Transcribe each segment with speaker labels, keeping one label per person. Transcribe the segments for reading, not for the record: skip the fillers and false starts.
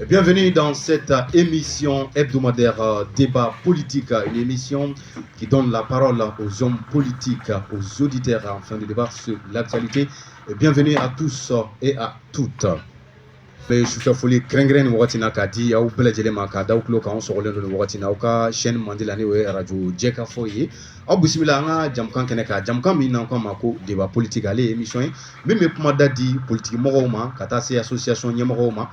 Speaker 1: Bienvenue dans cette émission hebdomadaire débat politique, une émission qui donne la parole aux hommes politiques, aux auditeurs afin de débattre sur l'actualité. Bienvenue à tous et à toutes. Je suis foli krengrén wagati na ka di aw bɛɛ lajɛlen ma ka daw tulo kan sɔgɔlen don wagati na aw ka chaîne mandi la n'o ye radio jɛkafo ye aw bisimila an ka jamukan kɛnɛ kan jamukan min n'an k'a ma ko débat politique ale ye émission ye min bɛ kuma da di politique mɔgɔw ma ka taa se association ɲɛmɔgɔw ma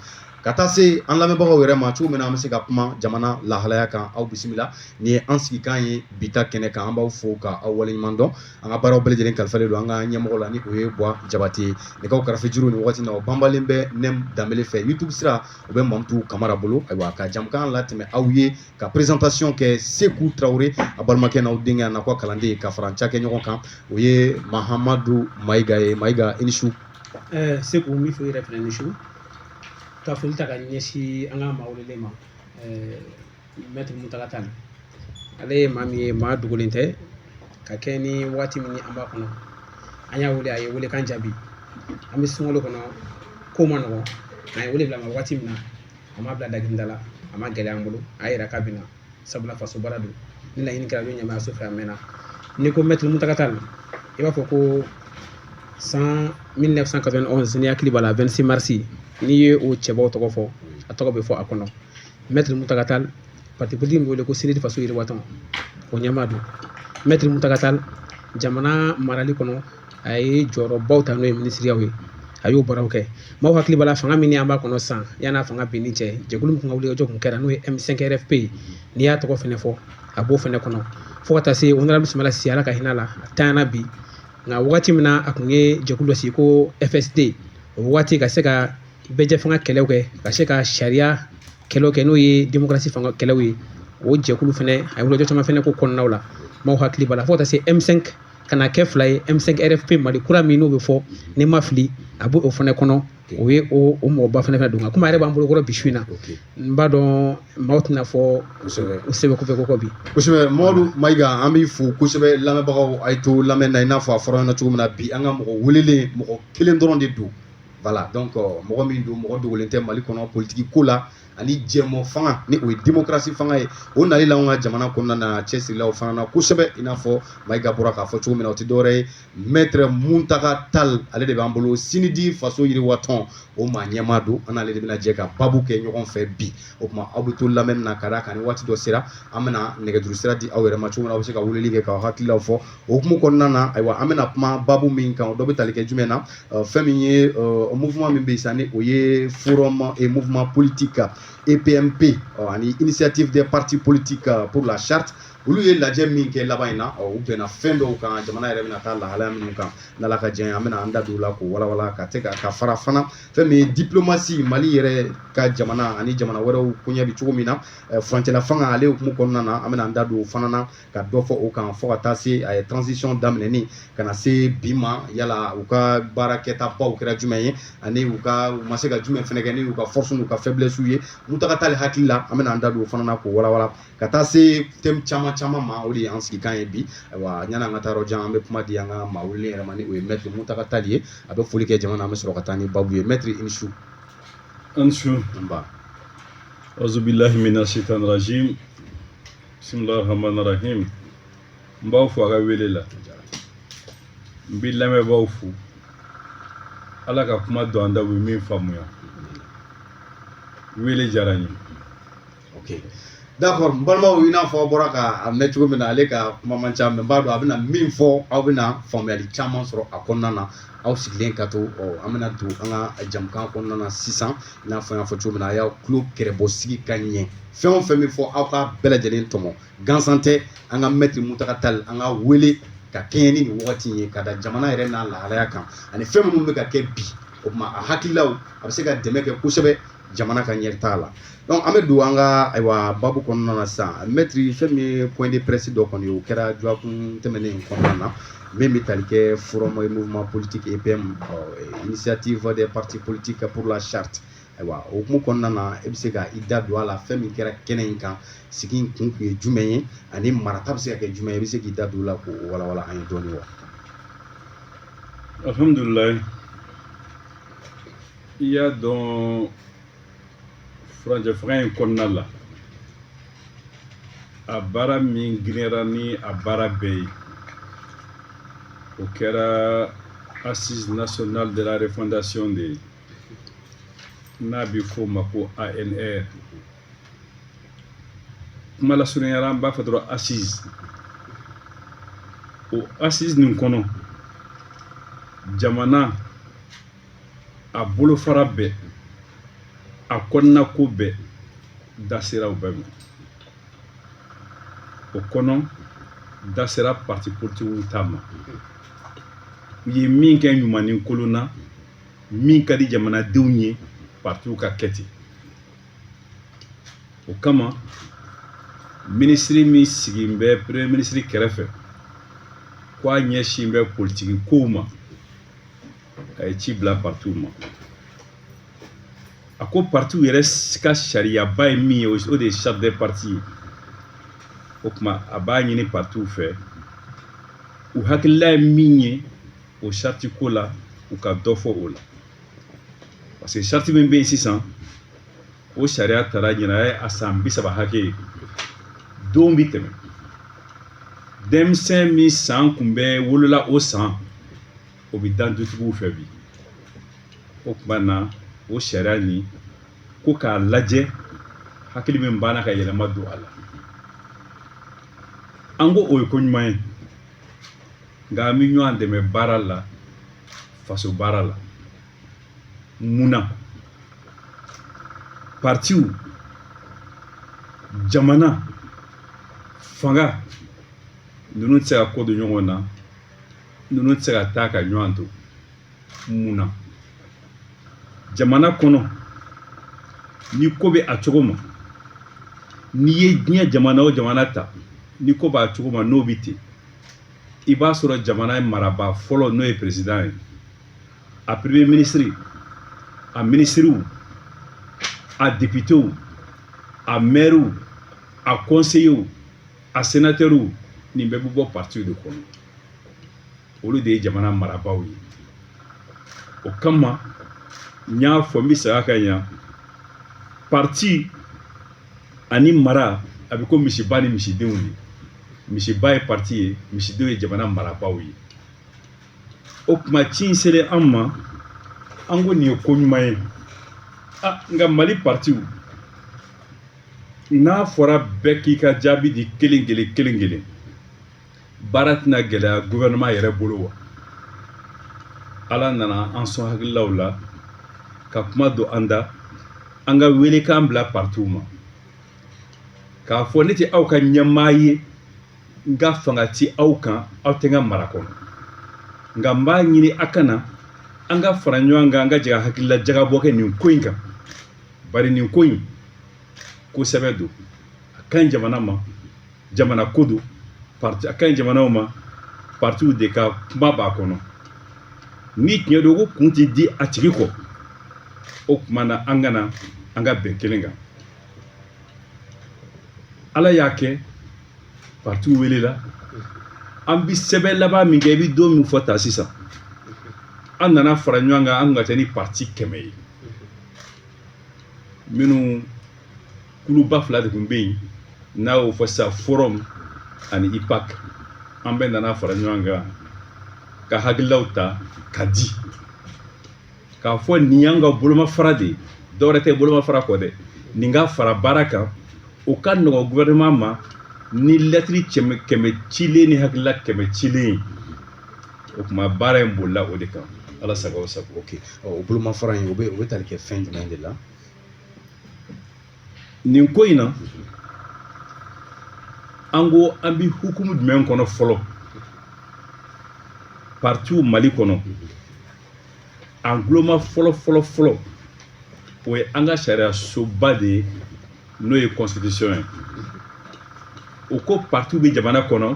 Speaker 1: ka taa se an lamɛnbagaw yɛrɛ ma cogo min na an bɛ se ka kuma jamana lahalaya kan aw bisimila nin ye an sigikan ye bita kɛnɛ kan an b'aw fo ka aw waleɲuman dɔn an ka baaraw bɛɛ lajɛlen kalifalen don an ka ɲɛmɔgɔ la ni o ye Buwa Jabate ye nɛgɛw karafe juru ni wagati na o banbalen bɛ Nem Danbele fɛ YouTube sira o bɛ Mamutu Kamara bolo ayiwa ka jamukan latɛmɛ aw ye ka présentation kɛ Seku Tarawele a balimakɛ n'aw denkɛ nakɔ kalanden ye ka fara an cakɛ ɲɔgɔn kan o ye Mahamadu Mayiga ye Mayiga i ni su.
Speaker 2: Seku n b'i fo i yɛrɛ fɛnɛ ni su ka foli ta ka ɲɛsin an ka maa welelen ma Maître Muntaka Tall ale ye maa min ye maa dogolen tɛ ka kɛ ni waati min an b'a kɔnɔ an y'a wele a ye welekan jaabi an bɛ sunkalo kɔnɔ ko ma nɔgɔn a ye wele bila ma waati min na a ma bila dagirinda la a ma gɛlɛya an bolo a yɛrɛ k'a bɛna sabula faso baara don ni laɲini kɛra don ɲɛmayaso fɛ a mɛnna n'i ko Maître Muntaka Tall i b'a fɔ ko 1991 ni hakili b'a la 26 mars n'i ye o cɛbaw tɔgɔ fɔ a tɔgɔ bɛ fɔ a kɔnɔ Maître Muntaka Tall parti politique min wele ko Sinidi faso yiriwatɔn o ɲɛmaa don Maître Muntaka Tall jamana marali kɔnɔ a ye jɔyɔrɔbaw ta n'o ye ministeriyaw ye a y'o baaraw kɛ maaw hakili b'a la fanga min an b'a kɔnɔ san yan'a fanga binni cɛ jɛkulu min kun ka wulikajɔ kun kɛra n'o ye M5 RFP n'i y'a tɔgɔ fɛnɛ fɔ a b'o fɛnɛ kɔnɔ fo ka taa se honorable Sumala Sise Ala ka hinɛ la a tanyana bi nka wagati min na a kun ye jɛkulu dɔ sigi ko FSD o wagati ka se ka bɛɛ fanga kɛlɛw kɛ ka se ka sariya kɛlɛw kɛ n'o ye démocratie fanga kɛlɛw ye o jɛkulu fɛnɛ a ye wulikajɔ caman fɛnɛ ko kɔnɔnaw la maaw hakili b'a la fo ka taa se M5 kana kɛ fila ye M5 RFP Mali kura min n'o bɛ fɔ ni ma fili a b'o fɛnɛ kɔnɔ o ye o mɔgɔba fɛnɛ don nka kuma yɛrɛ b'an bolo kɔrɔ bi su in na n b'a dɔn maaw tɛna fɔ sɛbɛ kɔfɛ kɔkɔ bi
Speaker 1: kosɛbɛ Mamadu Mayiga an b'i fo kosɛbɛ lamɛnbagaw a ye to lamɛn na i n'a fɔ a fɔra ɲɛna cogo min na bi an ka mɔgɔ welelen mɔgɔ kelen dɔrɔn de don voilà donc mɔgɔ min don mɔgɔ dogolen tɛ Mali kɔnɔ politique ko la ani jɛmɔ fanga ni o ye démocratie fanga ye o nali la an ka jamana kɔnɔna na cɛsirila o fana na kosɛbɛ i n'a fɔ Mayiga bɔra k'a fɔ cogo min na o tɛ dɔwɛrɛ ye Maître Muntaka Tall ale de b'an bolo Sinidi faso yiriwatɔn o maa ɲɛmaa don an n'ale de bɛna jɛ ka babu kɛ ɲɔgɔn fɛ bi o tuma aw bɛ to lamɛnni na ka d'a kan ni waati dɔ sera an bɛna nɛgɛjuru sira di aw yɛrɛ ma cogo min na aw bɛ se ka weleli kɛ k'aw hakililaw fɔ o hukumu kɔnɔna na ayiwa an bɛna kuma babu min kan o dɔ bɛ tali kɛ jumɛn na fɛn min ye mouvement min bɛ yen sisan ni o ye forum et mouvement politique EPMP ani initiative des partis politiques pour la charte olu ye lajɛ min kɛ laban in na u bɛnna fɛn dɔw kan jamana yɛrɛ bɛna taa lahalaya minnu kan n'Ala ka diɲɛ an bɛna an da don o la k'o walawala ka fara fana fɛn min ye diplomatie Mali yɛrɛ ka jamana ani jamana wɛrɛw koɲɛ bɛ cogo min na furancɛla fanga ale hukumu kɔnɔna na an bɛna an da don o fana na ka dɔ fɔ o kan fo ka taa se a ye transition daminɛni ka na se bi ma yala u ka baara kɛtabaw kɛra jumɛn ye ani u ma se ka jumɛn fɛnɛ kɛ ni u ka force n'u ka faiblesse ye Muntaka Tall hakili la an bɛna an da don o fana na k'o walawala ka taa se thème caman ma o de ye an sigikan ye bi ayiwa yan'an ka taa yɔrɔ jan an bɛ kuma di an ka maa welelen yɛrɛ ma ni o ye Maître Muntaka Tall ye a bɛ foli kɛ jamana an bɛ sɔrɔ ka taa ni babu ye Maître i ni su.
Speaker 3: an su auzubillahi mina shaitanir rajim bismillahir rahmanir rahim n b'aw fo a ka wele la n bɛ lamɛnbaaw fo Ala ka kuma don an da u ye min faamuya wele diyara n ye.
Speaker 1: Ok d'accord n balimaw i n'a fɔ aw bɔra k'a mɛn cogo min na ale ka kuma man ca mais n b'a dɔn a bɛna min fɔ aw bɛna faamuyali caman sɔrɔ a kɔnɔna na aw sigilen ka to an bɛna don an ka jamukan kɔnɔna na sisan i n'a fɔ n y'a fɔ cogo min na a y'aw tulo kɛrɛbɔsigi ka ɲɛ fɛn o fɛn min fɔ aw ka bɛɛ lajɛlen tɔmɔ gansan tɛ an ka Maître Muntaka Tall an ka wele ka kɛɲɛ ni nin wagati in ye ka da jamana yɛrɛ n'a lahalaya kan ani fɛn minnu bɛ ka kɛ bi o tuma a hakililaw a bɛ se ka dɛmɛ kɛ kosɛbɛ jamana ka ɲɛtaa la donc an bɛ don an ka ayiwa babu kɔnɔna na sisan Maître fɛn min ye point de presse dɔ kɔni o kɛra juwakun tɛmɛnen kɔnɔna na min bɛ tali kɛ forum et mouvement politique EPM initiative des partis politiques pour la charte ayiwa o hukumu kɔnɔna na e bɛ se ka i da don a la fɛn min kɛra kɛnɛ in kan sigi in kun ye jumɛn ye ani marata bɛ se ka kɛ jumɛn ye i bɛ se k'i da don o la k'o walawala an ye dɔɔnin wa.
Speaker 3: Alhamdulillah i y'a dɔn furancɛ fanga in kɔnɔna la a baara min girinyara ni a baara bɛɛ ye o kɛra assise nationale de la refondation de ye n'a bɛ f'o ma ko ANR kuma lasurunyara an b'a fɔ dɔrɔn assise o assise nin kɔnɔ jamana a bolofara bɛɛ a kɔnɔna ko bɛɛ da sera o bɛɛ ma o kɔnɔ da sera parti politique ta ma u ye min kɛ ɲuman ni kolon na min ka di jamanadenw ye partiw ka kɛ ten o kama ministre min sigilen bɛ premier ministre kɛrɛfɛ k'a ɲɛsin bɛ politiki kow ma a ye ci bila partiw ma a ko partiw yɛrɛ ka sariyaba ye min ye o de ye charte des partis ye o tuma a b'a ɲini partiw fɛ u hakilila ye min ye o charte ko la u ka dɔ fɔ o la parce que charte min bɛ yen sisan o sariya tara ɲinan a san 30 hakɛ ye don bi tɛmɛ denmisɛn min san kun bɛ wolola o san o bɛ dan dutigiw fɛ bi o tuma na o sariya nin ko k'a lajɛ hakili min banna ka yɛlɛma don a la an ko o ye ko ɲuman ye nka an bɛ ɲɔgɔn dɛmɛ baara la faso baara la mun na partiw jamana fanga ninnu tɛ se ka ko don ɲɔgɔn na ninnu tɛ se ka taa ka ɲɔgɔn to mun na jamana kɔnɔ ni ko bɛ a cogo ma n'i ye diɲɛ jamana o jamana ta ni ko b'a cogo ma n'o bɛ ten i b'a sɔrɔ jamana marabaa fɔlɔ n'o ye président ye a premier ministre a ministrew a députéw a maires a conseillers a sénateurs nin bɛɛ bɛ bɔ parti de kɔnɔ olu de ye jamana marabaaw ye o kama n y'a fɔ n bɛ segin a kan yan parti ani mara a bɛ ko misiba ni misidenw de misiba ye parti ye misidenw ye jamana marabaaw ye o tuma ci in selen an ma an ko nin ye ko ɲuman ye nka mali partiw n'a fɔra bɛɛ k'i ka jaabi di kelen kelen baara tɛna gɛlɛya gouvernement yɛrɛ bolo wa ala nana an sɔn hakililaw la ka kuma don an da an ka welekan bila partiw ma k'a fɔ ne tɛ aw ka ɲɛmaa ye n ka fanga ti aw kan aw tɛ n ka mara kɔnɔ nka n b'a ɲini a kana an ka fara ɲɔgɔn kan an ka jɛ ka hakilila jagabɔ kɛ nin ko in kan bari nin ko in kosɛbɛ don a ka ɲi jamana ma jamana ko don a ka ɲi jamanaw ma partiw de ka kuma b'a kɔnɔ ni tiɲɛ don ko kun tɛ di a tigi kɔ o tuma na an kana an ka bɛn kelen kan ala y'a kɛ partiw welela an bɛ sɛbɛn laban min kɛ i bɛ don min fɔ ta sisan an nana fara ɲɔgɔn kan an kun ka kɛ ni parti 100 ye minnu kuluba 2 de tun bɛ yen n'a y'o fɔ sisan forum ani ipac an bɛɛ nana fara ɲɔgɔn kan ka hakililaw ta ka di k'a fɔ nin y'an ka bolomafara de ye dɔwɛrɛ tɛ bolomafara kɔ dɛ nin ka fara baara kan o ka nɔgɔn gouvernement ma ni lɛtiri 100 cilen ni hakilila 100 cilen ye o tuma baara in bolila o de kan ala sago o sago.
Speaker 1: Ok, o bolomafara in o bɛ tali kɛ fɛn jumɛn de la
Speaker 3: nin ko in na an ko an bɛ hukumu jumɛn kɔnɔ fɔlɔ partiw mali kɔnɔ an guloma fɔlɔ o ye an ka sariya soba de ye n'o ye constitution ye o ko partiw bɛ jamana kɔnɔ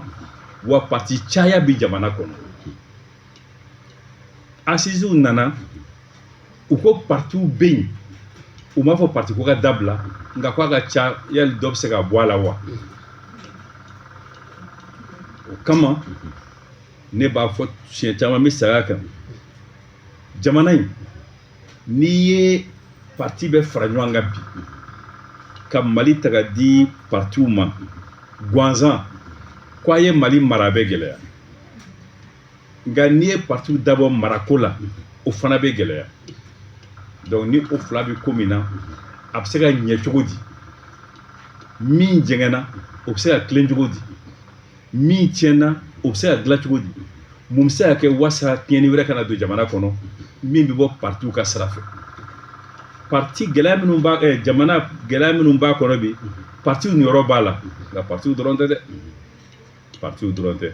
Speaker 3: wa parti caya bɛ jamana kɔnɔ asisew nana u ko partiw bɛ yen u m'a fɔ parti ko ka dabila nka ko a ka ca yali dɔ bɛ se ka bɔ a la wa o kama ne b'a fɔ siɲɛ caman bɛ segin a kan jamana in n'i ye parti bɛ fara ɲɔgɔn kan bi ka Mali ta ka di partiw ma gansan ko a ye Mali mara a bɛ gɛlɛya nka n'i ye partiw dabɔ marako la o fana bɛ gɛlɛya donc ni o fila bɛ ko min na a bɛ se ka ɲɛ cogo di min jɛngɛnna o bɛ se ka tilen cogo di min tiɲɛna o bɛ se ka dilan cogo di mun bɛ se ka kɛ walasa tiɲɛni wɛrɛ kana don jamana kɔnɔ min bɛ bɔ partiw ka sira fɛ parti gɛlɛya minnu b'a jamana gɛlɛya minnu b'a kɔnɔ bi partiw niyɔrɔ b'a la nka partiw dɔrɔn tɛ dɛ partiw dɔrɔn tɛ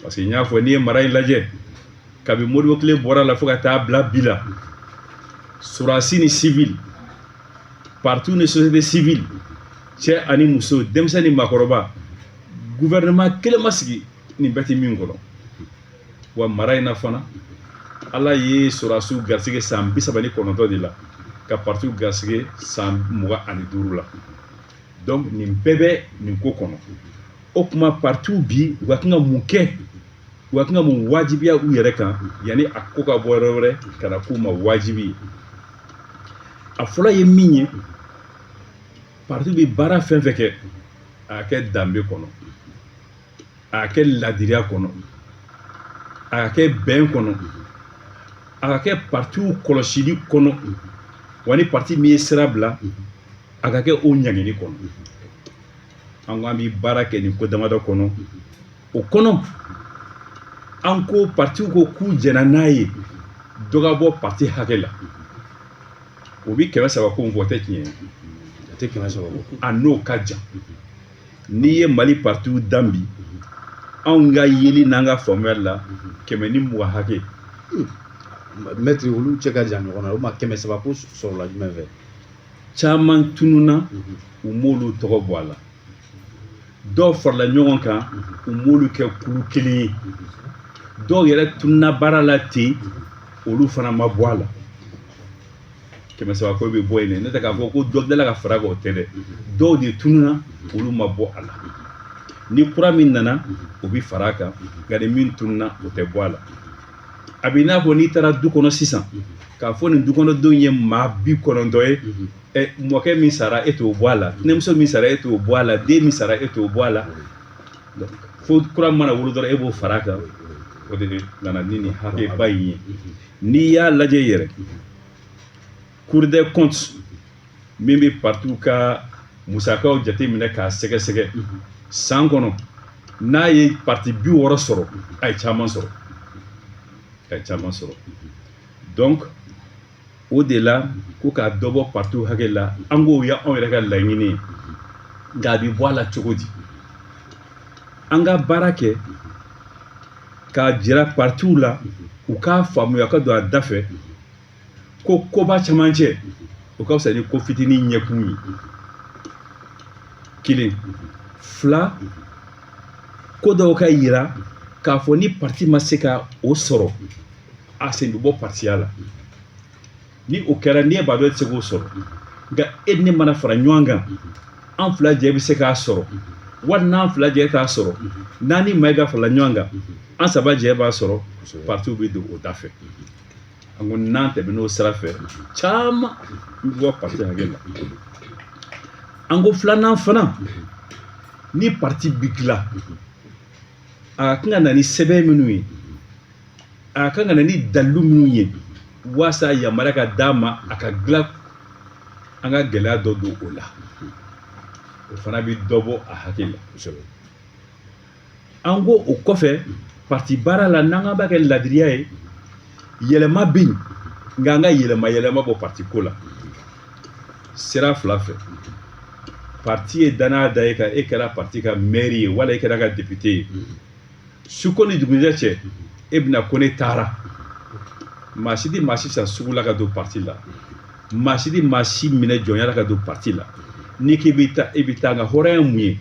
Speaker 3: parce que n y'a fɔ n'i ye mara in lajɛ kabi Modibo tile bɔra la fo ka taa bila bi la sɔrɔdasi ni civil partiw ni société civile cɛ ani muso denmisɛn ni maakɔrɔba gouvernement kelen ma sigi nin bɛɛ tɛ min kɔnɔ wa mara in na fana ala ye sɔrɔdasiw garisɛgɛ san 39 de la ka partiw garisɛgɛ san 25 la donc nin bɛɛ bɛ nin ko kɔnɔ o kuma partiw bi u ka kan ka mun kɛ u ka kan ka mun wajibiya u yɛrɛ kan yanni a ko ka bɔ yɔrɔ wɛrɛ ka na k'u ma wajibi ye a fɔlɔ ye min ye partiw bɛ baara fɛn fɛn kɛ a ka kɛ danbe kɔnɔ a ka kɛ ladiriya kɔnɔ a ka kɛ bɛn kɔnɔ a ka kɛ partiw kɔlɔsili kɔnɔ wa ni parti min ye sira bila a ka kɛ o ɲangini kɔnɔ an ko an bɛ baara kɛ nin ko damadɔ kɔnɔ o kɔnɔ an ko partiw ko k'u jɛnna n'a ye dɔ ka bɔ parti hakɛ la o bɛ 300 ko fɔ tɛ tiɲɛ
Speaker 1: tɛ 300
Speaker 3: a n'o ka jan n'i ye Mali partiw dan bi anw ka yeli n'an ka faamuyali la 120 hakɛ
Speaker 1: maître olu cɛ ka jan ɲɔgɔn na o ma 300 ko sɔrɔla jumɛn fɛ
Speaker 3: caman tununa u m'olu tɔgɔ bɔ a la dɔw farala ɲɔgɔn kan u m'olu kɛ kulu kelen ye dɔw yɛrɛ tununa baara la ten olu fana ma bɔ a la 300 ko bɛ bɔ yen ne tɛ k'a fɔ ko dɔ dala ka fara kan o tɛ dɛ dɔw de tununa olu ma bɔ a la ni kura min nana o bɛ fara a kan nka ni min tununa o tɛ bɔ a la a bɛ i n'a fɔ n'i taara du kɔnɔ sisan k'a fɔ nin dukɔnɔdenw ye maa 90 ye mɔkɛ min sara e t'o bɔ a la tɛnɛmuso min sara e t'o bɔ a la den min sara e t'o bɔ a la fo kura mana wolo dɔrɔn e b'o fara a kan o de nana ni nin hakɛba in ye n'i y'a lajɛ yɛrɛ Cour des comptes min bɛ partiw ka musakaw jateminɛ k'a sɛgɛsɛgɛ san kɔnɔ n'a ye parti 60 sɔrɔ a ye caman sɔrɔ donc o de la ko k'a dɔ bɔ partiw hakɛ la an k'o ye anw yɛrɛ ka laɲini ye nka a bɛ bɔ a la cogo di an ka baara kɛ k'a jira partiw la u k'a faamuya ka don a da fɛ ko koba camancɛ o ka fisa ni ko fitinin ɲɛkun ye kelen fila ko dɔw ka yira k'a fɔ ni parti ma se ka o sɔrɔ a sen bɛ bɔ partiya la ni o kɛra ni e b'a dɔn e tɛ se k'o sɔrɔ nka e ni ne mana fara ɲɔgɔn kan an fila jɛ bɛ se k'a sɔrɔ wali n'an fila jɛ t'a sɔrɔ n'an ni maa ka fara ɲɔgɔn kan an saba jɛ b'a sɔrɔ partiw bɛ don o da fɛ an ko n'an tɛmɛ n'o sira fɛ caman bɛ bɔ parti hakɛ la an ko filanan fana ni parti bɛ dilan a kan ka na ni sɛbɛn minnu ye a kan ka na ni dalilu minnu ye walasa yamaruya ka d'a ma a ka dilan an ka gɛlɛya dɔ don o la o fana bɛ dɔ bɔ a hakɛ la kosɛbɛ an ko o kɔfɛ parti baara la n'an b'a kɛ ladiriya ye yɛlɛma bɛ yen nka an ka yɛlɛma bɔ parti ko la sira fila fɛ parti ye danaya da e kan e kɛra parti ka maire ye wala e kɛra ka député ye su ko ni dugujɛ cɛ e bɛna ko ne taara maa si tɛ maa si san sugu la ka don parti la maa si tɛ maa si minɛ jɔnya la ka don parti la n'i k'i bɛ taa e bɛ taa nka hɔrɔnya mun ye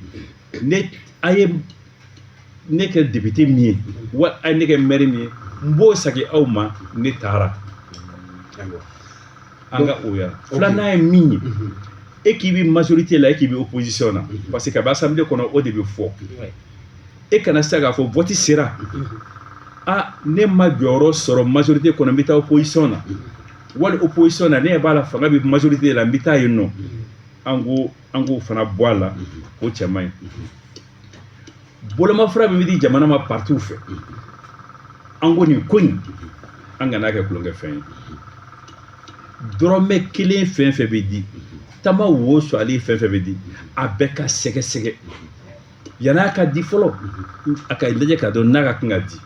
Speaker 3: a ye ne kɛ député min ye wala a ye ne kɛ maire min ye n b'o segin aw ma ne taara an ka o ya filanan ye min ye e k'i bɛ majorité la e k'i bɛ opposition na parce que kabi assemblée kɔnɔ o de bɛ fɔ e kana se k'a fɔ vote sera ne ma jɔyɔrɔ sɔrɔ majorité kɔnɔ n bɛ taa opposition na wali opposition na ne b'a la fanga bɛ majorité la n bɛ taa yen nɔ an k'o fana bɔ a la o cɛ man ɲi bolomafara min bɛ di jamana ma partout fɛ an ko nin ko in an kana kɛ kulonkɛ fɛn ye dɔrɔmɛ kelen fɛn fɛn bɛ di tama wo suwali fɛn fɛn bɛ di a bɛɛ ka sɛgɛsɛgɛ yan'a ka di fɔlɔ a ka lajɛ k'a dɔn n'a ka kan ka di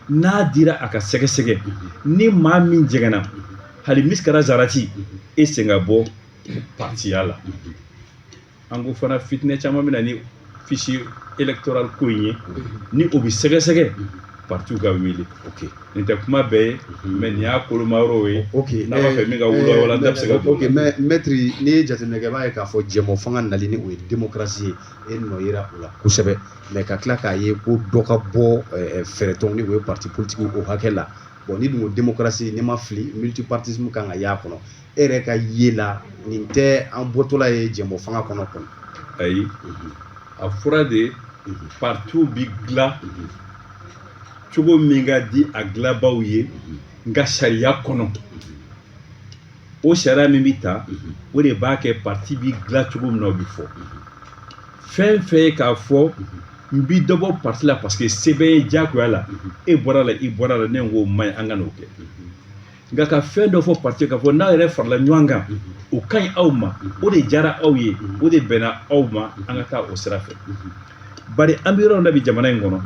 Speaker 3: n'a dira a ka sɛgɛsɛgɛ ni maa min jɛngɛnna hali misikara zarati e sen ka bɔ partiya la an ko fana fitinɛ caman bɛ na ni fichier électoral ko in ye ni o bɛ sɛgɛsɛgɛ partout ka wele nin tɛ kuma bɛɛ ye mais nin y'a kolomayɔrɔ ye n'a b'a fɛ min ka wolo wala da bɛ se ka don
Speaker 1: mais maître n'i ye jateminɛ kɛ i b'a ye k'a fɔ jɛmɔ fanga nali ni o ye démocratie ye e nɔ yera o la kosɛbɛ mais ka tila k'a ye ko dɔ ka bɔ fɛɛrɛtɔn ni o ye parti politique o hakɛ la bon ni dun ko démocratie n'i ma fili multipartisme kan ka y'a kɔnɔ e yɛrɛ ka ye la nin tɛ an bɔtɔla ye jɛmɔ fanga kɔnɔ kɔnɔ
Speaker 3: ayi a fɔra de partout bi dilan cogo min ka di a dilanbaw ye nka sariya kɔnɔ o sariya min bɛ ta o de b'a kɛ parti bi dilan cogo min na o bɛ fɔ fɛn fɛn ye k'a fɔ n bi dɔ bɔ parti la parce que sɛbɛn ye diyagoya la e bɔra la i bɔra la ne ko o man ɲi an ka n'o kɛ nka ka fɛn dɔ fɔ parti k'a fɔ n'a yɛrɛ farala ɲɔgɔn kan o ka ɲi aw ma o de diyara aw ye o de bɛnna aw ma an ka taa o sira fɛ bari an bɛ yɔrɔ min na bi jamana in kɔnɔ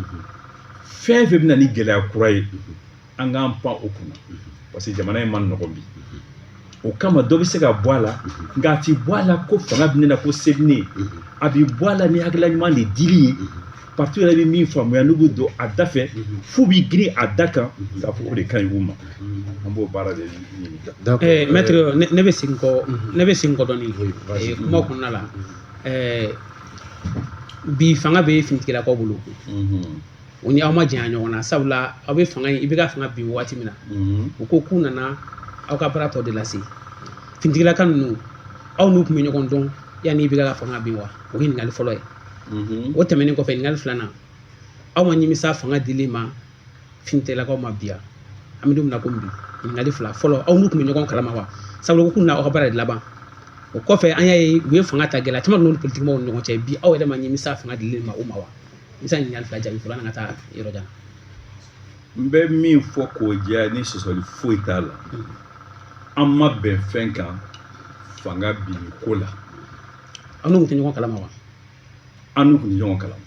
Speaker 3: fɛn fɛn bɛ na ni gɛlɛya kura ye an k'an pan o kunna parce que jamana in ma nɔgɔn bi o kama dɔ bɛ se ka bɔ a la nka a ti bɔ a la ko fanga bɛ ne na ko se bɛ ne ye a bɛ bɔ a la ni hakilila ɲuman de dili ye parti yɛrɛ bɛ min faamuya n'u bɛ don a da fɛ f'u bɛ girin a da kan k'a fɔ o de ka ɲi u ma an b'o baara de ɲini.
Speaker 2: maître ne bɛ segin kɔ dɔɔni kuma kɔnɔna la bi fanga bɛ finitigilakaw bolo o ni aw ma janya ɲɔgɔn na sabula aw bɛ fanga in i bɛ ka fanga bin waati min na u ko k'u nana aw ka baara tɔ de lase finitigilaka ninnu aw n'u tun bɛ ɲɔgɔn dɔn yanni i bɛ ka fanga bin wa o ye ɲininkali fɔlɔ ye o tɛmɛnen kɔfɛ ɲininkali filanan aw ma nimisa fanga dili ma finitigilakaw ma bi yan an bɛ don min na komi bi ɲininkali fila fɔlɔ aw n'u tun bɛ ɲɔgɔn kalama wa sabula ko k'u na aw ka baara de laban o kɔfɛ an y'a ye u ye fanga ta gɛlɛya caman n'olu politikimɔgɔw ni ɲɔgɔn cɛ bi aw yɛrɛ ma nimisa fanga dili ma o ma wa bisa ɲininkali fila jaabi fɔlɔ an ka taa yɔrɔ jan
Speaker 3: n bɛ min fɔ k'o jɛya ni sɔsɔli foyi t'a la an ma bɛn fɛn kan fanga bin ko la
Speaker 2: aw n'u tun tɛ ɲɔgɔn kalama wa
Speaker 3: an n'u tun tɛ ɲɔgɔn kalama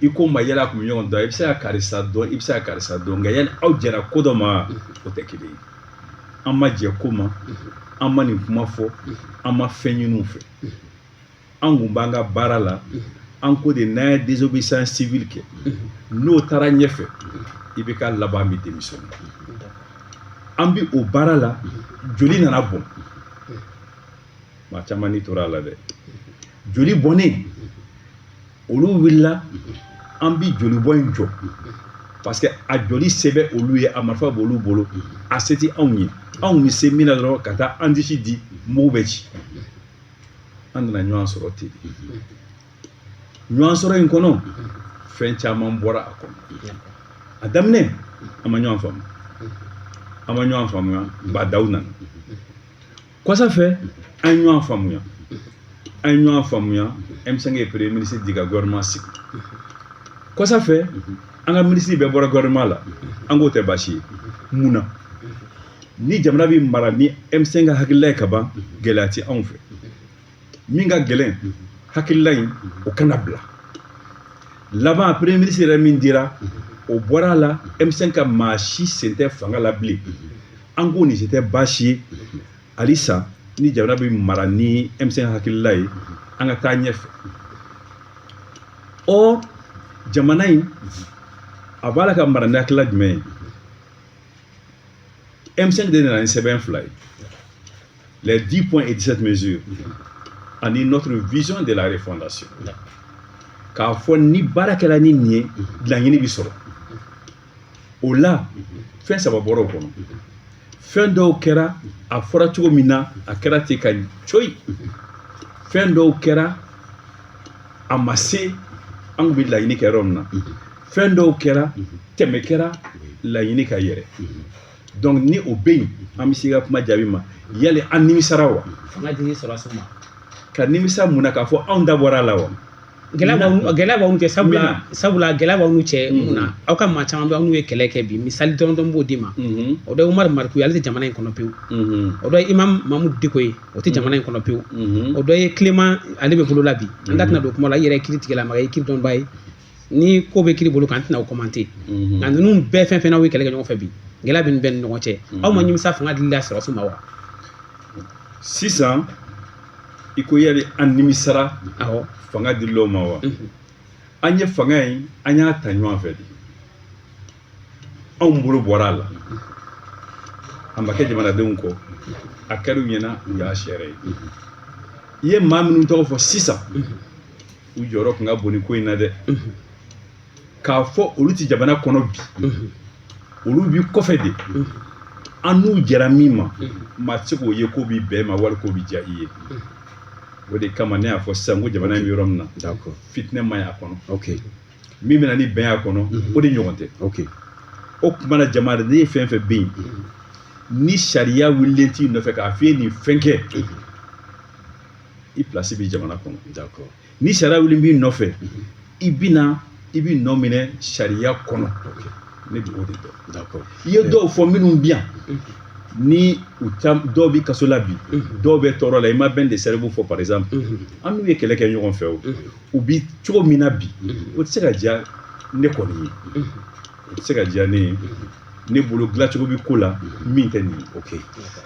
Speaker 3: i ko ma yala a tun bɛ ɲɔgɔn dɔn i bɛ se ka karisa dɔn i bɛ se ka karisa dɔn nka yali aw jɛra ko dɔ ma o tɛ kelen ye an ma jɛ ko ma an ma nin kuma fɔ an ma fɛn ɲini u fɛ an kun b'an ka baara la an ko de n'an ye désobéissance civile kɛ n'o taara ɲɛfɛ i bɛ ka laban bɛ démissionner an bɛ o baara la joli nana bɔn maa caman ni tora a la dɛ joli bɔnnen olu wulila an bɛ joli bɔ in jɔ parce que a joli se bɛ olu ye a marifa b'olu bolo a se tɛ anw ye anw bɛ se min na dɔrɔn ka taa an disi di mugu bɛ ci an nana ɲɔgɔn sɔrɔ ten ɲɔgɔn sɔrɔ in kɔnɔ fɛn caman bɔra a kɔnɔ a daminɛ an ma ɲɔgɔn faamu an ma ɲɔgɔn faamuya badaw nana kɔsa fɛ an ye ɲɔgɔn faamuya an ye ɲɔgɔn faamuya M5 ye premier ministre di ka gouvernement sigi kɔsa fɛ an ka ministre bɛɛ bɔra gouvernement la an k'o tɛ baasi ye mun na ni jamana bɛ mara ni M5 ka hakilila ye ka ban gɛlɛya tɛ anw fɛ min ka gɛlɛn hakilila in o kana bila laban premier ministre yɛrɛ min dira o bɔra la M5 ka maa si sen tɛ fanga la bilen an ko nin si tɛ baasi ye halisa ni jamana bɛ mara ni M5 hakilila ye an ka taa ɲɛfɛ or jamana in a b'a la ka mara ni hakilila jumɛn ye M5 de nana ni sɛbɛn fila ye les 10 points et 17 mesures ani notre vision de la refondation k'a fɔ ni baara kɛla ni nin ye laɲini bi sɔrɔ o la fɛn saba bɔra o kɔnɔ fɛn dɔw kɛra a fɔra cogo min na a kɛra ten ka coyi fɛn dɔw kɛra a ma se an bɛ laɲini kɛ yɔrɔ min na fɛn dɔw kɛra tɛmɛ kɛra laɲini ka yɛrɛ donc ni o bɛ yen an bɛ se ka kuma jaabi ma yali an nimisara wa
Speaker 2: fanga di sɔrɔsiw ma
Speaker 3: ka nimisa mun na k'a fɔ anw da bɔra a la wa
Speaker 2: gɛlɛya b'aw cɛ sabula gɛlɛya b'aw cɛ mun na aw ka maa caman bɛ aw n'u ye kɛlɛ kɛ bi misali dɔrɔn b'o d'i ma o dɔ ye Umaru Mariko ye ale tɛ jamana in kɔnɔ pewu o dɔ ye Imam Mamudu Diko ye o tɛ jamana in kɔnɔ pewu o dɔ ye Clément ale bɛ bolo la bi an da tɛna don kuma la i yɛrɛ ye kiiri tigɛla maka i ye kiiri dɔnba ye ni ko bɛ kiiri bolo kan an tɛna o commenter nka ninnu bɛɛ fɛn fɛn n'aw ye kɛlɛ kɛ ɲɔgɔn fɛ bi gɛlɛya bɛ nin bɛɛ ni ɲɔgɔn cɛ aw ma nimisa fanga dili la sɔrɔsiw ma wa
Speaker 3: sisan i ko yali an nimisara
Speaker 2: awɔ
Speaker 3: fanga dilaw ma wa an ye fanga in an y'a ta ɲɔgɔn fɛ de anw bolo bɔra a la a ma kɛ jamanadenw kɔ a kɛra u ɲɛna u y'a sɛɛrɛ ye i ye maa minnu tɔgɔ fɔ sisan u jɔyɔrɔ tun ka bon ni ko in na dɛ k'a fɔ olu tɛ jamana kɔnɔ bi olu b'i kɔfɛ de an n'u jɛra min ma maa tɛ se k'o ye ko b'i bɛn ma wali ko b'i diya i ye o de kama ne y'a fɔ sisan ko jamana in bɛ yɔrɔ min na fitinɛ ma ɲi a kɔnɔ min bɛna ni bɛn y'a kɔnɔ o de ɲɔgɔn tɛ o tuma na jamana ne ye fɛn fɛn bɛ yen ni sariya wililen t'i nɔfɛ k'a f'i ye nin fɛn kɛ i pilasi bɛ jamana kɔnɔ ni sariya wili b'i nɔfɛ i bɛ nɔ minɛ sariya kɔnɔ ne bɛ o de dɔn i ye dɔw fɔ minnu bɛ yan ni dɔw bɛ kaso la bi dɔw bɛ tɔɔrɔ la i ma bɛn de sɛribu fɔ par exemple an n'u ye kɛlɛ kɛ ɲɔgɔn fɛ o u bi cogo min na bi o tɛ se ka diya ne kɔni ye o tɛ se ka diya ne ye ne bolo dilancogo bɛ ko la min tɛ nin ye.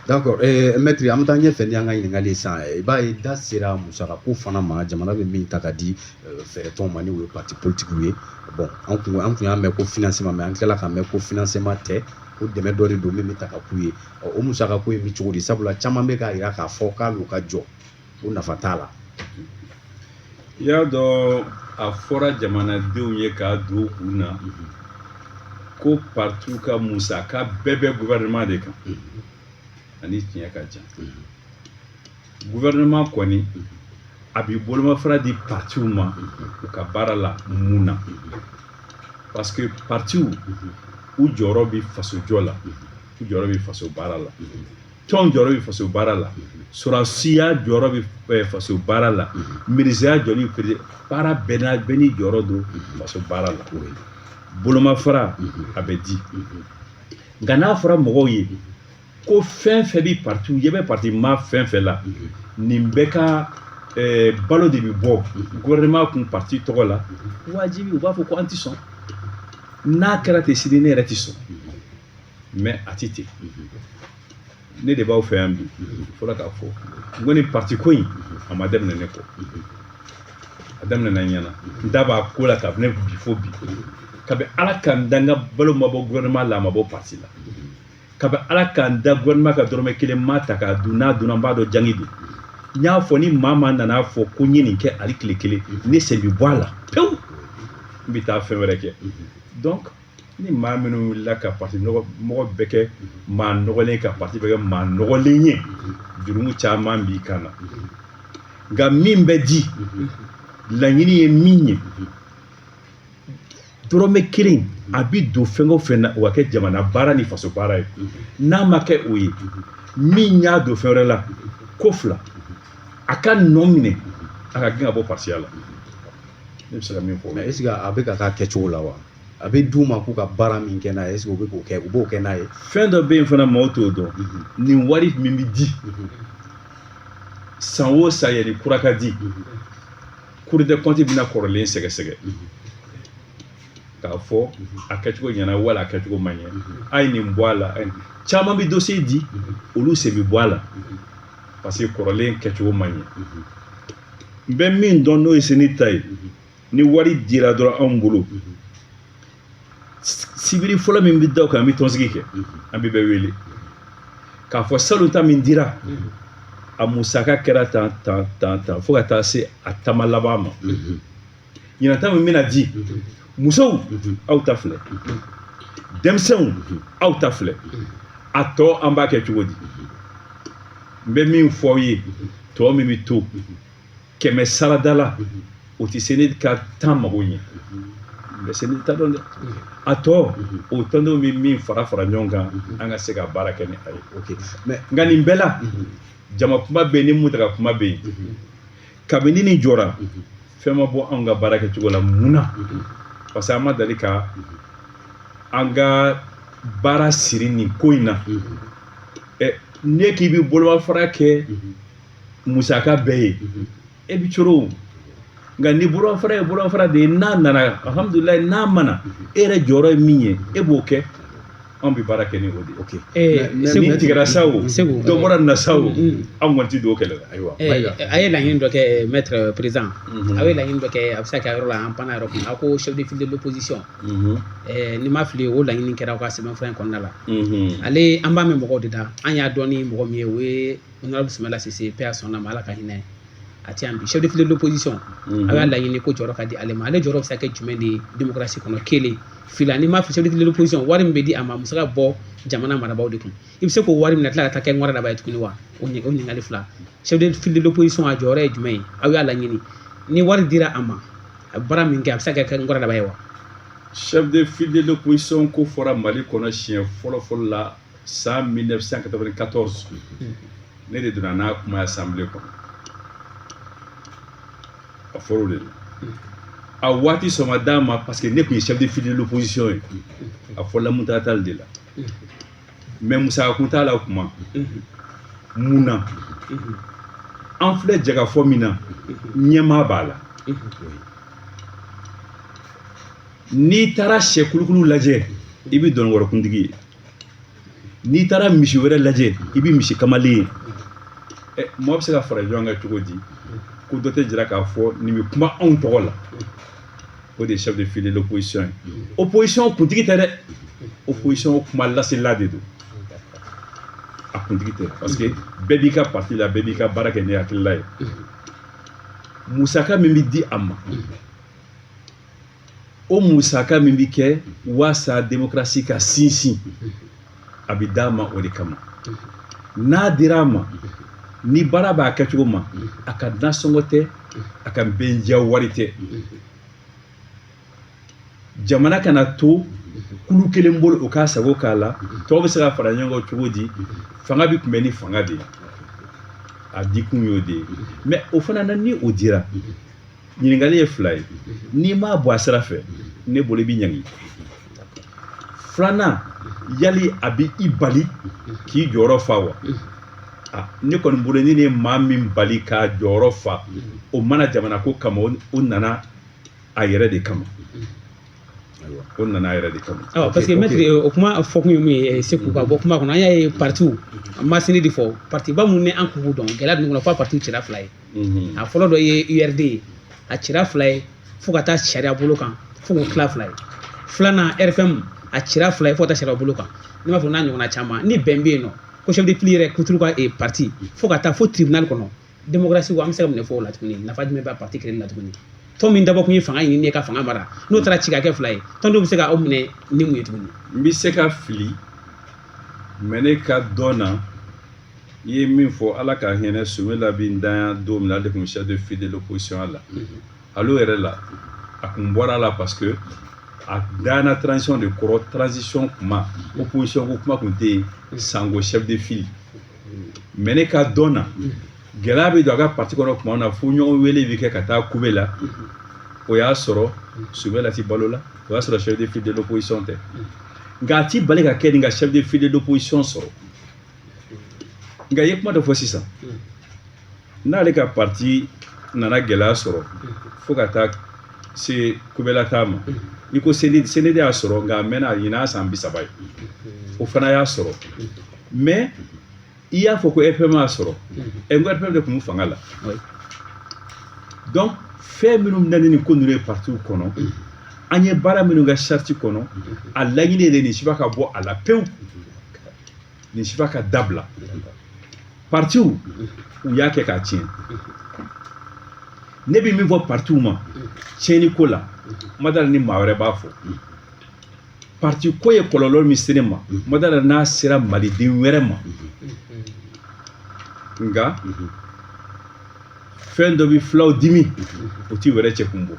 Speaker 1: d'accord maître an bɛ taa ɲɛfɛ ni an ka ɲininkali ye sisan i b'a ye da sera musakako fana ma jamana bɛ min ta ka di fɛɛrɛtɔnw ma ni o ye parti politiques ye bon an tun y'a mɛn ko financement mais an tilala k'a mɛn ko financement tɛ ko dɛmɛ dɔ de don min bɛ ta ka k'u ye o musakako in bɛ cogo di sabula caman bɛ k'a jira k'a fɔ k'al'u ka jɔ o nafa t'a la.
Speaker 3: i y'a dɔn a fɔra jamanadenw ye k'a don u kun na ko partiu ka musaka bɛɛ bɛ gouvernement de kan ani tiɲɛ ka jan gouvernement kɔni a bɛ bolomafara di partiu ma u ka baara la mun na parce que partiu u jɔyɔrɔ bɛ faso jɔ la u jɔyɔrɔ bɛ faso baara la tɔn jɔyɔrɔ bɛ faso baara la sɔrɔsiya jɔyɔrɔ bɛ faso baara la minisiriya jɔyɔrɔ bɛ baara bɛɛ ni jɔyɔrɔ don faso baara la bolomafara a bɛ di nka n'a fɔra mɔgɔw ye ko fɛn fɛn bɛ parti ye bɛ parti ma fɛn fɛn la nin bɛɛ ka balo de bɛ bɔ gouvernement kun parti tɔgɔ la wajibi u b'a fɔ ko an tɛ sɔn n'a kɛra ten sini ne yɛrɛ tɛ sɔn mais a tɛ ten ne de b'aw fɛ yan bi fɔlɔ k'a fɔ n ko nin parti ko in a ma daminɛ ne kɔ a daminɛna n ɲɛna n da b'a ko la kabini bi fo bi kabi ala k'an da n ka balo ma bɔ gouvernement la a ma bɔ parti la kabi ala k'an da gouvernement ka dɔrɔmɛ kelen ma ta k'a dun n'a dunna n b'a dɔn jangi don n y'a fɔ ni maa maa nana fɔ ko n ye nin kɛ hali tile kelen ne sen bɛ bɔ a la pewu n bɛ taa fɛn wɛrɛ kɛ donc ni maa minnu wulila ka parti mɔgɔ bɛɛ kɛ maa nɔgɔlen ka parti bɛɛ kɛ maa nɔgɔlen ye jurumu caman b'i kan na nka min bɛ di laɲini ye min ye dɔrɔmɛ kelen a bɛ don fɛn o fɛn na o ka kɛ jamana baara ni faso baara ye n'a ma kɛ o ye min y'a don fɛn wɛrɛ la ko fila a ka nɔ minɛ a ka gɛn ka bɔ parti la ne bɛ se ka min fɔ.
Speaker 1: mais est ce que a bɛ ka k'a kɛcogo la wa a bɛ d'u ma k'u ka baara min kɛ n'a ye est ce que u bɛ k'o kɛ u b'o kɛ n'a ye.
Speaker 3: fɛn dɔ bɛ yen fana maaw t'o dɔn nin wari min bɛ di san o san yɛrɛ kura ka di cour des comptes bɛna kɔrɔlen sɛgɛsɛgɛ k'a fɔ a kɛcogo ɲɛna wala a kɛcogo man ɲɛ a ye nin bɔ a la caman bɛ dossier di olu sen bɛ bɔ a la parce que kɔrɔlen kɛcogo man ɲɛ n bɛ min dɔn n'o ye seni ta ye ni wari dira dɔrɔn anw bolo sibiri fɔlɔ min bɛ da o kan an bɛ tɔnsigi kɛ an bɛ bɛɛ wele k'a fɔ salon ta min dira a musaka kɛra tan fo ka taa se a taama laban ma ɲinan ta min bɛna di musow aw ta filɛ denmisɛnw aw ta filɛ a tɔ an b'a kɛ cogo di n bɛ min fɔ aw ye tɔ min bɛ to 100 sarada la o tɛ se ne ka temps mago ɲɛ mais c'est t'a dɔn dɛ a tɔ o tɔndenw bɛ min fara ɲɔgɔn kan an ka se ka baara kɛ ni a ye
Speaker 1: ok mais
Speaker 3: nka nin bɛɛ la jama kuma bɛ yen ni mutaga kuma bɛ yen kabini nin jɔra fɛn ma bɔ anw ka baara kɛcogo la mun na parce que an ma deli ka an ka baara siri nin ko in na ne k'i bɛ bolomafara kɛ musaka bɛɛ ye e bɛ coro nka ni bolomafara ye bolomafara de ye n'a nana alhamdulilayi n'a mana e yɛrɛ jɔyɔrɔ ye min ye e b'o kɛ anw bɛ baara kɛ ni o de ye
Speaker 1: ok
Speaker 3: ni tigɛra sa o
Speaker 2: Segu
Speaker 3: dɔ bɔra nin na sa o anw kɔni tɛ don o kɛlɛ la
Speaker 1: ayiwa
Speaker 2: a ye laɲini dɔ kɛ maître président a ye laɲini dɔ kɛ a bɛ se ka kɛ yɔrɔ la an panna yɔrɔ kɔnɔ a ko chef de file de l'opposition ni ma fili o laɲini kɛra aw ka sɛbɛnfura in kɔnɔna la ale an b'a mɛn mɔgɔw de da an y'a dɔn ni mɔgɔ min ye o ye honorable Sumala Sise paix à son âme ala ka hinɛ a tɛ yan bi chef de file de l'opposition a y'a laɲini ko jɔyɔrɔ ka di ale ma ale jɔyɔrɔ bɛ se ka kɛ jumɛn de ye démocratie kɔnɔ kelen fila ni ma fili chef de file de l'opposition wari min bɛ di a ma a bɛ se ka bɔ jamana marabaaw de kun i bɛ se k'o wari minɛ tila ka taa kɛ ŋɔrɔ daba ye tuguni wa o ɲininkali fila chef de file de l'opposition a jɔyɔrɔ ye jumɛn ye aw y'a laɲini ni wari dira a ma a bɛ baara min kɛ a bɛ se ka kɛ ŋɔrɔ daba ye wa
Speaker 3: chef de file de l'opposition ko fɔra Mali kɔnɔ siɲɛ fɔlɔ la san 1994 ne de donna n'a kuma ye assemblée kɔnɔ a fɔra o de la a waati sɔn ma d'a ma parce que ne tun ye chef de file de l'opposition ye a fɔla Muntaka Tall de la mais musaka kun t'a la kuma mun na an filɛ jɛ ka fɔ min na ɲɛmaa b'a la n'i taara sɛ kulukulu lajɛ i bɛ dɔnnikɔrɔkuntigi ye n'i taara misi wɛrɛ lajɛ i bɛ misi kamalen ye mɔgɔ bɛ se ka fara ɲɔgɔn kan cogo di ko dɔ tɛ jira k'a fɔ nin bɛ kuma anw tɔgɔ la o de ye chef de file de l'opposition ye opposition kuntigi tɛ dɛ opposition kuma lasela de don a kuntigi tɛ parce que bɛɛ b'i ka parti la bɛɛ b'i ka baara kɛ ni hakilila ye musaka min bɛ di a ma o musaka min bɛ kɛ waasa démocratie ka sinsin a bɛ d'a ma o de kama n'a dira a ma ni baara b'a kɛcogo ma a ka nasɔngɔ tɛ a ka bɛndiya wari tɛ jamana kana to kulu kelen bolo o k'a sago k'a la tɔw bɛ se ka fara ɲɔgɔn kan cogo di fanga bɛ kunbɛn ni fanga de ye a di kun y'o de ye mais o fana na ni o dira ɲininkali ye fila ye n'i m'a bɔ a sira fɛ ne bolo i bɛ ɲangi filanan yali a bɛ i bali k'i jɔyɔrɔ fa wa ne kɔni bolo ni ne maa min bali k'a jɔyɔrɔ fa o mana jamana ko kama o nana a yɛrɛ de kama o nana a yɛrɛ de kama
Speaker 2: parce que maître o kuma fɔ kun ye min ye Seku ka bɔ kuma kɔnɔ an y'a ye partiw masini de fɔ partiba mun ni an kun b'u dɔn gɛlɛya dun kɔnɔ f'a partiw cira fila ye a fɔlɔ dɔ ye URD ye a cira fila ye fo ka taa sariya bolo kan fo k'o tila fila ye filanan RFM a cira fila ye fo ka taa sariya bolo kan ne b'a fɔ n'a ɲɔgɔnna caman ni bɛn bɛ yen nɔ ko chef de file yɛrɛ kuturu ka parti fo ka taa fo tribunal kɔnɔ démocratie ko an bɛ se ka mun de fɔ o la tuguni nafa jumɛn b'a parti kelen la tuguni tɔn min dabɔ kun ye fanga ɲini ye ka fanga mara n'o taara ci ka kɛ fila ye tɔn dɔw bɛ se ka aw minɛ ni mun ye tuguni
Speaker 3: n bɛ se ka fili mais ne ka dɔn na i ye min fɔ ala ka hinɛ Sumala bɛ n dan don min na ale de tun chef de file de l'opposition la ale yɛrɛ la a kun bɔra la parce que a danna transition de kɔrɔ transition kuma opposition ko kuma kun tɛ yen sango chef de file mais ne ka dɔn na gɛlɛya bɛ don a ka parti kɔnɔ tuma na fo ɲɔgɔn wele bɛ kɛ ka taa kube la o y'a sɔrɔ Sumala ti balo la o y'a sɔrɔ chef de file de l'opposition tɛ nka a ti bali ka kɛ nin ka chef de file de l'opposition sɔrɔ nka i ye kuma dɔ fɔ sisan n'ale ka parti nana gɛlɛya sɔrɔ fo ka taa se kubela taa ma i ko CND y'a sɔrɔ nka a mɛnna ɲinan san 30 ye o fana y'a sɔrɔ mais i y'a fɔ ko RPM y'a sɔrɔ RPM de tun bɛ fanga la donc fɛn minnu bɛ na ni nin ko ninnu ye parti kɔnɔ an ye baara minnu kɛ charte kɔnɔ a laɲini de nin si b'a ka bɔ a la pewu nin si b'a ka dabila partiw u y'a kɛ k'a tiɲɛ ne bɛ min fɔ partiw ma tiɲɛni ko la ma dala ni maa wɛrɛ b'a fɔ parti ko ye kɔlɔlɔ min se ne ma ma dala n'a sera maliden wɛrɛ ma nka fɛn dɔ bɛ filaw dimi o t'i wɛrɛ cɛ kun bɔ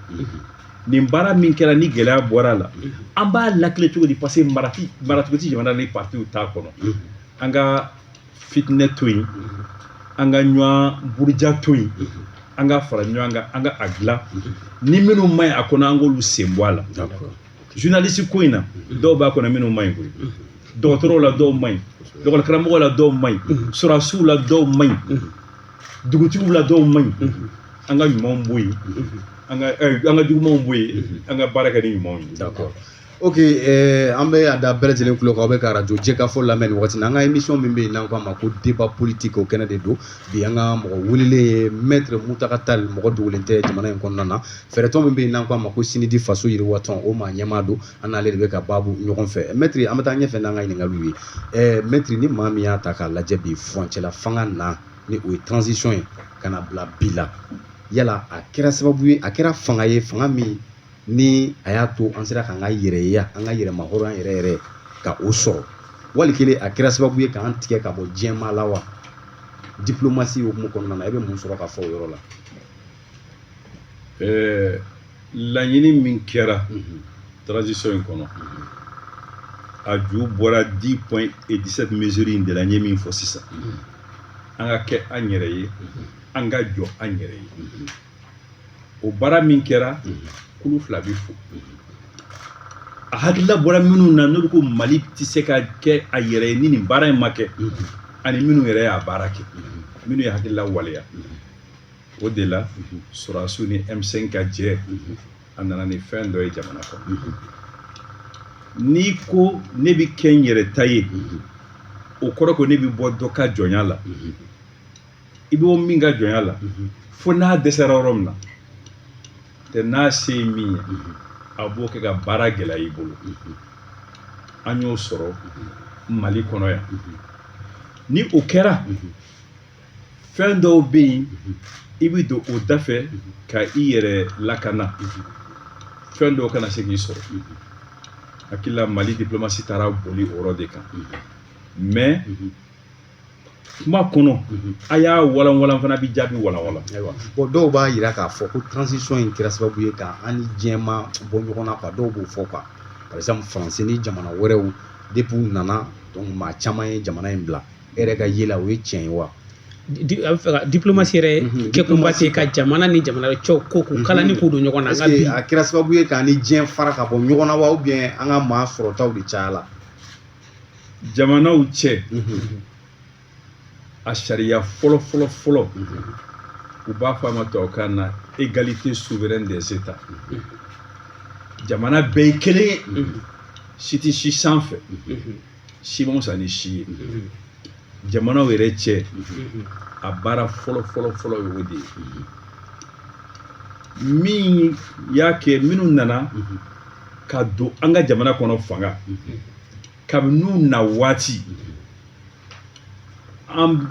Speaker 3: nin baara min kɛra ni gɛlɛya bɔra la an b'a lakile cogo di parce que maracogo ti jamana ni partiw t'a kɔnɔ an ka fitinɛ to yen an ka ɲɔgɔn buruja to yen an ka fara ɲɔgɔn kan an ka a dilan ni minnu ma ɲi a kɔnɔ an k'olu sen bɔ a la journaliste ko in na dɔw b'a kɔnɔ minnu ma ɲi koyi dɔgɔtɔrɔw la dɔw ma ɲi lakɔlikaramɔgɔw la dɔw ma ɲi sɔrɔdasiw la dɔw ma ɲi dugutigiw la dɔw ma ɲi an ka ɲumanw bɔ yen an ka jugumanw bɔ yen an ka baara kɛ ni ɲumanw ye.
Speaker 1: D'accord. Ok, an bɛ a da bɛɛ lajɛlen tulo kan aw bɛ ka radio Jɛkafɔ lamɛn nin wagati in na an ka émission min bɛ yen n'an k'a ma ko débat politique o kɛnɛ de don bi an ka mɔgɔ welelen ye maître Mutakala Tall mɔgɔ dogolen tɛ jamana in kɔnɔna na fɛɛrɛtɔn min bɛ yen n'an k'a ma ko sinidi faso yiriwatɔn o maa ɲɛmaa don an n'ale de bɛ ka baabu ɲɔgɔn fɛ maître an bɛ taa ɲɛfɛ n'an ka ɲininkaliw ye maître ni maa min y'a ta k'a lajɛ bi furancɛla fanga na ni o ye transition ye ka na bila bi la yala a kɛra sababu ye a kɛra fanga ye fanga min ni a y'a to an sera k'an ka yɛrɛya an ka yɛrɛma hɔrɔnya yɛrɛ yɛrɛ ka o sɔrɔ wali kelen a kɛra sababu ye k'an tigɛ ka bɔ diɲɛmaa la wa diplomasi hukumu kɔnɔna na e bɛ mun sɔrɔ ka fɔ o yɔrɔ la.
Speaker 3: Laɲini min kɛra transition in kɔnɔ a ju bɔra 10.17 mesures in de la n ye min fɔ sisan an ka kɛ an yɛrɛ ye an ka jɔ an yɛrɛ ye o baara min kɛra kulu fila bɛ fo a hakilila bɔra minnu na n'olu ko Mali tɛ se ka kɛ a yɛrɛ ye ni nin baara in ma kɛ ani minnu yɛrɛ y'a baara kɛ minnu ye hakilila waleya o de la sɔrɔdasiw ni M5 ka jɛ a nana ni fɛn dɔ ye jamana kɔnɔ n'i ko ne bɛ kɛ n yɛrɛ ta ye o kɔrɔ ko ne bɛ bɔ dɔ ka jɔnya la i bɛ bɔ min ka jɔnya la fo n'a dɛsɛra yɔrɔ min na tɛ n'a se ye min ye a b'o kɛ ka baara gɛlɛya i bolo an y'o sɔrɔ Mali kɔnɔ yan ni o kɛra fɛn dɔw bɛ yen i bɛ don o da fɛ ka i yɛrɛ lakana fɛn dɔw kana se k'i sɔrɔ hakilila Mali diplomasi taara boli o yɔrɔ de kan mais kuma kɔnɔ a y'a walan fana bɛ jaabi walan.
Speaker 1: Bon dɔw b'a jira k'a fɔ ko transition in kɛra sababu ye ka an ni diɲɛma bɔ ɲɔgɔn na quoi dɔw b'o fɔ quoi par exemple Faransi ni jamana wɛrɛw depuis u nana donc maa caman ye jamana in bila e yɛrɛ ka ye la o ye tiɲɛ ye wa.
Speaker 2: A bɛ fɛ ka diplomasi yɛrɛ kɛ kunba ten ka jamana ni jamana cɛw ko k'u kala ni k'u don ɲɔgɔn na.
Speaker 1: Est-ce que a kɛra sababu ye k'an ni diɲɛ fara ka bɔ ɲɔgɔn na wa ou bien an ka maa sɔrɔtaw de cayala.
Speaker 3: Jamanaw cɛ a sariya fɔlɔ u b'a fɔ a ma tubabukan na égalité souveraine des États jamana bɛɛ ye kelen ye si tɛ si sanfɛ si ma fisa ni si ye jamanaw yɛrɛ cɛ a baara fɔlɔ ye o de ye min y'a kɛ minnu nana ka don an ka jamana kɔnɔ fanga kabini n'u na waati an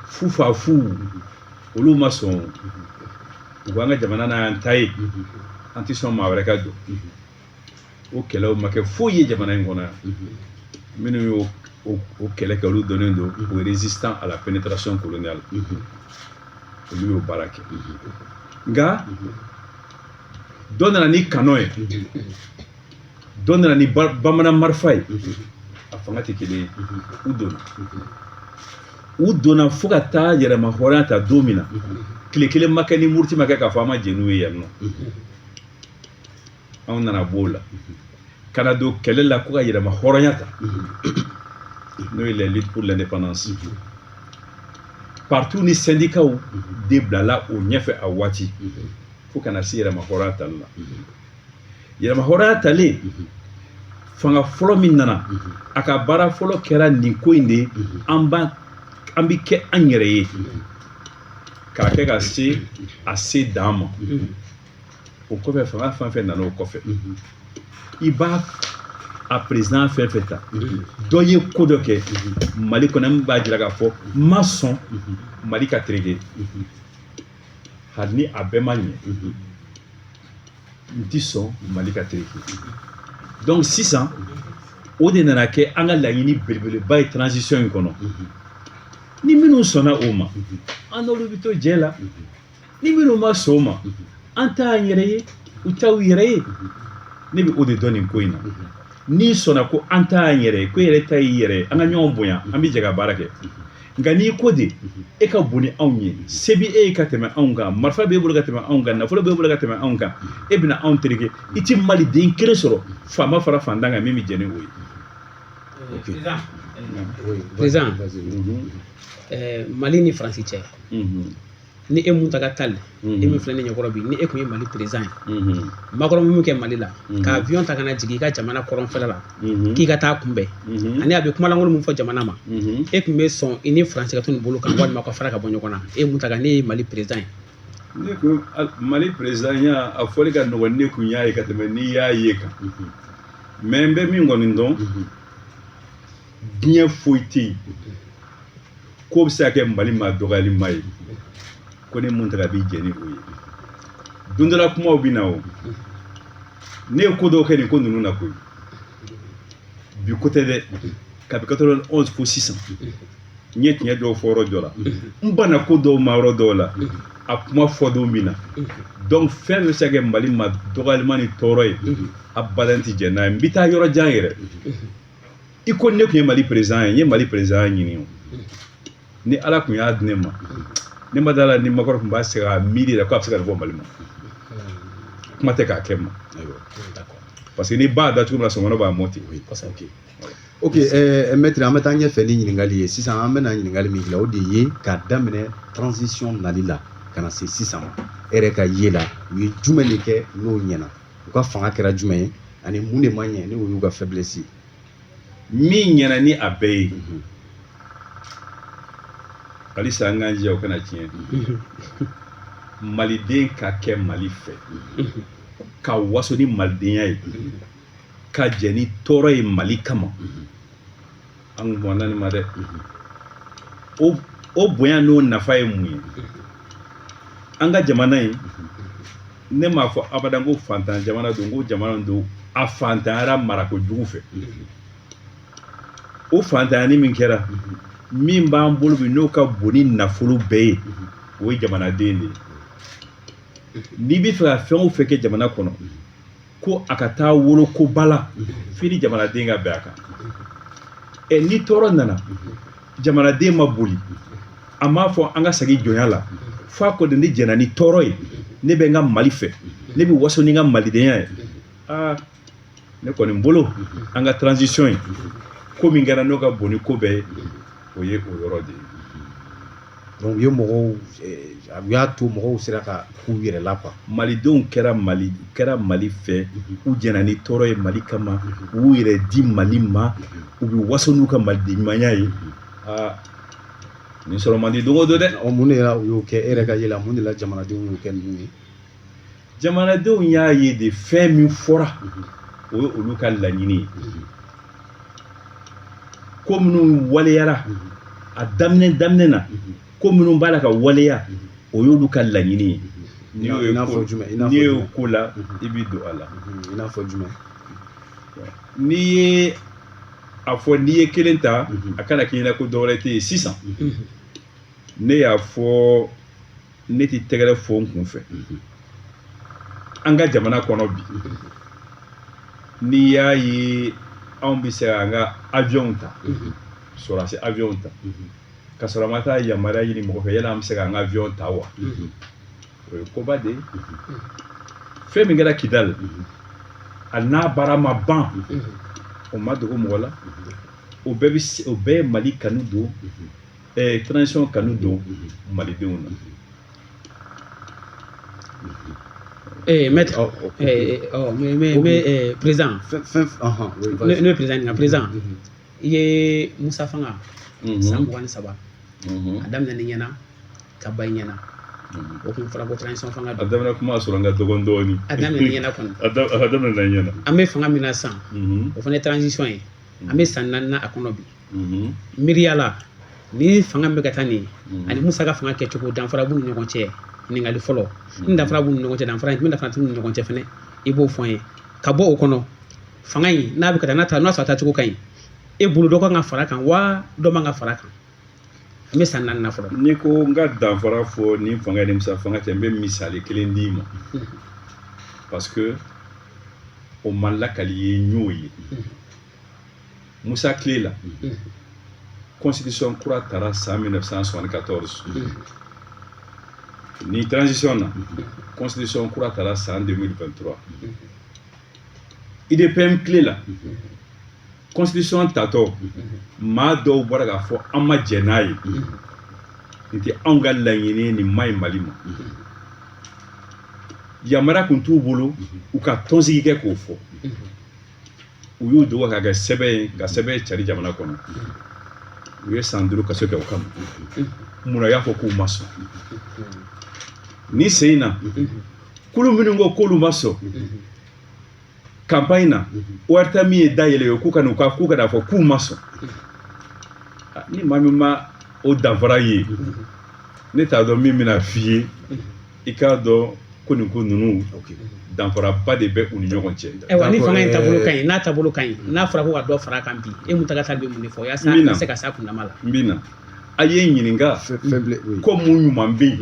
Speaker 3: fufafu olu ma sɔn u b'an ka jamana na yan ta ye an tɛ sɔn maa wɛrɛ ka don o kɛlɛw ma kɛ foyi ye jamana in kɔnɔ yan minnu y'o o kɛlɛ kɛ olu donnen don o résistant à la pénétration coloniale olu y'o baara kɛ nka dɔ nana ni kanɔ ye dɔ nana ni bamanan marifa ye a fanga tɛ kelen ye u donna fo ka taa yɛrɛma hɔrɔnya ta don min na tile kelen ma kɛ ni muruti ma kɛ k'a fɔ an ma jɛn n'u ye yan nɔ anw nana b'o la ka na don kɛlɛ la ko ka yɛrɛma hɔrɔnya ta n'o ye les luttes pour l'indépendance partout ni syndicats de bilala o ɲɛfɛ a waati fo ka na se yɛrɛma hɔrɔnya tali la yɛrɛma hɔrɔnya talen fanga fɔlɔ min nana a ka baara fɔlɔ kɛra nin ko in de ye an bi kɛ an yɛrɛ ye k'a kɛ ka se a se dan ma o kɔfɛ fanga fɛn fɛn nana o kɔfɛ i b'a a président fɛn fɛn ta dɔ ye ko dɔ kɛ Mali kɔnɔ min b'a jira k'a fɔ ma sɔn Mali ka tereke hali ni a bɛɛ ma ɲɛ n ti sɔn Mali ka tereke donc sisan o de nana kɛ an ka laɲini belebeleba ye transition in kɔnɔ ni minnu sɔnna o ma an n'olu bɛ to jɛ la ni minnu ma sɔn o ma an t'a yɛrɛ ye u t'aw yɛrɛ ye ne bɛ o de dɔn nin ko in na n'i sɔnna ko an t'an yɛrɛ ko yɛrɛ ta y'i yɛrɛ an ka ɲɔgɔn bonya an bɛ jɛ ka baara kɛ nka n'i ko de e ka bon ni anw ye se bɛ e ye ka tɛmɛ anw kan marifa b'e bolo ka tɛmɛ anw kan nafolo b'e bolo ka tɛmɛ anw kan e bɛna anw tereke i ti maliden kelen sɔrɔ faama fara fantan kan min bɛ jɛ ni o ye.
Speaker 2: président Mali ni Faransi cɛ ni e mun ta ka tali e min filɛ ne ɲɛkɔrɔ bi ni e kun ye Mali président ye makɔrɔ min kɛ Mali la ka avion ta kana jigin i ka jamana kɔrɔnfɛla la k'i ka taa kunbɛn ani a bɛ kumalankolon min fɔ jamana ma e kun bɛ sɔn i ni Faransi ka to nin bolo kan walima ka fara ka bɔ ɲɔgɔn na e mun ta ka ne ye Mali président ye.
Speaker 3: ne ko Mali président ya a fɔli ka nɔgɔn ne kun y'a ye ka tɛmɛ n'i y'a ye kan mais n bɛ min kɔni dɔn diɲɛ foyi tɛ yen ko bɛ se ka kɛ Mali ma dɔgɔyalima ye ko ne mun ta ka b'i jɛ ni o ye don dɔ la kumaw bɛ na o ne ye ko dɔw kɛ nin ko ninnu na koyi bi ko tɛ dɛ kabi 91 fo sisan n ye tiɲɛ dɔw fɔ yɔrɔ dɔ la n banna ko dɔw ma yɔrɔ dɔw la a kuma fɔ don min na donc fɛn bɛ se ka kɛ Mali ma dɔgɔyalima ni tɔɔrɔ ye a baden tɛ jɛ n'a ye n bɛ taa yɔrɔ jan yɛrɛ i ko ne kun ye Mali président ye n ye Mali président ɲini o ni Ala kun y'a di ne ma ne ma d'a la ni makɔrɔ tun b'a se ka miiri yɛrɛ ko a bɛ se ka nin fɔ Mali ma kuma tɛ k'a kɛ ma parce que ni ba da cogo min na sɔngɔnɔ b'a mɔti.
Speaker 1: Ok, maître an bɛ taa ɲɛfɛ ni ɲininkali ye sisan an bɛna ɲininkali min kɛ o de ye ka daminɛ transition nali la ka na se sisan ma e yɛrɛ ka ye la u ye jumɛn de kɛ n'o ɲɛna u ka fanga kɛra jumɛn ye ani mun de ma ɲɛ ni o y'u ka faiblesse ye.
Speaker 3: min ɲɛna ni a bɛɛ ye halisa an k'an jija o kana tiɲɛ maliden ka kɛ Mali fɛ ka waso ni malidenya ye ka jɛ ni tɔɔrɔ ye Mali kama an kun bɔnna nin ma dɛ o bonya n'o nafa ye mun ye an ka jamana in ne m'a fɔ abadan ko fantan jamana don ko jamana don a fantanyara marako jugu fɛ o fantanyani min kɛra min b'an bolo bi n'o ka bon ni nafolo bɛɛ ye o ye jamanaden de ye n'i bɛ fɛ ka fɛn o fɛn kɛ jamana kɔnɔ ko a ka taa wolo ko ba la f'i ni jamanaden ka bɛn a kan ni tɔɔrɔ nana jamanaden ma boli a m'a fɔ an ka segin jɔnya la f'a ko de ne jɛnna ni tɔɔrɔ ye ne bɛ n ka Mali fɛ ne bɛ waso ni n ka malidenya ye ne kɔni bolo an ka transition ye ko min kɛra n'o ka bon ni ko bɛɛ ye o ye o yɔrɔ de ye.
Speaker 1: Donc u ye mɔgɔw u y'a to mɔgɔw sera ka k'u yɛrɛ la quoi.
Speaker 3: Malidenw kɛra Mali fɛ u jɛnna ni tɔɔrɔ ye Mali kama u y'u yɛrɛ di Mali ma u bɛ waso n'u ka maliden ɲumanya ye nin sɔrɔ man di don o don dɛ.
Speaker 1: Mun de la u y'o kɛ e yɛrɛ ka yela mun de la jamanadenw y'o kɛ ninnu ye.
Speaker 3: Jamanadenw y'a ye de fɛn min fɔra o ye olu ka laɲini ye ko minnu waleyara a daminɛ na ko minnu b'a la ka waleya o y'olu ka laɲini ye n'i ye ko la i b'i don a la
Speaker 1: i n'a fɔ jumɛn
Speaker 3: n'i ye a fɔ n'i ye kelen ta a kana k'i ɲɛna ko dɔwɛrɛ tɛ yen sisan ne y'a fɔ ne tɛ tɛgɛrɛ fɔ n kun fɛ an ka jamana kɔnɔ bi n'i y'a ye anw bɛ se an ka avion ta sɔrɔdasi avion ta ka sɔrɔ an ma taa yamaruya ɲini mɔgɔ fɛ yala an bɛ se k'an ka avion ta wa o ye koba de ye fɛn min kɛra Kidali a n'a baara ma ban o ma dogo mɔgɔ la o bɛɛ ye Mali kanu don transition kanu don malidenw na.
Speaker 2: Maître, mais président, ne président, président, il y a Moussa Fanga, Samouane Saba, Adam Naniana, Kabay Niana, o kun fara ko transition fanga do.
Speaker 3: Adam na kuma sɔrɔ n ka dɔgɔn dɔɔni.
Speaker 2: Adam Naniana kɔni.
Speaker 3: Adam Naniana.
Speaker 2: An bɛ fanga min na san, o fana ye transition ye. An bɛ san 4 a kɔnɔ bi. Miiriya la, ni fanga bɛ ka taa nin ani Musa ka fanga kɛcogo danfara b'u ni ɲɔgɔn cɛ. Ɲininkali fɔlɔ ni danfara b'u ni ɲɔgɔn cɛ danfara min danfara t'u ni ɲɔgɔn cɛ fɛnɛ i b'o fɔ n ye ka bɔ o kɔnɔ fanga in n'a bɛ ka taa n'a sɔrɔ a taacogo ka ɲi e bolo dɔ kan ka fara kan wa dɔ man ka fara kan an bɛ san 4 na fɔlɔ.
Speaker 3: N'i ko n ka danfara fɔ ni fanga ye Musa fanga cɛ n bɛ misali kelen d'i ma parce que o ma lakali ye ɲ'o ye Musa tile la constitution kura tara san 1974 ni transition na constitution kura tara san 2023 IDPM tile la constitution tatɔ maa dɔw bɔra k'a fɔ an ma jɛ n'a ye nin tɛ anw ka laɲini nin ma ɲi Mali ma yamara kun t'u bolo u ka tɔnsigi kɛ k'o fɔ u y'u dogo ka kɛ sɛbɛn ye ka sɛbɛn cari jamana kɔnɔ u ye san 5 kaso kɛ o kama munna y'a fɔ k'u ma sɔn ni sen na kulu minnu ko k'olu ma sɔn campagne na ORT min ye dayɛlɛ ye k'u kana fɔ k'u ma sɔn ni maa min ma o danfara ye ne t'a dɔn min bɛna f'i ye i k'a dɔn ko nin ko ninnu danfaraba de bɛ u ni ɲɔgɔn cɛ.
Speaker 2: Ayiwa ni fanga in taabolo ka ɲi n'a taabolo ka ɲi n'a fɔra ko ka dɔ fara a kan bi e Mutakatali bɛ mun de fɔ yaasa a ka se ka s'a kundama la.
Speaker 3: n bɛ na a ye n ɲininka ko mun ɲuman bɛ yen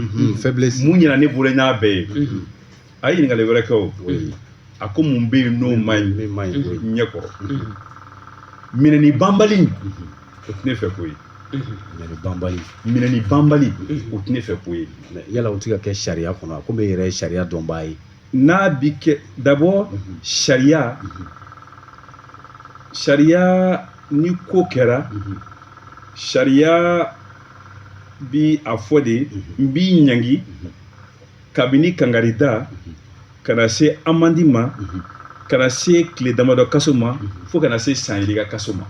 Speaker 3: mun ɲɛna ne bolo n'a bɛɛ ye a ye ɲininkali wɛrɛ kɛ o a ko mun bɛ yen n'o ma ɲi ɲɛkɔrɔ minɛni banbali o tɛ ne fɛ ko ye. minɛni banbali o tɛ ne fɛ ko ye.
Speaker 1: yala o tɛ ka kɛ sariya kɔnɔ a komi e yɛrɛ ye sariya dɔnbaa ye.
Speaker 3: n'a bi kɛ d'abord sariya ni ko kɛra sariya bi a fɔ de n b'i ɲangi kabini kangarida kana se amandi ma kana se tile damadɔ kaso ma fo kana se san yirika kaso ma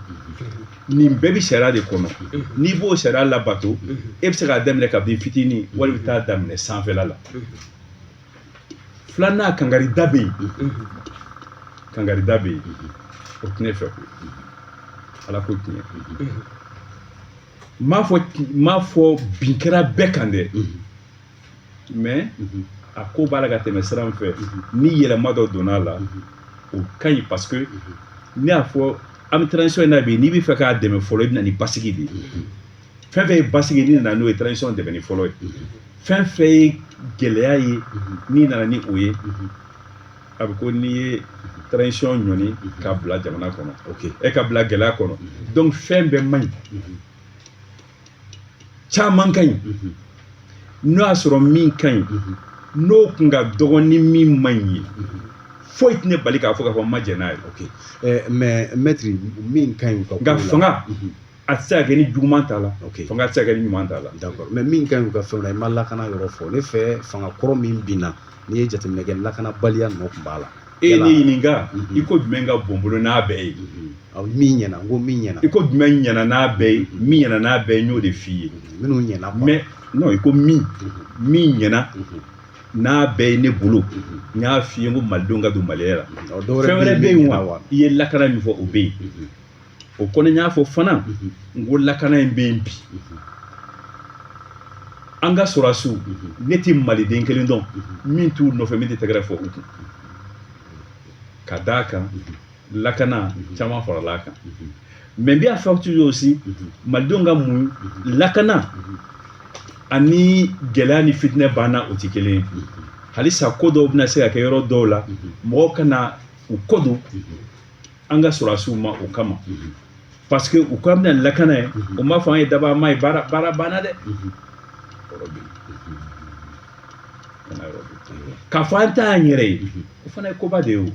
Speaker 3: nin bɛɛ bi sariya de kɔnɔ n'i b'o sariya labato e bɛ se k'a daminɛ kabini fitinin wali bɛ taa daminɛ sanfɛla la filanan kangarida bɛ yen o tɛ ne fɛ ko ala ko tiɲɛ m'a fɔ bin kɛra bɛɛ kan dɛ mais a ko b'a la ka tɛmɛ sira min fɛ ni yɛlɛma dɔ donna a la o ka ɲi parce que ne y'a fɔ an bɛ transition in na bi n'i bɛ fɛ k'a dɛmɛ fɔlɔ i bɛ na ni basigi de ye fɛn fɛn ye basigi n'i nana n'o ye transition dɛmɛ ni fɔlɔ ye fɛn fɛn ye gɛlɛya ye n'i nana ni o ye a bɛ ko n'i ye transition ɲɔni k'a bila jamana kɔnɔ e ka bila gɛlɛya kɔnɔ donc fɛn bɛɛ man ɲi caman ka ɲi n'o y'a sɔrɔ min ka ɲi n'o tun ka dɔgɔ ni min man ɲi ye foyi tɛ ne bali k'a fɔ k'a fɔ n ma jɛ n'a ye.
Speaker 1: mais maître min ka ɲi ka
Speaker 3: nka fanga a tɛ se ka kɛ ni juguman t'a la fanga tɛ se ka kɛ ni ɲuman t'a la.
Speaker 1: d'accord mais min ka ɲi ka fɛnw na i ma lakana yɔrɔ fɔ ne fɛ fanga kɔrɔ min binna n'i ye jateminɛ kɛ lakanabaliya nɔ tun b'a la.
Speaker 3: e ye ne ɲininka i ko jumɛn ka bon bolo n'a bɛɛ ye.
Speaker 1: min ɲɛna n ko min ɲɛna.
Speaker 3: i ko jumɛn ɲɛna n'a bɛɛ ye min ɲɛna n'a bɛɛ ye n y'o de f'i ye.
Speaker 1: minnu ɲɛna
Speaker 3: mais non i ko min ɲɛna n'a bɛɛ ye ne bolo n y'a f'i ye n ko malidenw ka don maliya la fɛn wɛrɛ bɛ yen wa i ye lakana min fɔ o bɛ yen o kɔni n y'a fɔ fana n ko lakana in bɛ yen bi an ka sɔrɔdasiw ne tɛ maliden kelen dɔn min t'u nɔfɛ min tɛ tɛgɛrɛ fɔ u kun ka d'a kan lakana caman farala a kan mais n bɛ a fɔ toujours aussi malidenw ka mun lakana ani gɛlɛya ni fitinɛ banna o tɛ kelen ye halisa ko dɔw bɛna se ka kɛ yɔrɔ dɔw la mɔgɔw kana u kɔ don an ka sɔrɔdasiw ma o kama parce que u ka bɛna lakana ye o m'a fɔ an ye daba ma ye baara banna dɛ k'a fɔ an t'a yɛrɛ ye o fana ye koba de ye o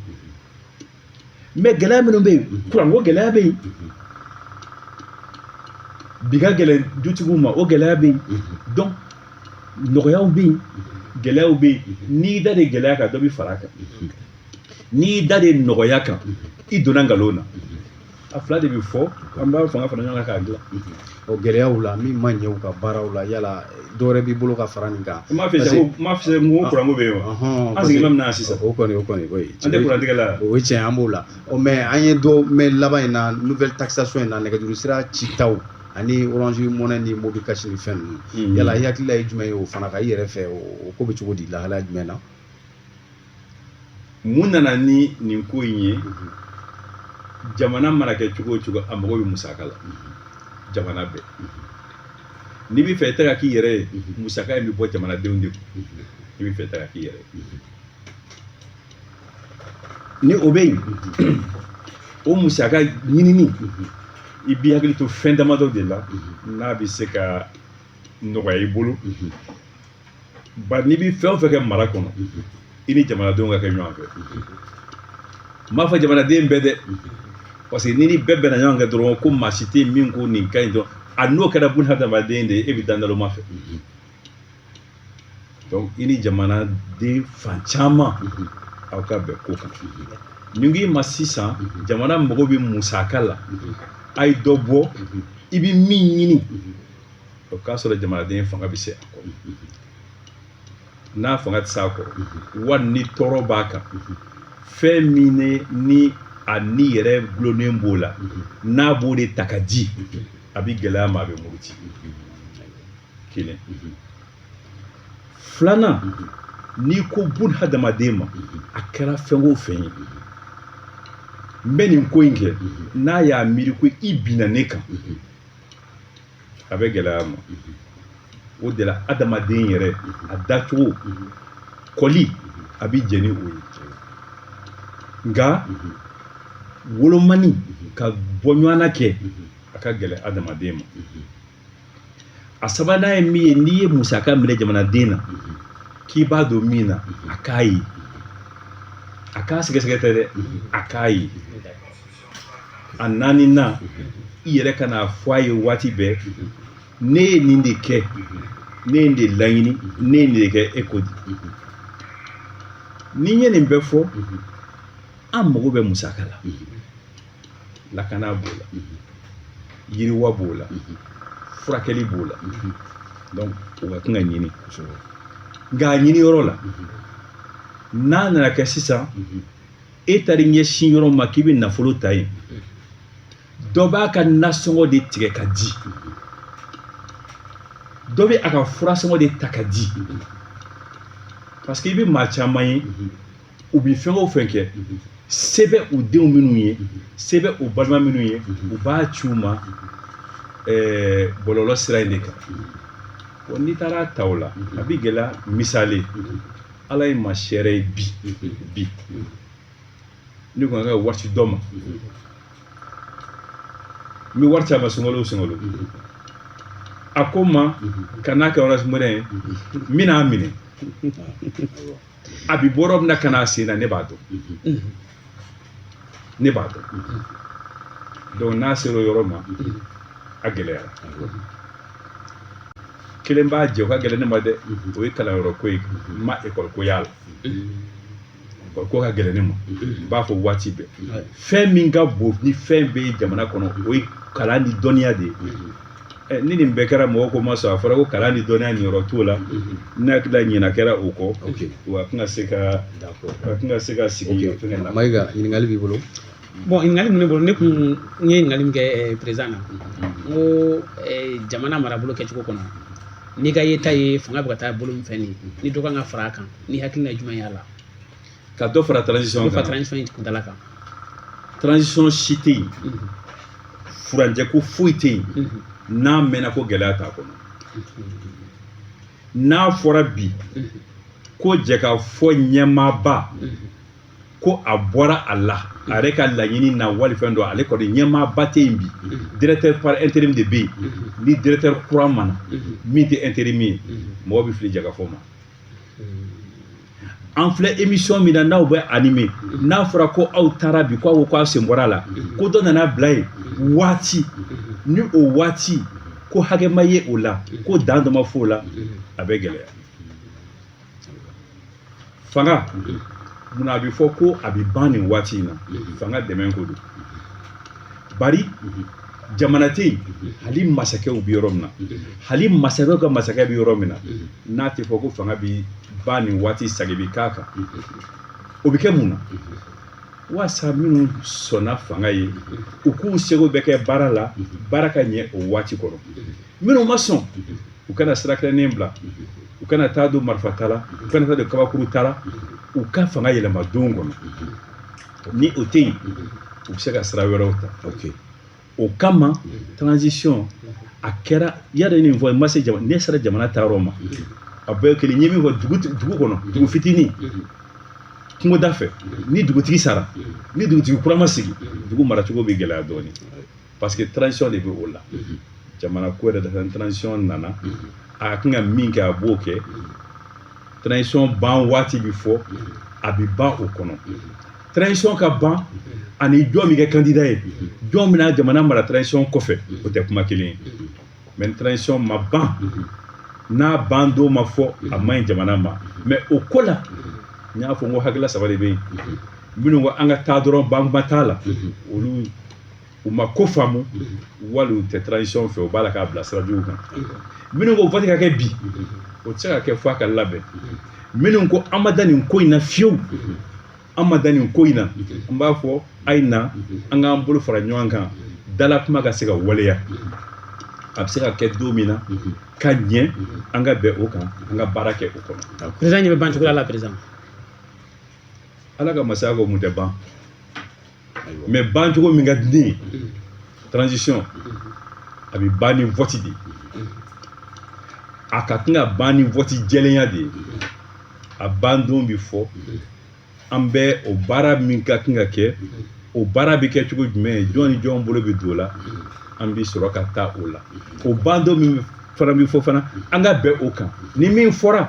Speaker 3: mais gɛlɛya minnu bɛ yen kuranko gɛlɛya bɛ yen bi ka gɛlɛn dutigiw ma o gɛlɛya bɛ yen donc nɔgɔyaw bɛ yen gɛlɛyaw bɛ yen n'i da de gɛlɛya kan dɔ bɛ fara a kan n'i da de nɔgɔya kan i donna nkalon na a fila de bɛ fɔ an b'a fanga fara ɲɔgɔn kan k'a dilan.
Speaker 1: o gɛlɛyaw la min ma ɲɛ u ka baaraw la yala dɔwɛrɛ b'i bolo ka fara nin kan.
Speaker 3: n m'a f'i ye n ko kuranko bɛ yen wa an sigilen bɛ min na sisan.
Speaker 1: o kɔni
Speaker 3: an tɛ kurantigɛ la.
Speaker 1: o ye tiɲɛ an b'o la mais an ye dɔ mɛn laban in na nouvelle taxation in na nɛgɛjuru sira citaw ani orange money ni mobile cash ni fɛn ninnu yala i hakilila ye jumɛn ye o fana kan i yɛrɛ fɛ o ko bɛ cogo di lahalaya jumɛn na.
Speaker 3: mun nana ni nin ko in ye jamana mana kɛ cogo o cogo a mago bɛ musaka la jamana bɛɛ n'i bɛ fɛ i tɛ ka k'i yɛrɛ ye musaka in bɛ bɔ jamanadenw de kun n'i bɛ fɛ i tɛ ka k'i yɛrɛ ye ni o bɛ yen o musaka ɲinini i b'i hakili to fɛn damadɔ de la n'a bɛ se ka nɔgɔya i bolo bari n'i bɛ fɛn o fɛn kɛ mara kɔnɔ i ni jamanadenw ka kɛ ɲɔgɔn fɛ n b'a fɔ jamanaden bɛɛ dɛ parce que ni bɛɛ bɛnna ɲɔgɔn kɛ dɔrɔn ko maa si tɛ yen min ko nin ka ɲi dɔrɔn a n'o kɛra bunahadamaden de ye e bɛ dandaloma fɛ donc i ni jamanaden fan caman aw ka bɛn ko kan ni k'i ma sisan jamana mago bɛ musaka la a ye dɔ bɔ i bɛ min ɲini o k'a sɔrɔ jamanaden fanga bɛ se a kɔrɔ n'a fanga tɛ se a kɔrɔ wali ni tɔɔrɔ b'a kan fɛn min ni a ni yɛrɛ gulonnen b'o la n'a b'o de ta ka di a bɛ gɛlɛya ma a bɛ muruti kelen filanan n'i ko bunahadamaden ma a kɛra fɛn o fɛn ye n bɛ nin ko in kɛ n'a y'a miiri ko i binna ne kan a bɛ gɛlɛya ma o de la adamaden yɛrɛ a dacogo kɔli a bɛ jɛ ni o ye nka wolomani ka bɔ ɲɔgɔnna kɛ a ka gɛlɛn adamaden ma a sabanan ye min ye n'i ye musaka minɛ jamanaden na k'i b'a dɔn min na a k'a ye a k'a sɛgɛsɛgɛ tɛ dɛ a k'a ye a naaninan i yɛrɛ ka n'a fɔ a ye waati bɛɛ ne ye nin de kɛ ne ye nin de laɲini ne ye nin de kɛ e ko di ni n ye nin bɛɛ fɔ an mago bɛ musaka la lakana b'o la yiriwa b'o la furakɛli b'o la donc o ka kan ka ɲini nka a ɲini yɔrɔ la n'a nana kɛ sisan e taara i ɲɛsin yɔrɔ ma k'i bɛ nafolo ta yen dɔ b'a ka nasɔngɔ de tigɛ ka di dɔ bɛ a ka furasɔngɔ de ta ka di parce que i bɛ maa caman ye u bɛ fɛn o fɛn kɛ se bɛ u denw minnu ye se bɛ u balima minnu ye u b'a ci u ma bɔlɔlɔ sira in de kan bon n'i taara ta o la a bɛ gɛlɛya misali ala ye maa sɛrɛ ye bi ne ko n ka wari ci dɔ ma n bɛ wari ci a ma sunkalo o sunkalo a ko n ma ka n'a kɛ orange money ye n bɛna a minɛ a bɛ bɔ yɔrɔ min na ka n'a sen na ne b'a dɔn ne b'a dɔn donc n'a sera o yɔrɔ ma a gɛlɛyara kelen b'a jɛ o ka gɛlɛn ne ma dɛ o ye kalanyɔrɔ ko ye n ma ekɔli ko y'a la ekɔli ko ka gɛlɛn ne ma n b'a fɔ waati bɛɛ fɛn min ka bon ni fɛn bɛ ye jamana kɔnɔ o ye kalan ni dɔnniya de ye ni nin bɛɛ kɛra mɔgɔ ko ma sɔn a fɔra ko kalan ni dɔnniya niyɔrɔ t'o la ne hakili la ɲinɛ kɛra o kɔ wa a tɛna se ka sigi fɛngɛ na.
Speaker 1: Mayiga ɲininkali b'i bolo.
Speaker 2: bon ɲininkali min bɛ bolo ne kun n ye ɲininkali min kɛ président na n ko jamana marabolo kɛcogo kɔnɔ n'i ka yeta ye fanga bɛ ka taa bolo min fɛ nin ni dɔ kan ka fara a kan ni hakilina jumɛn y'a la
Speaker 3: ka dɔ fara transition kan
Speaker 2: dɔ fara transition in kuntala kan
Speaker 3: transition si tɛ yen furanjɛ ko foyi tɛ yen n'a mɛnna ko gɛlɛya t'a kɔnɔ n'a fɔra bi ko jɛ ka fɔ ɲɛmaaba ko a bɔra a la a yɛrɛ ka laɲini na wali fɛn dɔ ale kɔni ɲɛmaaba tɛ yen bi directeur par intérim de bɛ yen ni directeur kura ma na min tɛ intérim ye mɔgɔ bɛ fili jagafɔ ma an filɛ émission min na n'aw bɛ animé n'a fɔra ko aw taara bi ko aw ko aw sen bɔra a la ko dɔ nana bila yen waati ni o waati ko hakɛ ma ye o la ko dan dɔ ma f'o la a bɛ gɛlɛya fanga munna a bɛ fɔ ko a bɛ ban nin waati in na fanga dɛmɛ ko don bari jamana tɛ yen hali masakɛw bɛ yɔrɔ min na hali masakɛw ka masakɛ bɛ yɔrɔ min na n'a tɛ fɔ ko fanga bɛ ban nin waati sagi bɛ k'a kan o bɛ kɛ mun na walasa minnu sɔnna fanga ye u k'u seko bɛ kɛ baara la baara ka ɲɛ o waati kɔrɔ minnu ma sɔn u kana sirakɛrɛnnen bila u kana taa don marifata la u kana taa don kabakuru ta la u ka fanga yɛlɛma don kɔnɔ ni o tɛ yen u bɛ se ka sira wɛrɛw ta o kama transition a kɛra yadɔ nin fɔ ma se jamana ne sera jamana taayɔrɔ ma a bɛɛ kelen n ye min fɔ dugu kɔnɔ dugu fitinin kungoda fɛ ni dugutigi sara ni dugutigi kura ma sigi dugu maracogo bɛ gɛlɛya dɔɔni parce que transition de bɛ o la jamana ko yɛrɛ dafa transition nana a kan ka min kɛ a b'o kɛ transition ban waati bi fɔ a bi ban o kɔnɔ transition ka ban ani jɔn min kɛ candidat ye jɔn min na jamana mara transition kɔfɛ o tɛ kuma kelen ye mais transition ma ban n'a ban don ma fɔ a man ɲi jamana ma mais o ko la n y'a fɔ n ko hakilila saba de bɛ yen minnu ko an ka taa dɔrɔn banba t'a la olu u ma ko faamu wali u tɛ transition fɛ u b'a la k'a bila sirajugu kan minnu ko vote ka kɛ bi o tɛ se ka kɛ fɔ a ka labɛn minnu ko an ma da nin ko in na fiyewu an ma da nin ko in na an b'a fɔ a ye na an k'an bolo fara ɲɔgɔn kan dala kuma ka se ka waleya a bɛ se ka kɛ don min na ka ɲɛ an ka bɛn o kan an ka baara kɛ o kɔnɔ.
Speaker 2: président ɲɛ bɛ ban cogo la président.
Speaker 3: ala ka masaya ko mun tɛ ban mais ban cogo min ka di ne ye transition a bɛ ban ni vote de a ka kan ka ban ni vote jɛlenya de ye a ban don bi fɔ an bɛ o baara min ka kan ka kɛ o baara bɛ kɛ cogo jumɛn ye jɔn ni jɔn bolo bɛ don o la an bɛ sɔrɔ ka taa o la o ban don min fana bɛ fɔ fana an ka bɛn o kan ni min fɔra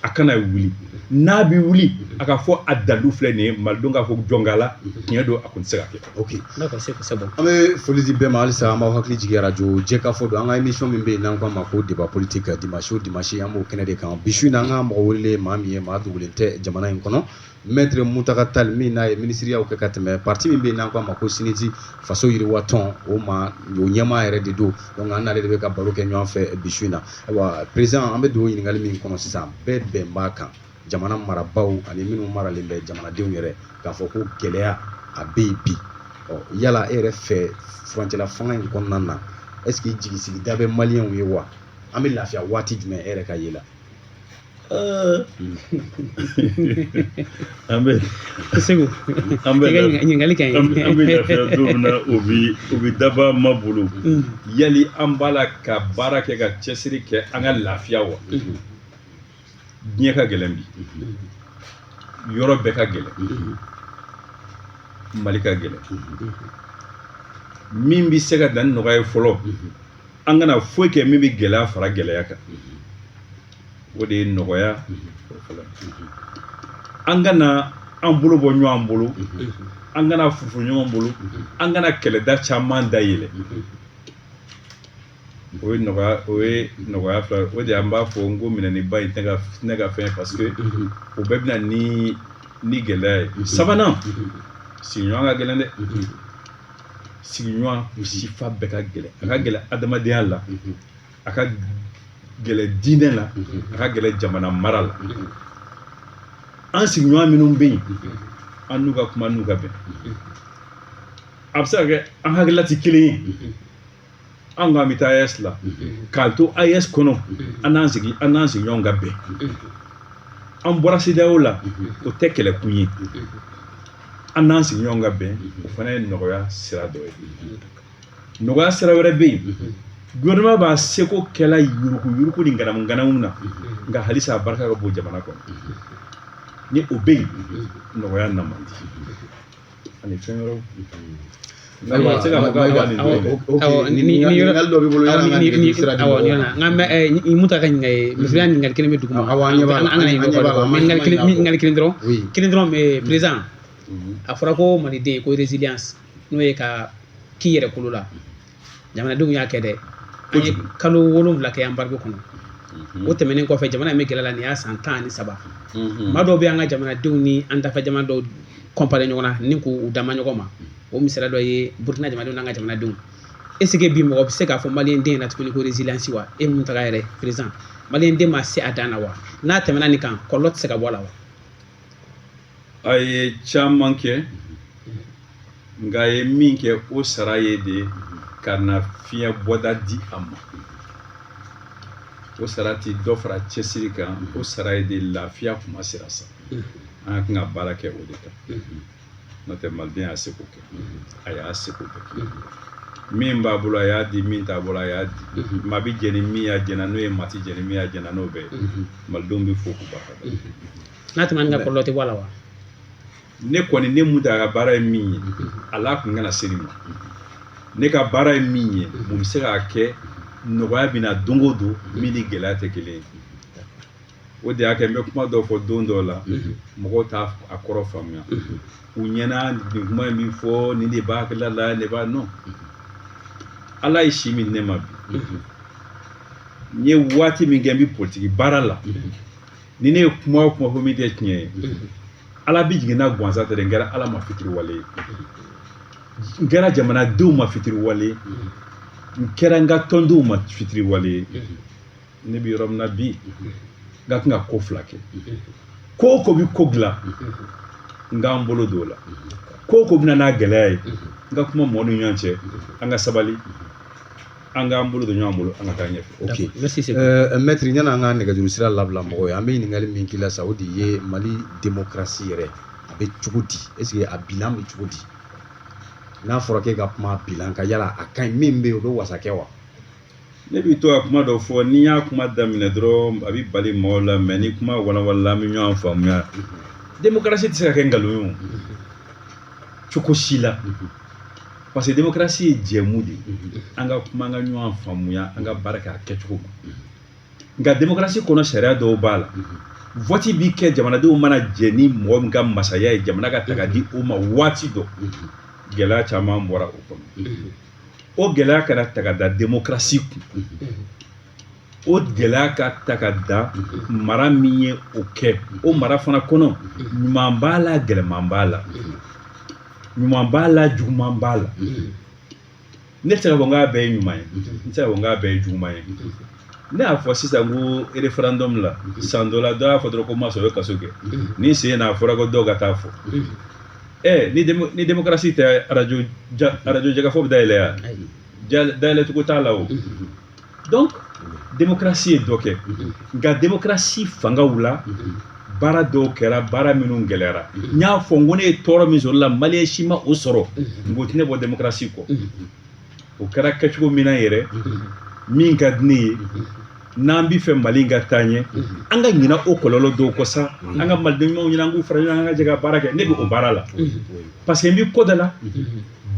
Speaker 3: a kana wuli n'a bɛ wuli a ka fɔ a dalu filɛ nin ye malidenw k'a fɔ jɔngala tiɲɛ don a kun tɛ se ka kɛ.
Speaker 1: ok
Speaker 2: d'accord c'est bon.
Speaker 1: an bɛ foli di bɛɛ ma halisa an b'aw hakili jigin radio jɛkafɔ don an ka émission min bɛ yen n'an k'a ma ko débat politique dimanche o dimanche an b'o kɛnɛ de kan bi su in na an ka mɔgɔ wele maa min ye maa dogolen tɛ jamana in kɔnɔ maître Muntaka Tall min n'a ye ministeriyaw kɛ ka tɛmɛ parti min bɛ yen n'an k'a ma ko siniti faso yiriwa tɔn o ma o ɲɛmaa yɛrɛ de don donc an n'ale de bɛ ka baro kɛ ɲɔgɔn fɛ bi su in na ayiwa président an bɛ don ɲininkali min kɔnɔ sisan bɛɛ bɛn b'a kan jamana marabaaw ani minnu maralen bɛ jamanadenw yɛrɛ k'a fɔ ko gɛlɛya a bɛ yen bi yala e yɛrɛ fɛ furancɛla fanga in kɔnɔna na est ce que jigisigida bɛ maliyɛnw ye wa an bɛ lafiya waati jumɛn e yɛrɛ ka ye la.
Speaker 3: an bɛ
Speaker 2: Segu ɲininkali ka ɲi
Speaker 3: an bɛ lafiya don min na o bɛ daba ma bolo yali an b'a la ka baara kɛ ka cɛsiri kɛ an ka lafiya wa diɲɛ ka gɛlɛn bi yɔrɔ bɛɛ ka gɛlɛn mali ka gɛlɛn min bɛ se ka dan ni nɔgɔya ye fɔlɔ an kana foyi kɛ min bɛ gɛlɛya fara gɛlɛya kan o de ye nɔgɔya an kana an bolo bɔ ɲɔgɔn bolo an kana fufu ɲɔgɔn bolo an kana kɛlɛda caman da yɛlɛ o ye nɔgɔya fila o de an b'a fɔ n ko minɛniba in tɛ ka fɛn parce que o bɛɛ bɛna ni gɛlɛya ye sabanan sigiɲɔgɔn ka gɛlɛn dɛ sigiɲɔgɔn sifa bɛɛ ka gɛlɛn a ka gɛlɛn adamadenya la a ka gɛlɛn diinɛ la a ka gɛlɛn jamana mara la an sigiɲɔgɔn minnu bɛ yen an n'u ka kuma n'u ka bɛn a bɛ se ka kɛ an hakilila tɛ kelen ye an k'an bɛ taa AES la k'a to AES kɔnɔ an n'an sigiɲɔgɔn ka bɛn an bɔra CEDEAO la o tɛ kɛlɛkun ye an n'an sigiɲɔgɔn ka bɛn o fana ye nɔgɔya sira dɔ ye nɔgɔya sira wɛrɛ bɛ yen gouvernement b'a seko kɛla yuruku ni nganamu na nka halisa a barika ka bon jamana kɔnɔ ni o bɛ yen nɔgɔya na man di ani fɛn wɛrɛw
Speaker 2: Muntaka ɲininkali misiriya ɲininkali kelen bɛ duguma ɲininkali kelen dɔrɔn mais président a fɔra ko maliden ko résilience n'o ye ka k'i yɛrɛ kolo la jamanadenw y'a kɛ dɛ an ye kalo 7 kɛ embargo kɔnɔ o tɛmɛnen kɔfɛ jamana in bɛ gɛlɛya la nin y'a san 13 maa dɔw bɛ an ka jamanadenw ni an dafa jamana dɔw compare ɲɔgɔn na ni k'u dama ɲɔgɔn ma o misaliya dɔ ye Burukina jamanadenw n'an ka jamanadenw est ce que bi mɔgɔ bɛ se k'a fɔ maliyɛn den na tuguni ko résilience wa e Muntaka yɛrɛ président maliyɛn den ma se a dan na wa n'a tɛmɛna nin kan kɔlɔlɔ tɛ se ka bɔ a la wa.
Speaker 3: a ye caman kɛ nka a ye min kɛ o sara ye de ka na fiɲɛ bɔda di a ma o sara tɛ dɔ fara cɛsiri kan o sara ye de lafiya kuma sera sa an ka kan ka baara kɛ o de kan n'o tɛ maliden y'a seko kɛ a y'a seko kɛ min b'a bolo a y'a di min t'a bolo a y'a di maa bɛ jɛ ni min y'a jɛna n'o ye maa tɛ jɛ ni min y'a jɛna n'o bɛɛ ye malidenw bɛ fo k'u barika da
Speaker 2: n'a tɛmɛna nin kan kɔlɔlɔ tɛ bɔ a la wa.
Speaker 3: ne kɔni ne mun tɛ a ka baara ye min ye ala kun kana seli ma ne ka baara ye min ye mun bɛ se k'a kɛ nɔgɔya bɛ na don o don min ni gɛlɛya tɛ kelen ye o de y'a kɛ n bɛ kuma dɔ fɔ don dɔw la mɔgɔw t'a a kɔrɔ faamuya u ɲɛna nin kuma in bɛ fɔ nin de b'a hakilila la ne b'a non ala ye si min ne ma bi n ye waati min kɛ n bɛ politiki baara la ni ne ye kuma o kuma fɔ min tɛ tiɲɛ ye ala bɛ jigin n'a gansan tɛ dɛ n kɛra ala ma fitiriwale ye n kɛra jamanadenw ma fitiriwale ye n kɛra n ka tɔndenw ma fitiriwale ye ne bɛ yɔrɔ min na bi n ka kan ka ko fila kɛ ko o ko bɛ ko dilan n k'an bolo don o la ko o ko bɛ na n'a gɛlɛya ye n ka kuma mɔgɔw ni ɲɔgɔn cɛ an ka sabali an k'an bolo don ɲɔgɔn bolo an ka taa ɲɛfɛ.
Speaker 2: Ok merci c'est
Speaker 1: maître ɲani an ka nɛgɛjuru sira labila mɔgɔw ye an bɛ ɲininkali min k'i la sa o de ye Mali démocratie yɛrɛ a bɛ cogo di est ce que a bilan bɛ cogo di n'a fɔra k'e ka kuma bilan kan yala a ka ɲi min bɛ yen o bɛ wasa kɛ wa.
Speaker 3: ne b'i to ka kuma dɔ fɔ n'i y'a kuma daminɛ dɔrɔn a bɛ bali mɔgɔw la mais ni kuma walawala an bɛ ɲɔgɔn faamuya démocratie tɛ se ka kɛ nkalon ye o cogo si la parce que démocratie ye jɛmu de an ka kuma an ka ɲɔgɔn faamuya an ka baara kɛ a kɛcogo ma nka démocratie kɔnɔ sariya dɔw b'a la vote bi kɛ jamanadenw mana jɛ ni mɔgɔ min ka masaya ye jamana ka ta ka di o ma waati dɔ gɛlɛya caman bɔra o kɔnɔ o gɛlɛya kana ta ka da démocratie kun o gɛlɛya ka ta ka da mara min ye o kɛ o mara fana kɔnɔ ɲuman b'a la gɛlɛman b'a la ɲuman b'a la juguman b'a la ne tɛ se ka fɔ n k'a bɛɛ ye ɲuman ye n tɛ se ka fɔ n k'a bɛɛ ye juguman ye ne y'a fɔ sisan ko référendum la san dɔ la dɔ y'a fɔ dɔrɔn ko ma sɔn o ye kaso kɛ ni sen n'a fɔra ko dɔw ka taa fɔ ni démocratie tɛ radio jagafɔ bɛ dayɛlɛ yan dayɛlɛ cogo t'a la o donc démocratie ye dɔ kɛ nka démocratie fangaw la baara dɔw kɛra baara minnu gɛlɛyara n y'a fɔ n ko ne ye tɔɔrɔ min sɔrɔ la maliyɛn si ma o sɔrɔ n ko tɛ ne bɔ démocratie kɔ o kɛra kɛcogo min na yɛrɛ min ka di ne ye n'an bɛ fɛ Mali ka taa ɲɛ an ka ɲinɛ o kɔlɔlɔ dɔw kɔ sa an ka malidenw ɲini an k'u fara ɲɔgɔn kan an ka jɛ ka baara kɛ ne bɛ o baara la parce que n bɛ ko dɔ la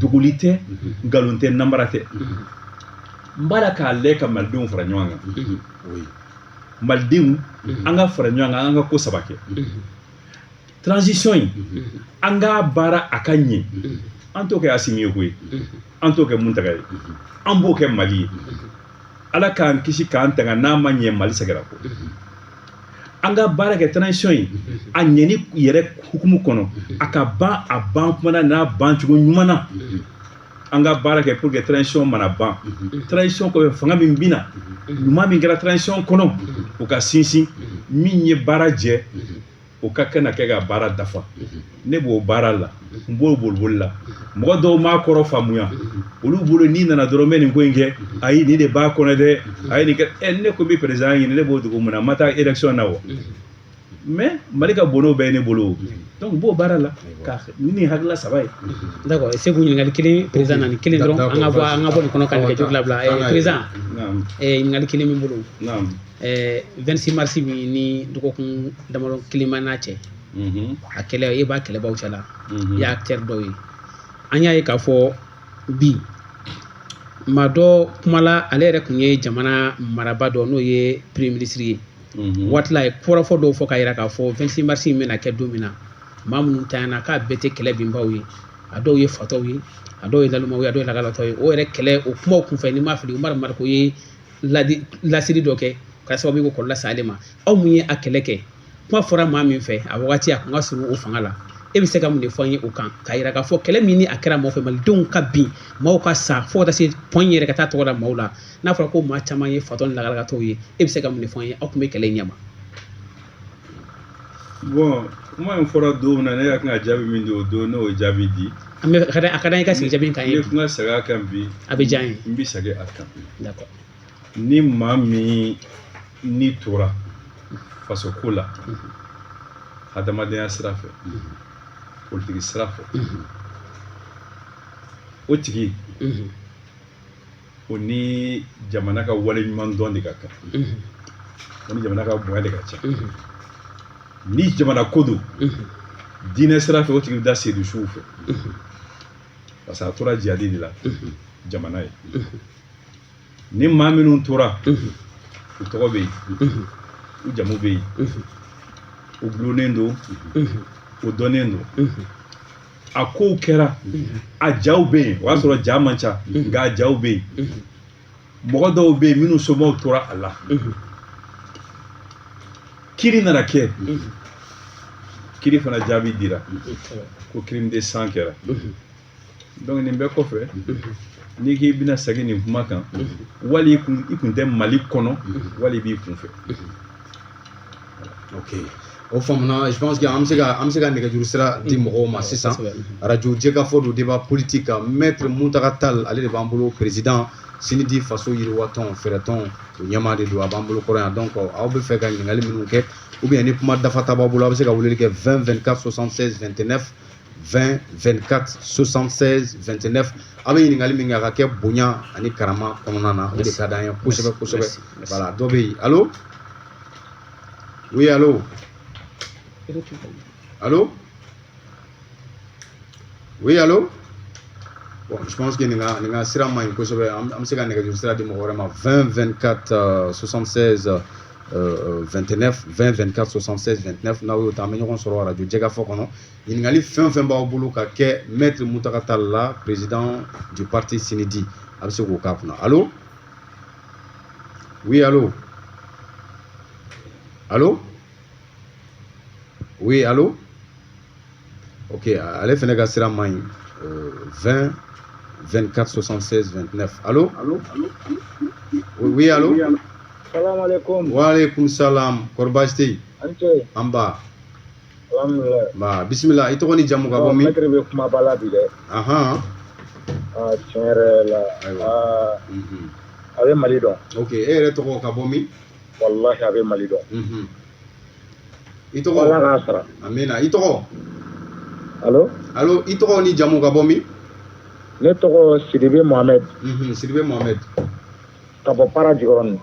Speaker 3: dogoli tɛ nkalon tɛ nanbara tɛ n b'a la k'a lajɛ ka malidenw fara ɲɔgɔn kan malidenw an ka fara ɲɔgɔn kan an ka ko saba kɛ transition in an ka baara a ka ɲɛ an t'o kɛ Asimi ye koyi an t'o kɛ Muntaga ye an b'o kɛ Mali ye ala k'an kisi k'an tanga n'a ma ɲɛ Mali sɛgɛra ko an ka baara kɛ transition in a ɲɛni yɛrɛ hukumu kɔnɔ a ka ban a ban kuma na n'a ban cogo ɲuman na an ka baara kɛ pour que transition mana ban transition kɔfɛ fanga min bɛna ɲuman min kɛra transition kɔnɔ o ka sinsin min ye baara jɛ o ka kan ka kɛ ka baara dafa ne b'o baara la n b'o boliboli la mɔgɔ dɔw m'a kɔrɔ faamuya olu bolo n'i nana dɔrɔn n bɛ nin ko in kɛ ayi nin de b'a kɔnɔ dɛ ayi nin kɛ ne ko n bɛ président ɲini ne b'o dugu mun na n ma taa élection na wa mais Mali ka bon n'o bɛɛ ye ne bolo donc n b'o baara la ka ni nin hakilila saba ye.
Speaker 2: d'accord Seku ɲininkali kelen président na nin kelen dɔrɔn an ka bɔ nin kɔnɔ ka nɛgɛjuru labila président ɲininkali kelen min bolo 26 mars min ni dɔgɔkun damadɔ kelen ma n'a cɛ a kɛlɛ e b'a kɛlɛbaw cɛla i y'a acteur dɔw ye an y'a ye k'a fɔ bi maa dɔ kumala ale yɛrɛ tun ye jamana maraba dɔ n'o ye premier ministre ye waati la a ye kɔrɔfɔ dɔw fɔ k'a jira k'a fɔ 26 mars in bɛna kɛ don min na maa minnu tanyana k'a bɛɛ tɛ kɛlɛ binbaw ye a dɔw ye fatɔw ye a dɔw ye lalumaw ye a dɔw ye lakalatɔ ye o yɛrɛ kɛlɛ o kumaw kunfɛ ni m'a fili Umaru Mariko ye lasiri dɔ kɛ ka sababu ye ko kɔlɔlɔ se ale ma aw mun ye a kɛlɛ kɛ kuma fɔra maa min fɛ a wagati a kun ka surun o fanga la e bɛ se ka mun de fɔ an ye o kan k'a jira k'a fɔ kɛlɛ min ni a kɛra maaw fɛ malidenw ka bin maaw ka sa fo ka taa se point yɛrɛ ka taa tɔgɔ da maaw la n'a fɔra ko maa caman ye fatɔ ni lakalakatɔw ye e bɛ se ka mun de fɔ an ye aw tun bɛ kɛlɛ in ɲɛma.
Speaker 3: bon kuma in fɔra don min na ne ka kan ka jaabi min di o don ne y'o jaabi di.
Speaker 2: a ka d'an ye ka sigi jaabi kan ye.
Speaker 3: ne kun ka segin a kan bi.
Speaker 2: a bɛ diya n ye.
Speaker 3: n bɛ segin a kan.
Speaker 2: d'accord.
Speaker 3: ni maa min n'i tora faso ko la hadamadenya sira fɛ politiki sira fɛ o tigi o ni jamana ka wale ɲuman dɔn de ka kan o ni jamana ka bonya de ka ca ni jamana ko don diinɛ sira fɛ o tigi bɛ da seedu suw fɛ parce que a tora jihadi de la jamana ye ni maa minnu tora u tɔgɔ bɛ yen u jamu bɛ yen u gulonnen don u dɔnnen don a kow kɛra a jaw bɛ yen o y'a sɔrɔ ja man ca nka a jaw bɛ yen mɔgɔ dɔw bɛ yen minnu somɔgɔw tora a la kiri nana kɛ kiri fana jaabi dira ko crime de sang kɛra donc nin bɛɛ kɔfɛ n'i k'i bɛna segin nin kuma kan wali i kun tɛ Mali kɔnɔ wali i b'i kun fɛ.
Speaker 1: Ok. O faamuna je pense que an bɛ se ka nɛgɛjuru sira di mɔgɔw ma sisan radio Jɛkafɔ do débat politique maître Muntaka Tall ale de b'an bolo président Sinidi faso yiriwatɔn fɛrɛtɔn o ɲɛmaa de don a b'an bolo kɔrɔ yan donc aw bɛ fɛ ka ɲininkali minnu kɛ ou bien ni kuma dafata b'a bolo a bɛ se ka weleli kɛ 20 24 76 29 20 24 76 29 a bɛ ɲininkali min kɛ a ka kɛ bonya ani karama kɔnɔna na o de ka d'an ye kosɛbɛ kosɛbɛ voilà dɔ bɛ yen allo oui allo allô oui allô bon je pense que ninga sira ma ɲi kosɛbɛ an bɛ se ka nɛgɛjuru sira di mɔgɔ wɛrɛ ma 20 24 76 29 20 24 76 29 n'aw y'o ta an bɛ ɲɔgɔn sɔrɔ radio Jɛkafɔ kɔnɔ ɲininkali fɛn o fɛn b'aw bolo ka kɛ maître Muntaka Tall la président du parti Sinidi a bɛ se k'o k'a kunna allô oui allô allô oui allô ok ale fɛnɛ ka sira ma ɲi 20 24 76 29 allô oui allô
Speaker 4: Salam alaikum.
Speaker 1: wa alaikum salam kɔri baasi tɛ yen
Speaker 4: Ante.
Speaker 1: an ba
Speaker 4: Alhamdulillah.
Speaker 1: ba bisimila i tɔgɔ ni jamu ka bɔ min
Speaker 4: Maître bɛ kuma bala bi dɛ.
Speaker 1: ahan
Speaker 4: Tiɲɛ yɛrɛ la.
Speaker 1: ayiwa
Speaker 4: A bɛ Mali dɔn.
Speaker 1: ok e yɛrɛ tɔgɔ ka bɔ min
Speaker 4: Wallahi a bɛ Mali dɔn.
Speaker 1: i tɔgɔ
Speaker 4: Ala k'a sara.
Speaker 1: amina i tɔgɔ
Speaker 4: Allo.
Speaker 1: allo i tɔgɔ ni jamu ka bɔ min
Speaker 4: Ne tɔgɔ Sidibe Mohamed.
Speaker 1: Sidibe Mohamed
Speaker 4: Ka bɔ Para Jikɔrɔni.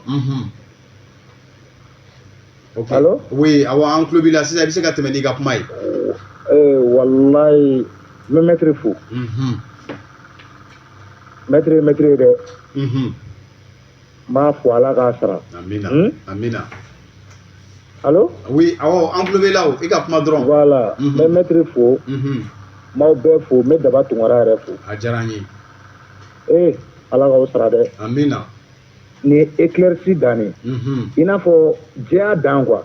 Speaker 1: ok
Speaker 4: Allo.
Speaker 1: oui awɔ an tulo b'i la sisan i bɛ se ka tɛmɛ n'i ka kuma ye
Speaker 4: Wallahi n bɛ maître fo. Maître ye maître ye dɛ. N b'a fo Ala k'a sara.
Speaker 1: amina amina
Speaker 4: Allo.
Speaker 1: oui awɔ an tulo b'i la o i ka kuma dɔrɔn
Speaker 4: Voilà. N bɛ maître fo. N b'aw bɛɛ fo. N bɛ Daba Tunkara yɛrɛ fo.
Speaker 1: a diyara an ye
Speaker 4: Ala k'aw sara dɛ.
Speaker 1: amina
Speaker 4: Ni ye éclairci dannen. I n'a fɔ jɛya dan quoi.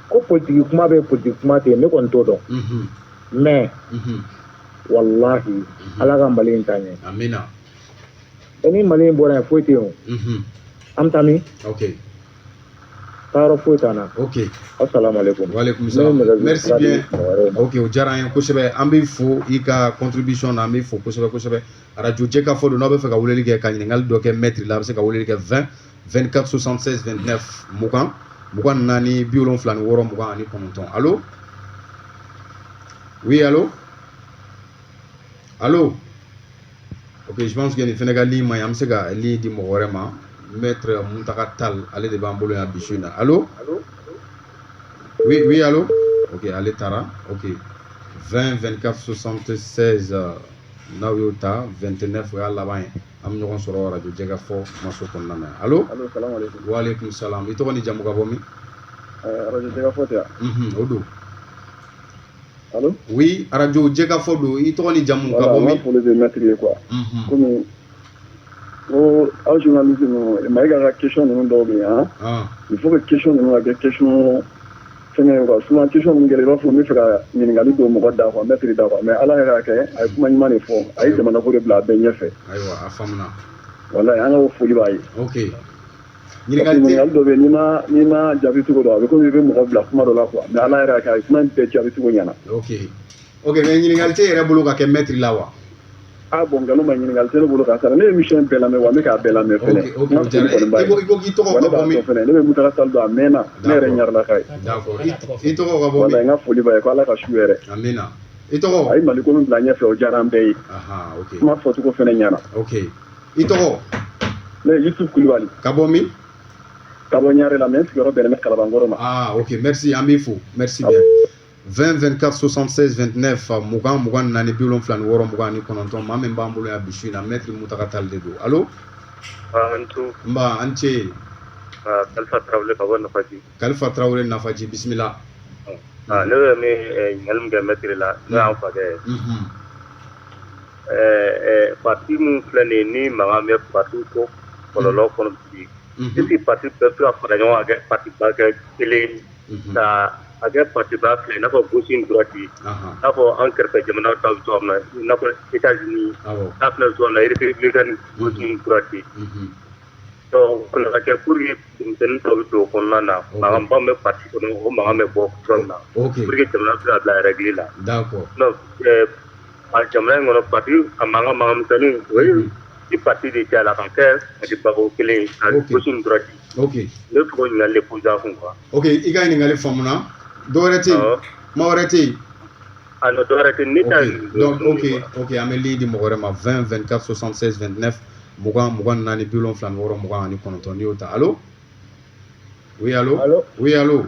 Speaker 4: Ko politiki kuma bɛ politiki kuma tɛ yen ne kɔni t'o dɔn. Mais wallahi Ala ka Mali in taa ɲɛ.
Speaker 1: amina
Speaker 4: Ni Mali in bɔra yen foyi tɛ yen o. An bɛ taa min?
Speaker 1: ok
Speaker 4: Taayɔrɔ foyi t'an na.
Speaker 1: ok
Speaker 4: Assalamu alaikum.
Speaker 1: wa alaikum salam merci bien ok o diyara an ye kosɛbɛ an bɛ fo i ka contribution na an bɛ fo kosɛbɛ kosɛbɛ radio Jɛkafɔ don n'aw bɛ fɛ ka weleli kɛ ka ɲininkali dɔ kɛ maître la a bɛ se ka weleli kɛ 20 24 76 29 mugan 24 76 29 allo oui allo allo ok je pense que nin fɛnɛ ka ligne man ɲi an bɛ se ka ligne di mɔgɔ wɛrɛ ma maître Muntaka Tall ale de b'an bolo yan bi su in na allo oui allo ok ale taara ok 20 24 76 n'aw y'o ta 29 o y'a laban ye an bɛ ɲɔgɔn sɔrɔ radio Jɛkafɔ kumaso kɔnɔna na allo
Speaker 4: Salamu alaikum.
Speaker 1: wa alaikum salam i tɔgɔ ni jamu ka bɔ min
Speaker 4: Radio Jɛkafɔ tɛ yan.
Speaker 1: o don
Speaker 4: Allo.
Speaker 1: oui radio Jɛkafɔ don i tɔgɔ ni jamu ka bɔ min
Speaker 4: Voilà, n ka foli bɛ maître ye quoi. Komi ko aw journaliste ninnu Mayiga ka question ninnu dɔw bɛ yen il faut que question ninnu ka kɛ question fɛngɛ ye quoi sinon question ninnu kɛra i b'a fɔ n bɛ fɛ ka ɲininkali don mɔgɔ da quoi maître da quoi mais Ala yɛrɛ y'a kɛ a ye kuma ɲuman de fɔ a ye jamana ko de bila a bɛɛ ɲɛfɛ.
Speaker 1: ayiwa a faamuna
Speaker 4: Wallahi an ka foli b'a ye.
Speaker 1: ok
Speaker 4: ɲininkali dɔ bɛ yen n'i ma jaabi cogo dɔn a bɛ komi i bɛ mɔgɔ bila kuma dɔ la quoi mais Ala yɛrɛ y'a kɛ a ye kuma in bɛɛ jaabi cogo ɲɛna.
Speaker 1: ok mais ɲininkali tɛ yɛrɛ bolo ka kɛ maître la wa
Speaker 4: bon nkalon ma ɲininkali tɛ ne bolo ka sara ne ye émission bɛɛ lamɛn wa n bɛ k'a bɛɛ lamɛn fɛnɛ
Speaker 1: i ko k'i tɔgɔ ka bɔ min
Speaker 4: ne bɛ Muntaka Tall dɔn a mɛnna ne yɛrɛ ɲarala ka ye
Speaker 1: d'accord i tɔgɔ ka bɔ
Speaker 4: wala
Speaker 1: min
Speaker 4: n ka foli b'a ye ko Ala ka su yɛrɛ
Speaker 1: amina i tɔgɔ
Speaker 4: a ye Mali ko min bila ɲɛfɛ o diyara an bɛɛ ye
Speaker 1: ok
Speaker 4: kuma fɔcogo fɛnɛ ɲɛna
Speaker 1: ok i tɔgɔ
Speaker 4: ne ye Yusuf Kulibali
Speaker 1: ka bɔ min
Speaker 4: ka bɔ Ɲare la mais n sigiyɔrɔ bɛnnen bɛ Kalabankɔrɔ ma
Speaker 1: ok merci an b'i fo merci bien 20 24 76 29 mugan nani bilon flan woro mugan ni kononton ma men bambulo ya bishina maître mutakatal de do allo
Speaker 5: antu
Speaker 1: mba anche
Speaker 5: Alpha Traoré ka wona faji
Speaker 1: Khalifa Traoré na faji bismillah
Speaker 5: ne me ngalum ga maître la na en faga parti mu flane ni ma me parti ko kololo kono bi isi parti petu afara yo aga parti baga kele ta aga parti ba flane na ko busin droiti na ko anker pe jamana ta zona na ko États-Unis na ko zona républicaine busin droiti to kono ka kurgi ten to do kono na ma ba me parti kono o ma me bo zona kurgi jamana ta la régler la
Speaker 1: d'accord
Speaker 5: no al jamana ngono parti amanga mangam tanu oui di parti de la cancer di bago kele al busin droiti
Speaker 1: ok
Speaker 5: le ko ngale pouza quoi
Speaker 1: ok iga ni ngale famuna dorete maorete
Speaker 5: ano dorete ni tan
Speaker 1: donc ok ameli di mogorema 20 24 76 29 mugan nani bilon flan woro mugan ni kononton ni ota allo oui allo oui allo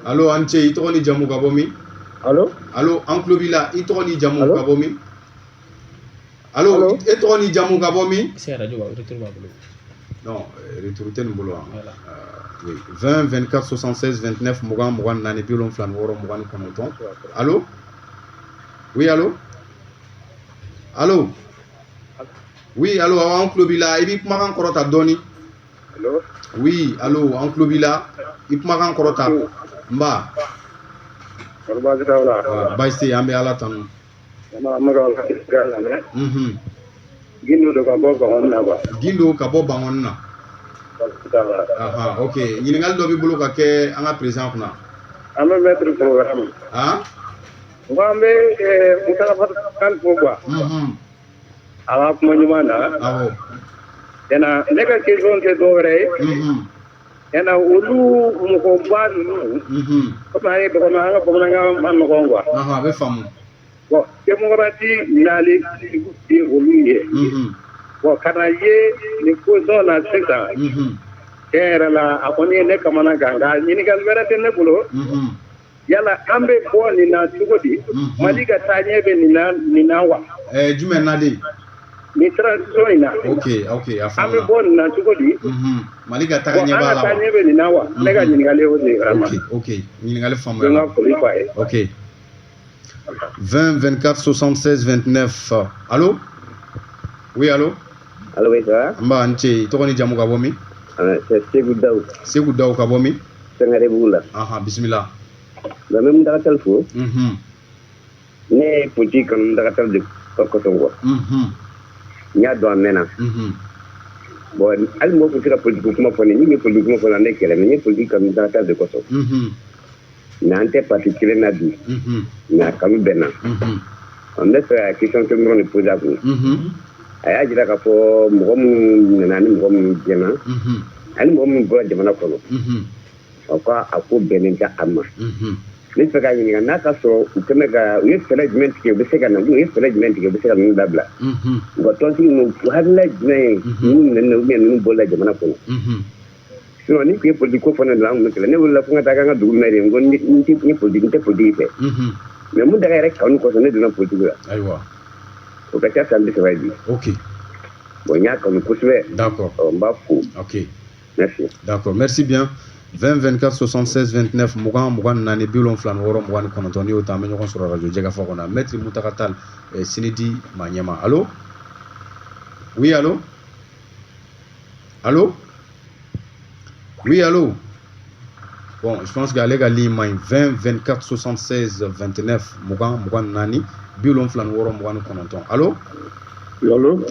Speaker 1: allo anche itoni jamu gabomi allo anklobila itoni jamu gabomi allo itoni jamu gabomi
Speaker 2: c'est radio retour ba bolo
Speaker 1: non retour ten bolo oui 20 24 76 29 mugan nani bilon flan woro mugan ni kononton allo oui allo oui allo awan klobila ibi kumakan korota doni
Speaker 4: Allô?
Speaker 1: oui allo an klobila ibi kumakan korota mba baiste ambe ala tanu gindo ka bo bangon na aha ok ñiningal do bi bulu ka ke anga président kuna
Speaker 4: ame maître programme ngambe mutaka kan fogwa ala kuma nyumana
Speaker 1: awo
Speaker 4: yana neka question ke dore yana ulu mo ba nu ko mari do na nga ko nga man ko ngwa
Speaker 1: aha be famu
Speaker 4: bo ke mo rati nali di oluye bo kana ye ni ko so na sekta kera la akoni ne kamana ganga ni gal werate ne bulo yala ambe bo ni na tugodi maliga tanyebe ni na wa
Speaker 1: jume nadi
Speaker 4: ni transition ina
Speaker 1: okay afama
Speaker 4: ambe bon na tugodi
Speaker 1: maliga taganya bala
Speaker 4: tanyebe ni na wa lega ni ngale ho de rama
Speaker 1: okay ni ngale famu
Speaker 4: nga qualify
Speaker 1: okay 20 24 76 29 allo oui allo
Speaker 6: oui ça
Speaker 1: mba nche tokoni jamu ka bomi
Speaker 6: c'est Segou
Speaker 1: Daw ka bomi
Speaker 6: Sengare Bugula
Speaker 1: aha bismillah
Speaker 6: la même dakatal fo ne politique comme dakatal de kokosongo nya do amena bon al mo ko tira politique kuma fone ni politique kuma fone ne kele ni politique comme dakatal de koso na ante particulier na bi na kamu bena on ne fait question que nous ne posons pas aya jira ka fo mo mu na ni mo mu jena ani mo mu bo jamana kono ko ako benen ta amma ni fega ni na ka so ukeme ga we management ke be sega na we management ke be sega na dabla ngo to si no hadla ne ni no bola jamana kono so ni ke politiko fona la mo kele ne wala ko ngata ga du mere ngo ni politiko mais mu daga rek kawni ko so ne dina politiko
Speaker 1: aywa
Speaker 6: o ka ta sambi se waydi
Speaker 1: ok
Speaker 6: bon nya ko ko suwe
Speaker 1: d'accord
Speaker 6: mbafou
Speaker 1: ok
Speaker 6: merci
Speaker 1: d'accord merci bien 20 24 76 29 mugan nani bilon flan woro mugan konotoni o tame ñokon sur radio jega fokona maître mutakatal sinidi manyama allo oui allo oui allo bon je pense que les gars ligne 20 24 76 29 mugan nani bilon flan woro mugan konoton allo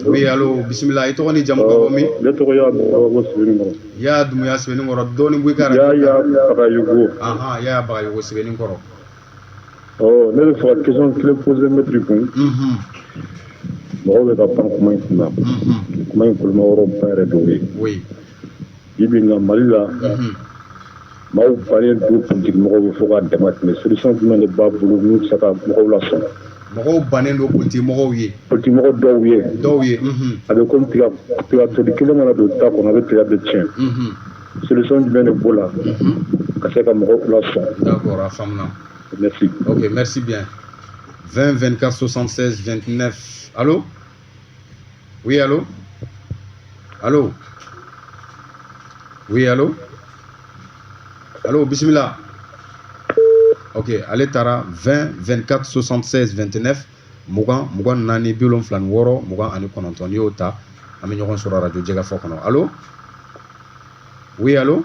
Speaker 1: oui allo bismillah ito ni jamu ko mi
Speaker 7: le to ya ko sibini
Speaker 1: ya dum ya sibini ngoro doni buy kara
Speaker 7: ya para yugo
Speaker 1: aha ya ba yugo sibini ngoro
Speaker 7: ne le fois question que le poser mettre point mo be ka pan kuma kuma kuma ko mo ro pare do
Speaker 1: oui
Speaker 7: ibi nga malila ma u pare do politique mo ko fo ka demat mais solution qui me ba bulu ñu saka mo la so
Speaker 1: mɔgɔw bannen don politique mɔgɔw ye
Speaker 7: dɔw ye a bɛ comme tiga toli kelen mana don ta kɔnɔ a bɛ tiga bɛ tiɲɛ solution jumɛn de b'o la ka se ka mɔgɔw kula sɔn.
Speaker 1: D'accord, a faamuna.
Speaker 7: Merci.
Speaker 1: Ok, merci bien. 20 24 76 29. Allô? Oui, allô? Allô? Oui, allô? Allô, bismillah. Ok, allez tara 20 24 76 29. Mugan nani bilon flan woro mugan ani kononton yota ami ñogon sur radio jega fokono. Allô? Oui, allô?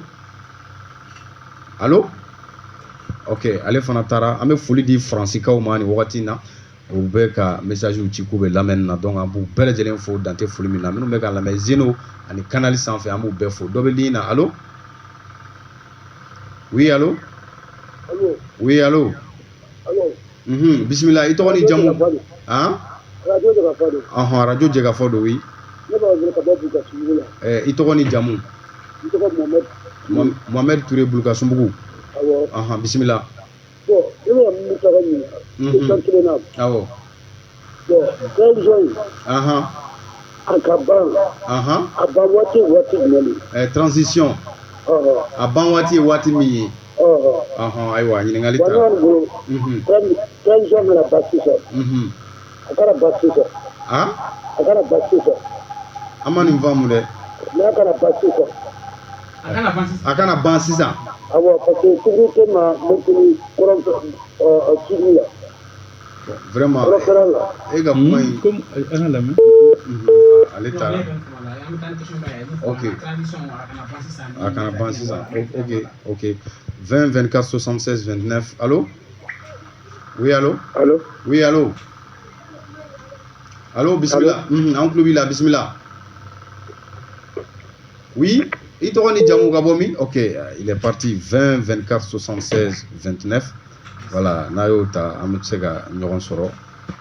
Speaker 1: Allô? Ok, allez fana tara ame foli di francikaw ma ni wagati na u bɛ ka message ci k'u bɛ lamɛnni na donc an b'u bɛɛ lajɛlen fo dante foli min na minnu bɛ ka lamɛn Zeno ani canal sanfɛ an b'u bɛɛ fo dɔ bɛ ligne na. Allô? Oui, allô?
Speaker 8: Allô?
Speaker 1: Oui, allô?
Speaker 8: Allô?
Speaker 1: Bismillah, i tɔgɔ ni jamu? Han?
Speaker 8: Radio Jega Fado.
Speaker 1: Radio Jega Fado, oui.
Speaker 8: Ne b'a wele ka bɔ Bulukasumbugu la.
Speaker 1: I tɔgɔ ni jamu?
Speaker 8: N tɔgɔ Mohamed.
Speaker 1: Mohamed Touré Bulukasumbugu.
Speaker 8: Awɔ.
Speaker 1: Bismillah.
Speaker 8: Bon, ne bɛ mun ta ka ɲininka. Question kelen na.
Speaker 1: Awɔ.
Speaker 8: Bon, transition in. A ka ban. A ban waati jumɛn de?
Speaker 1: Transition. A ban waati ye waati min ye. Ayiwa ɲininkali ta.
Speaker 8: Bɔn bolo. Transition mana ban sisan. A kana ban sisan. A kana ban sisan.
Speaker 1: An ma nin faamu dɛ.
Speaker 8: N'a kana ban sisan.
Speaker 2: A kana ban sisan.
Speaker 8: Awɔ, parce que sécurité ma maintenu civil la.
Speaker 1: Vraiment. E ka kuma in.
Speaker 3: Comme an ka lamɛn.
Speaker 1: Ale taara. Ok. A kana ban sisan. Ok. 20 24 76 29. Allô? Oui, allô?
Speaker 4: Allô?
Speaker 1: Oui, allô? Allô, bismillah. An tulo b'i la, bismillah. Oui? I tɔgɔ ni jamu ka bɔ min? Ok, il est parti. 20 24 76 29. Voilà, n'a y'o ta an bɛ se ka ɲɔgɔn sɔrɔ.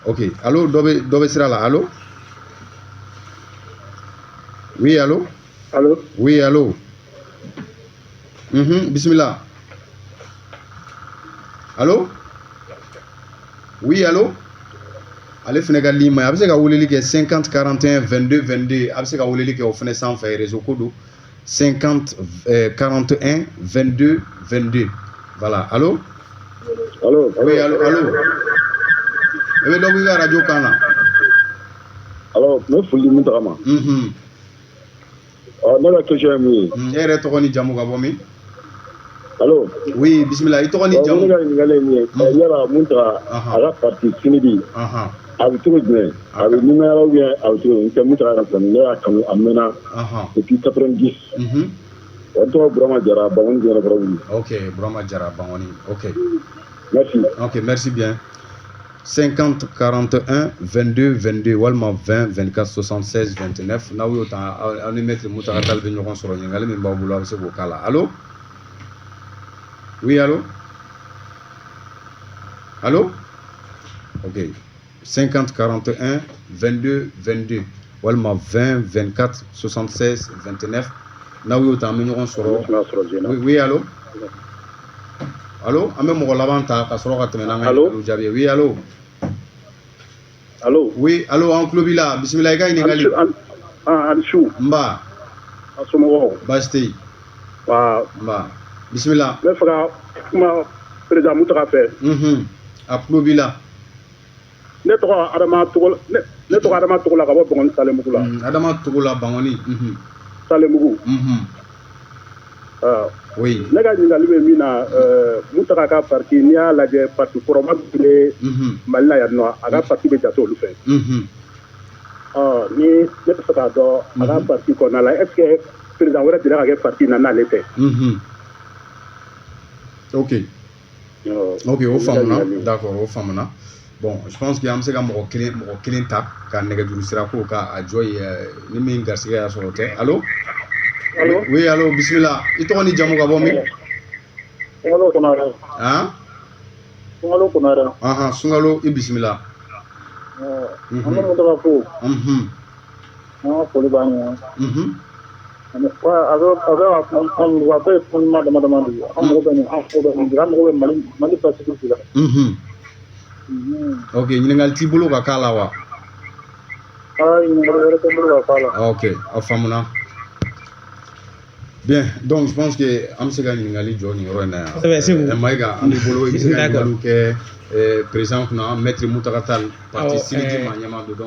Speaker 1: Ok, allô, dɔ bɛ sira la. Allô? Oui, allô?
Speaker 4: Allô?
Speaker 1: Oui, allô? Bismillah. Allô? Oui, allô? Ale fɛnɛ ka ligne ma a bɛ se ka weleli kɛ 50 41 22 22 a bɛ se ka weleli kɛ o fɛnɛ sanfɛ réseau ko don 50 41 22 22. Voilà. Allô?
Speaker 4: Allô?
Speaker 1: Oui, allô? E bɛ dɔ b'i ka radio kan na.
Speaker 7: Alors, ne foli min tagama. Ne ka question ye mun ye?
Speaker 1: E yɛrɛ tɔgɔ ni jamu ka bɔ min?
Speaker 7: Allô?
Speaker 1: Oui, bismillah. I tɔgɔ ni jamu?
Speaker 7: Ne ka ɲininkali ye min ye, yala mun taga a ka parti Sinidi a bɛ cogo jumɛn? A bɛ numéro ou bien a bɛ cogo jumɛn? Mun taga ka ne y'a kanu a mɛnna depuis 90. O tɔgɔ Burama Jara Bangoni Jɛnɛkɔrɔbuguni.
Speaker 1: Ok, Burama Jara Bangoni. Ok.
Speaker 7: Merci.
Speaker 1: Ok, merci bien. 50 41 22 22 walima 20 24 76 29 n'aw y'o ta aw ni maître Mutaka Tall bɛ ɲɔgɔn sɔrɔ ɲininkali min b'aw bolo a bɛ se k'o k'a la. Allô? Oui, allô? Allô? Ok. 50 41 22 22 walima 20 24 76 29 n'aw y'o ta an bɛ ɲɔgɔn sɔrɔ. Oui, allô? Allô? An bɛ mɔgɔ laban ta ka sɔrɔ ka tɛmɛ n'an ka ɲininkaliw jaabi ye. Oui, allô?
Speaker 4: Allô?
Speaker 1: Oui, allô, an tulo b'i la. Bismillah, i ka ɲininkali.
Speaker 4: Alisu.
Speaker 1: Nba.
Speaker 4: A somɔgɔw.
Speaker 1: Baasi tɛ yen. Nba. Bismillah.
Speaker 4: Ne bɛ fɛ ka kuma président Mutaka fɛ.
Speaker 1: A tulo b'i la.
Speaker 4: Ne tɔgɔ Adama Togola ka bɔ Bangoni Salemugu la.
Speaker 1: Adama Togola Bangoni.
Speaker 4: Salemugu.
Speaker 1: Oui.
Speaker 4: Ne ka ɲininkali bɛ min na Mutaka ka parti n'i y'a lajɛ parti kɔrɔba bɛ Mali la yan nɔ a ka parti bɛ jate olu fɛ. Ni ne bɛ fɛ k'a dɔn a ka parti kɔnɔna la est-ce que président wɛrɛ deli ka kɛ parti na n'ale tɛ.
Speaker 1: Ok. Ok, o faamuna. D'accord, o faamuna. Bon, je pense que an bɛ se ka mɔgɔ kelen ta ka nɛgɛjuru sira ko k'a jɔ yen ni min garisigɛ y'a sɔrɔ o tɛ. Allô?
Speaker 4: Allô?
Speaker 1: Oui, allô, bismillah. I tɔgɔ ni jamu ka bɔ min?
Speaker 8: Sunkalo Konare. Sunkalo Konare.
Speaker 1: Sunkalo, i bisimila.
Speaker 8: An bɛ Mutaka fo. An ka foli b'a ɲɛ. A bɛ a bɛ kuma dama dama de ye. An mago bɛ nin an mago bɛ Mali pacifique la.
Speaker 1: Ok, ɲininkali t'i bolo ka k'a la wa?
Speaker 8: Ɲininkali wɛrɛ tɛ n bolo ka k'a la.
Speaker 1: Ok, a faamuna. Bien, donc je pense que Amsega Ningali Johnny Rona.
Speaker 2: C'est vous.
Speaker 1: Maïga, Amibolo, président, maître Moutaratal, parti Siliki Manyamado.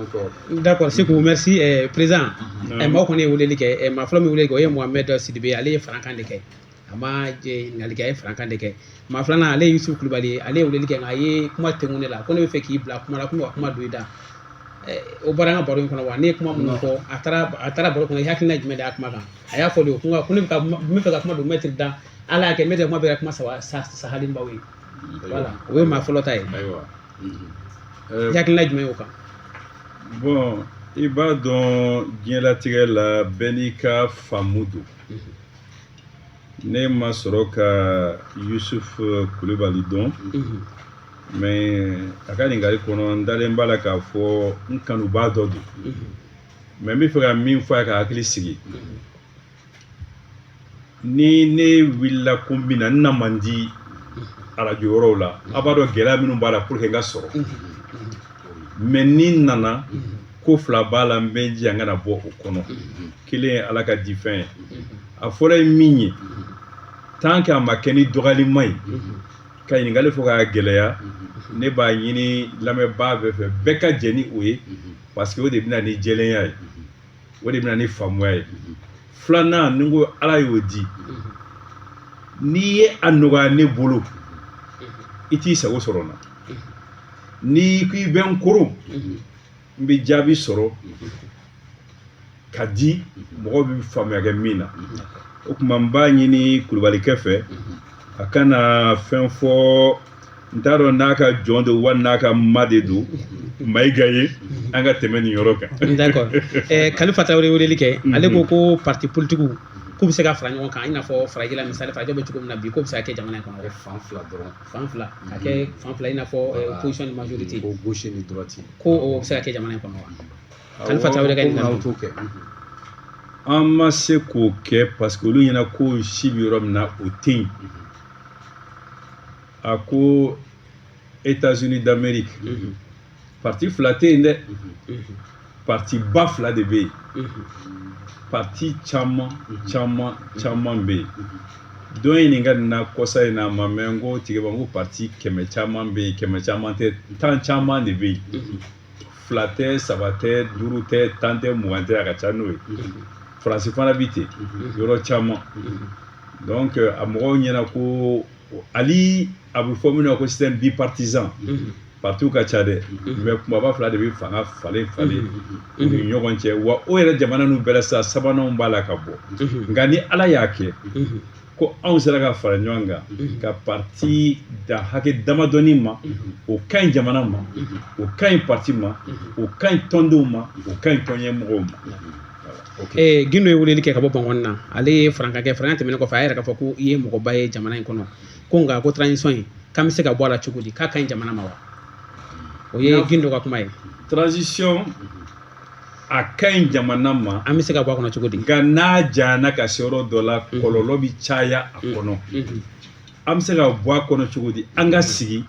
Speaker 2: D'accord, c'est vous, merci. Président, moi, on est où les ma flamme ou les Mohamed Sidibé, allez, Francandeke. Ama Nalika, Francandeke. Ma flamme, allez, Youssouf Koulibali, allez, où les Gaye, comment te monnaie là, qu'on ne fait qu'il black, comment douida. O baranga baro kono wa ne kuma mun ko atara baro kono hakina jumɛ da kuma kan a y'a fɔ de kuma ko ne ka min fɛ ka kuma don mɛtiri da ala y'a kɛ mɛtiri kuma bɛɛ kuma sa halin baw ye voilà o ye maa fɔlɔ ta ye hakilina jumɛn y'o kan
Speaker 3: bon i b'a dɔn diɲɛlatigɛ la bɛɛ n'i ka faamu don ne ma sɔrɔ ka Yusuf Kulibali dɔn mais a ka ɲininkali kɔnɔ n dalen b'a la k'a fɔ n kanuba dɔ don mais n bɛ fɛ ka min fɔ a ka hakili sigi ni ne wulila ko n bɛna n na man di arajo yɔrɔw la a b'a dɔn gɛlɛya minnu b'a la pour que n ka sɔrɔ mais ni n nana ko fila b'a la n bɛ n jija n kana bɔ o kɔnɔ kelen ye ala ka di fɛn ye a fɔlɔ ye min ye tant que a ma kɛ ni dɔgɔyalima ye ka ɲininkali fɔ k'a gɛlɛya ne b'a ɲini lamɛnbaa bɛɛ fɛ bɛɛ ka jɛ ni o ye parce que o de bɛna ni jɛlenya ye o de bɛna ni faamuya ye filanan ni ko ala y'o di n'i ye a nɔgɔya ne bolo i t'i sago sɔrɔ n na n'i ko i bɛ n koron n bɛ jaabi sɔrɔ ka di mɔgɔw bɛ faamuya kɛ min na o tuma n b'a ɲini Kulubalikɛ fɛ a kana fɛn fɔ n t'a dɔn n'a ka jɔn don wali n'a ka ma de don Mayiga ye an ka tɛmɛ nin yɔrɔ kan.
Speaker 2: D'accord. Kalifa Tarawele weleli kɛ ale ko parti politique k'u bɛ se ka fara ɲɔgɔn kan i n'a fɔ Farajɛla misali Farajɛ bɛ cogo min na bi k'o bɛ se ka kɛ jamana in kɔnɔ.
Speaker 1: Fan fila dɔrɔn.
Speaker 2: Fan fila ka kɛ fan fila i n'a fɔ position de majorité.
Speaker 1: Ko gauche ni droite.
Speaker 2: Ko o bɛ se ka kɛ jamana in kɔnɔ wa. Kalifa Tarawele ka ɲininkali.
Speaker 3: An ma se k'o kɛ parce que olu ɲɛna ko si bɛ yɔrɔ min na o tɛ yen. A ko États-Unis d'Amérique parti fila tɛ yen dɛ parti ba fila de bɛ yen parti caman bɛ yen dɔ ye nin ka nin na kɔsa in na a ma mɛn n ko tigɛ n ko parti kɛmɛ caman bɛ yen kɛmɛ caman tɛ tan caman de bɛ yen fila tɛ saba tɛ duuru tɛ tan tɛ mugan tɛ a ka ca n'o ye Faransi fana bi ten yɔrɔ caman donc a mɔgɔw ɲɛna ko ali a bɛ fɔ min na ko système bipartisan partout ka ca dɛ mais kumaba fila de bɛ fanga falen u ni ɲɔgɔn cɛ wa o yɛrɛ jamana ninnu bɛɛ la sa sabananw b'a la ka bɔ nka ni ala y'a kɛ ko anw sera ka fara ɲɔgɔn kan ka parti da hakɛ damadɔni ma o ka ɲi jamana ma o ka ɲi parti ma o ka ɲi tɔndenw ma o ka ɲi tɔnɲɛmɔgɔw ma.
Speaker 2: Gindo ye weleli kɛ ka bɔ Bankɔni na ale ye Farankɛ Faranka tɛmɛnen kɔfɛ a yɛrɛ k'a fɔ ko i ye mɔgɔba ye jamana in kɔnɔ ko nka ko transition in k'an bɛ se ka bɔ a la cogo di k'a ka ɲi jamana ma wa o ye Gindo ka kuma ye.
Speaker 3: Transition a ka ɲi jamana ma
Speaker 2: an bɛ se ka bɔ a kɔnɔ cogo di
Speaker 3: nka n'a janyana ka se yɔrɔ dɔ la kɔlɔlɔ bɛ caya a kɔnɔ an bɛ se ka bɔ a kɔnɔ cogo di an ka sigi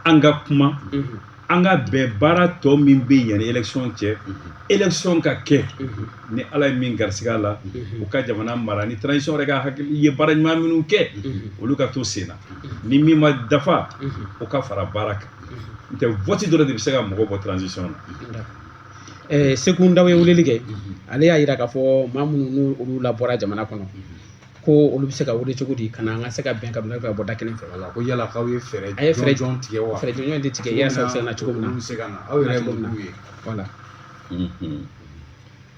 Speaker 3: an ka kuma an ka bɛn baara tɔ min bɛ yanni élection cɛ élection ka kɛ ni ala ye min garisigɛ la u ka jamana mara ni transition yɛrɛ ka hakili ye baara ɲuman minnu kɛ olu ka to sen na ni min ma dafa o ka fara baara kan n tɛ vote dɔrɔn de bɛ se ka mɔgɔ bɔ transition na.
Speaker 2: Seku Ndaw ye weleli kɛ ale y'a jira k'a fɔ maa minnu n'olu labɔra jamana kɔnɔ ko olu bɛ se ka wele cogo di ka na an ka se ka bɛn ka bɔ da kelen fɛ.
Speaker 1: Ko yala k'aw ye fɛɛrɛ
Speaker 2: jɔnjɔn tigɛ wa fɛɛrɛ jɔnjɔn de tigɛ yasa u bɛ se ka na cogo min na
Speaker 1: aw yɛrɛ ye mun ye
Speaker 2: voilà.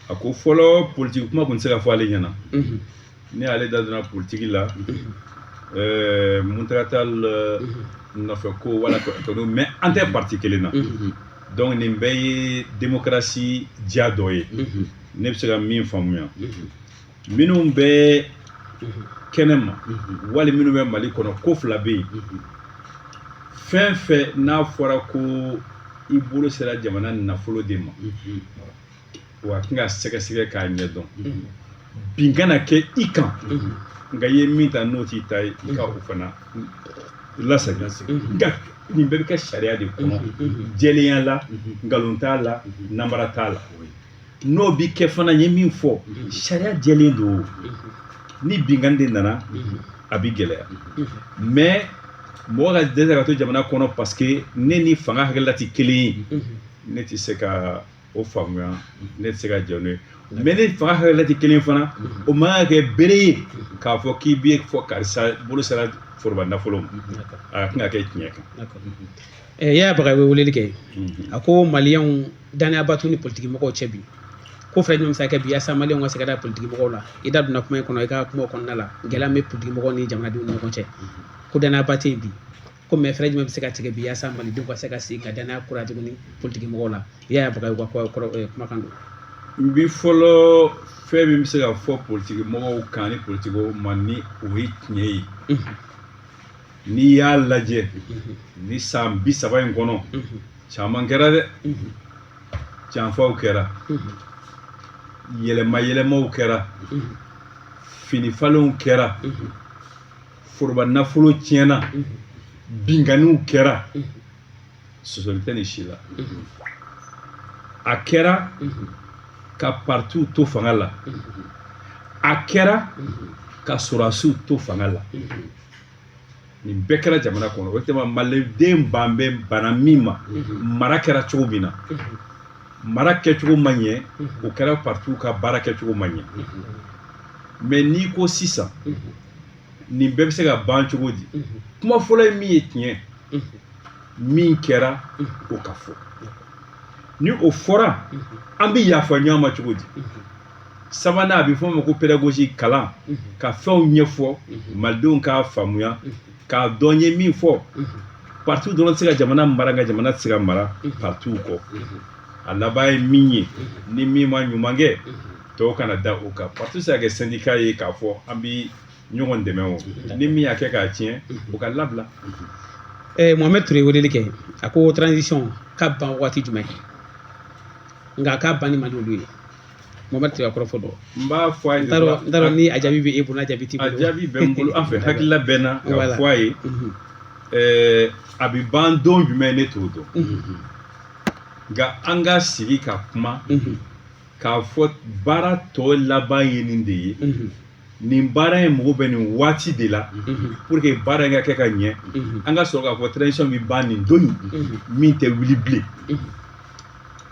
Speaker 3: A ko fɔlɔ politique kuma kun tɛ se ka fɔ ale ɲɛna ni ale da donna politique la Muntakatal nɔfɛ ko wala tɔnɔ mais an tɛ parti kelen na donc nin bɛɛ ye démocratie diya dɔ ye ne bɛ se ka min faamuya minnu bɛ kɛnɛ ma wali minnu bɛ Mali kɔnɔ ko fila bɛ yen fɛn fɛn n'a fɔra ko i bolo sera jamana nafolo de ma wa kan ka sɛgɛsɛgɛ k'a ɲɛdɔn bin kana kɛ i kan nka i ye min ta n'o t'i ta ye i ka o fana lasegin nka nin bɛɛ bɛ kɛ sariya de kɔnɔ jɛlenya la nkalon t'a la nanbara t'a la n'o bi kɛ fana n ye min fɔ sariya jɛlen don ni bingan de nana a bi gɛlɛya mais mɔgɔ ka dɛsɛ ka to jamana kɔnɔ parce que ne ni fanga hakilila tɛ kelen ye ne tɛ se ka o faamuya ne tɛ se ka jɛn n'o ye mais ni fanga hakilila tɛ kelen fana o man kan ka kɛ bere ye k'a fɔ k'i bɛ fɔ karisa bolo sera foroba nafolo ma a kan ka kɛ tiɲɛ kan.
Speaker 2: yaya baga bɛ weleli kɛ a ko maliyɛnw danayaba t'u ni politiki mɔgɔw cɛ bi ko fɛɛrɛ jumɛn bɛ se ka kɛ bi yaasa maliyɛnw ka se ka da politiki mɔgɔw la i da donna kuma in kɔnɔ i ka kuma kɔnɔna la gɛlɛya bɛ politiki mɔgɔw ni jamanadenw ni ɲɔgɔn cɛ ko danayaba tɛ yen bi ko mais fɛɛrɛ jumɛn bɛ se ka tigɛ bi yaasa malidenw ka se ka segin ka danaya kura tuguni politiki mɔgɔw la yaya baga ka kumakan don.
Speaker 3: n bi fɔlɔ fɛn min bɛ se ka fɔ politiki mɔgɔw kan ni politikiw ma ni o ye tiɲɛ ye n'i y'a lajɛ ni san 30 in kɔnɔ caman kɛra dɛ janfaw kɛra yɛlɛmaw kɛra finifalenw kɛra foroba nafolo tiɲɛna binganiw kɛra sɔsɔli tɛ nin si la a kɛra ka partiu to fanga la a kɛra ka sɔrɔdasiw to fanga la nin bɛɛ kɛra jamana kɔnɔ o tɛma maliden ban bɛ bana min ma mara kɛra cogo min na mara kɛcogo ma ɲɛ o kɛra partiu ka baara kɛcogo ma ɲɛ mais n'i ko sisan nin bɛɛ bɛ se ka ban cogo di kuma fɔlɔ ye min ye tiɲɛ min kɛra o ka fɔ ni o fɔra an bɛ yafa ɲɔgɔn ma cogo di sabanan a bɛ fɔ o ma ko pédagogie kalan ka fɛnw ɲɛfɔ malidenw k'a faamuya k'a dɔn ye min fɔ partout dɔrɔn tɛ se ka jamana mara nka jamana tɛ se ka mara partout kɔ a laban ye min ye ni min ma ɲuman kɛ tɔw kana da o kan partout tɛ se ka kɛ syndicat ye k'a fɔ an bɛ ɲɔgɔn dɛmɛ o ni min y'a kɛ k'a tiɲɛ o ka labila.
Speaker 2: Mohamed Ture weleli kɛ a ko transition ka ban waati jumɛn nka k'a ban ni man di olu ye Mohamed Ture ka kɔrɔfɔ dɔn.
Speaker 3: n b'a fɔ a ye
Speaker 2: n t'a dɔn ni a jaabi bɛ e bolo n'a jaabi t'i bolo.
Speaker 3: a jaabi bɛ n bolo an fɛ hakilila bɛ n na ka fɔ a ye a bɛ ban don jumɛn ne t'o dɔn nka an ka sigi ka kuma k'a fɔ baara tɔ laban ye nin de ye nin baara in mago bɛ nin waati de la pour que baara in ka kɛ ka ɲɛ an ka sɔrɔ k'a fɔ transition bɛ ban nin don min tɛ wuli bilen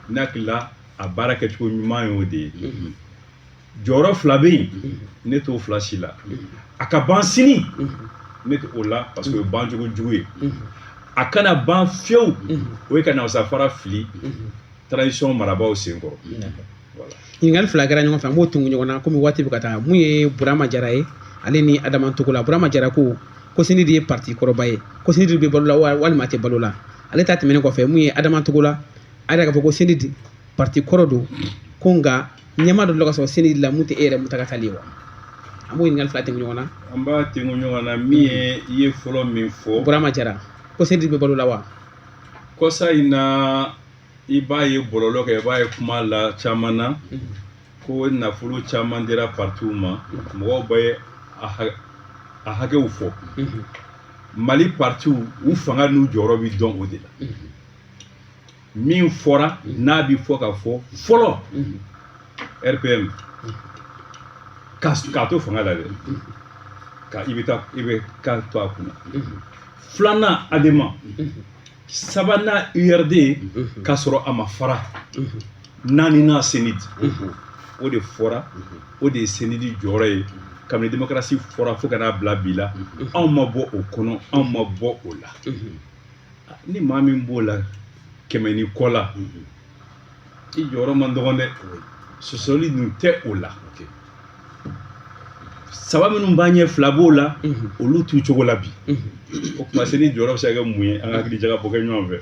Speaker 3: ne hakili la a baara kɛcogo ɲuman y'o de ye jɔyɔrɔ 2 bɛ yen ne t'o 2 si la a ka ban sini ne t'o la parce que o ye bancogo jugu ye a kana ban fiyewu o ye ka namasafara fili transition marabaaw senkɔrɔ.
Speaker 2: ɲininkali 2 kɛra ɲɔgɔn fɛ an b'o tungu ɲɔgɔn na komi waati bɛ ka taa mun ye Burama Jara ye ale ni Adama Togola. Burama Jara ko CNID ye parti kɔrɔba ye ko CNID bɛ balo la walima a tɛ balo la ale ta tɛmɛnen kɔfɛ mun ye Adama Togola a yɛrɛ k'a fɔ ko CNID parti kɔrɔ don ko nka ɲɛma dɔ la ka sɔrɔ CNID la mun tɛ e yɛrɛ Mutakatali ye wa an b'o ɲininkali 2 tungu ɲɔgɔn na.
Speaker 3: an b'a tungu ɲɔgɔn na min ye i ye fɔlɔ min fɔ
Speaker 2: Burama Jara ko CNID bɛ balo la wa
Speaker 3: kɔsa in na i b'a ye bɔlɔlɔ kɛ i b'a ye kuma la caman na ko nafolo caman dira partout ma mɔgɔw bɛ a hakɛw fɔ Mali partout u fanga n'u jɔyɔrɔ bɛ dɔn o de la min fɔra n'a bɛ fɔ ka fɔ fɔlɔ RPM k'a to fanga la dɛ i bɛ k'a to a kunna filanan ADEMA sabanan URD k'a sɔrɔ a ma fara naaninan CNID o de fɔra o de ye CNID jɔyɔrɔ ye kabini démocratie fɔra fo ka n'a bila bi la anw ma bɔ o kɔnɔ anw ma bɔ o la ni maa min b'o la 100 ni kɔ la i jɔyɔrɔ man dɔgɔn dɛ sɔsɔli dun tɛ o la saba minnu b'an ɲɛ 2 b'o la olu t'u cogo la bi o tuma CNID jɔyɔrɔ bɛ se ka kɛ mun ye an ka hakili jagabɔ kɛ ɲɔgɔn fɛ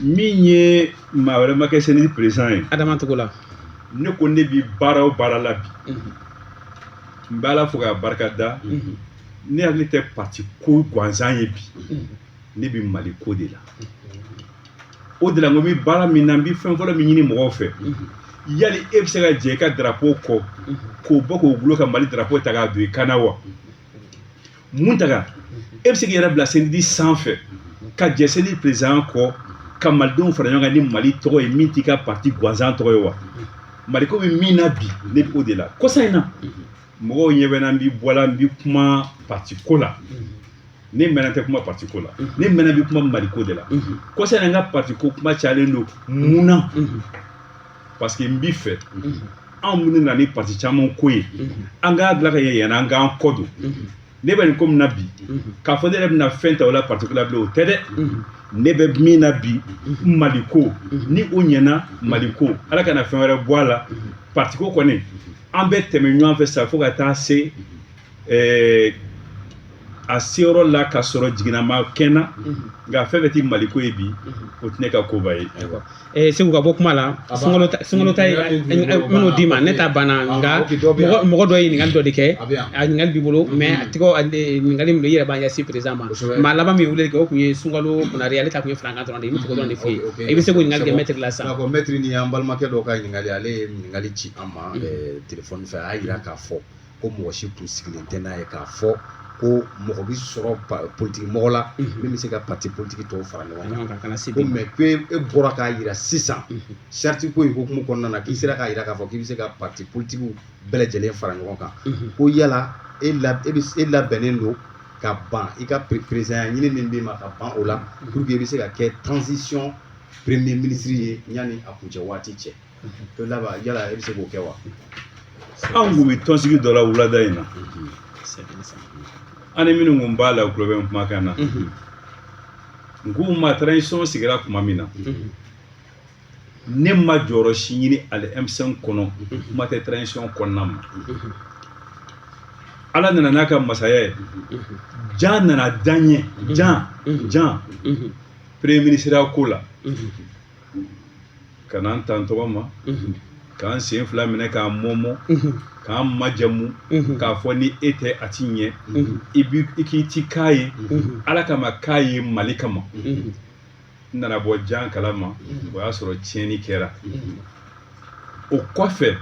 Speaker 3: min ye maa wɛrɛ ma kɛ CNID président ye
Speaker 2: Adama Togola
Speaker 3: ne ko ne bi baara o baara la bi n bɛ Ala fo k'a barika da ne hakili tɛ parti ko gansan ye bi ne bi Mali ko de la o de la n ko n bɛ baara min na n bɛ fɛn fɔlɔ min ɲini mɔgɔw fɛ yali e bɛ se ka jɛ i ka drapeau kɔ k'o bɔ k'o gulo ka Mali drapeau ta k'a don i kan na wa mun ta kan e bɛ se k'i yɛrɛ bila CNID sanfɛ ka jɛ CNID président kɔ ka malidenw fara ɲɔgɔn kan ni Mali tɔgɔ ye min t'i ka parti gansan tɔgɔ ye wa Mali ko bɛ min na bi ne bɛ o de la kɔsa in na mɔgɔw ɲɛ bɛ na n bi bɔla n bi kuma parti ko la ne mɛnna tɛ kuma parti ko la ne mɛnna bi kuma Mali ko de la kosɛbɛ n ka parti ko kuma cayalen don mun na parce que n bi fɛ anw minnu na ni parti caman ko ye an k'a bila ka ɲɛ yanni an k'an kɔ don ne bɛ nin ko min na bi k'a fɔ ne yɛrɛ bɛna fɛn ta o la parti ko la bilen o tɛ dɛ ne bɛ min na bi Mali ko ni o ɲɛna Mali ko Ala kana fɛn wɛrɛ bɔ a la parti ko kɔni an bɛ tɛmɛ ɲɔgɔn fɛ sa fo ka taa se a seyɔrɔ la ka sɔrɔ jiginnama kɛnɛ nka fɛn fɛn ti Mali ko ye bi o tɛ ne ka koba ye.
Speaker 2: Segu ka bɔ kuma la sunkalo ta minnu d'i ma ne ta banna nka mɔgɔ dɔ ye ɲininkali dɔ de kɛ a ɲininkali b'i bolo mais a tɔgɔ ɲininkali min i yɛrɛ b'a ɲɛsin président ma maa laban min wulili kɛ o tun ye sunkalo kunnari ale ta kun ye Farankan dɔrɔn de i bɛ tɔgɔ dɔrɔn de f'i ye i bɛ se k'o ɲininkali kɛ mɛtiri la sisan.
Speaker 1: d'accord mɛtiri ni an balimakɛ dɔw ka ɲininkali ale ye ɲininkali ci an ma téléphone fɛ a y'a yira k'a fɔ ko mɔgɔ si tun sigilen tɛ n'a ye k'a fɔ ko mɔgɔ bi sɔrɔ politique mɔgɔ la min bɛ se ka parti politique tɔw fara ɲɔgɔn kan ko mais ko e bɔra k'a yira sisan charte ko in hokumu kɔnɔna na k'i sera k'a yira k'a fɔ k'i bɛ se ka parti politique bɛɛ lajɛlen fara ɲɔgɔn kan ko yala e labɛnnen don ka ban i ka président ɲini min bɛ ma ka ban o la pour que i bɛ se ka kɛ transition premier ministre ye yanni a kuncɛ waati cɛ to laban yala e bɛ se k'o kɛ wa.
Speaker 3: Anw kun bɛ tɔnsigi dɔ la wulada in na ani minnu kun b'a la u tulo bɛ n kumakan na n k'u ma transition sigira tuma min na ne ma jɔyɔrɔ si ɲini ale M5 kɔnɔ kuma tɛ transition kɔnɔna ma Ala nana n'a ka masaya ye Jan nana dan ɲɛ Jan premier ministre ko la ka n'an tan tɔgɔ ma k'an sen fila minɛ k'an mɔmɔ k'an majamu k'a fɔ ni e tɛ a ti ɲɛ i k'i ti k'a ye Ala kama k'a ye Mali kama n nana bɔ Jan kalama o y'a sɔrɔ tiɲɛni kɛra o kɔfɛ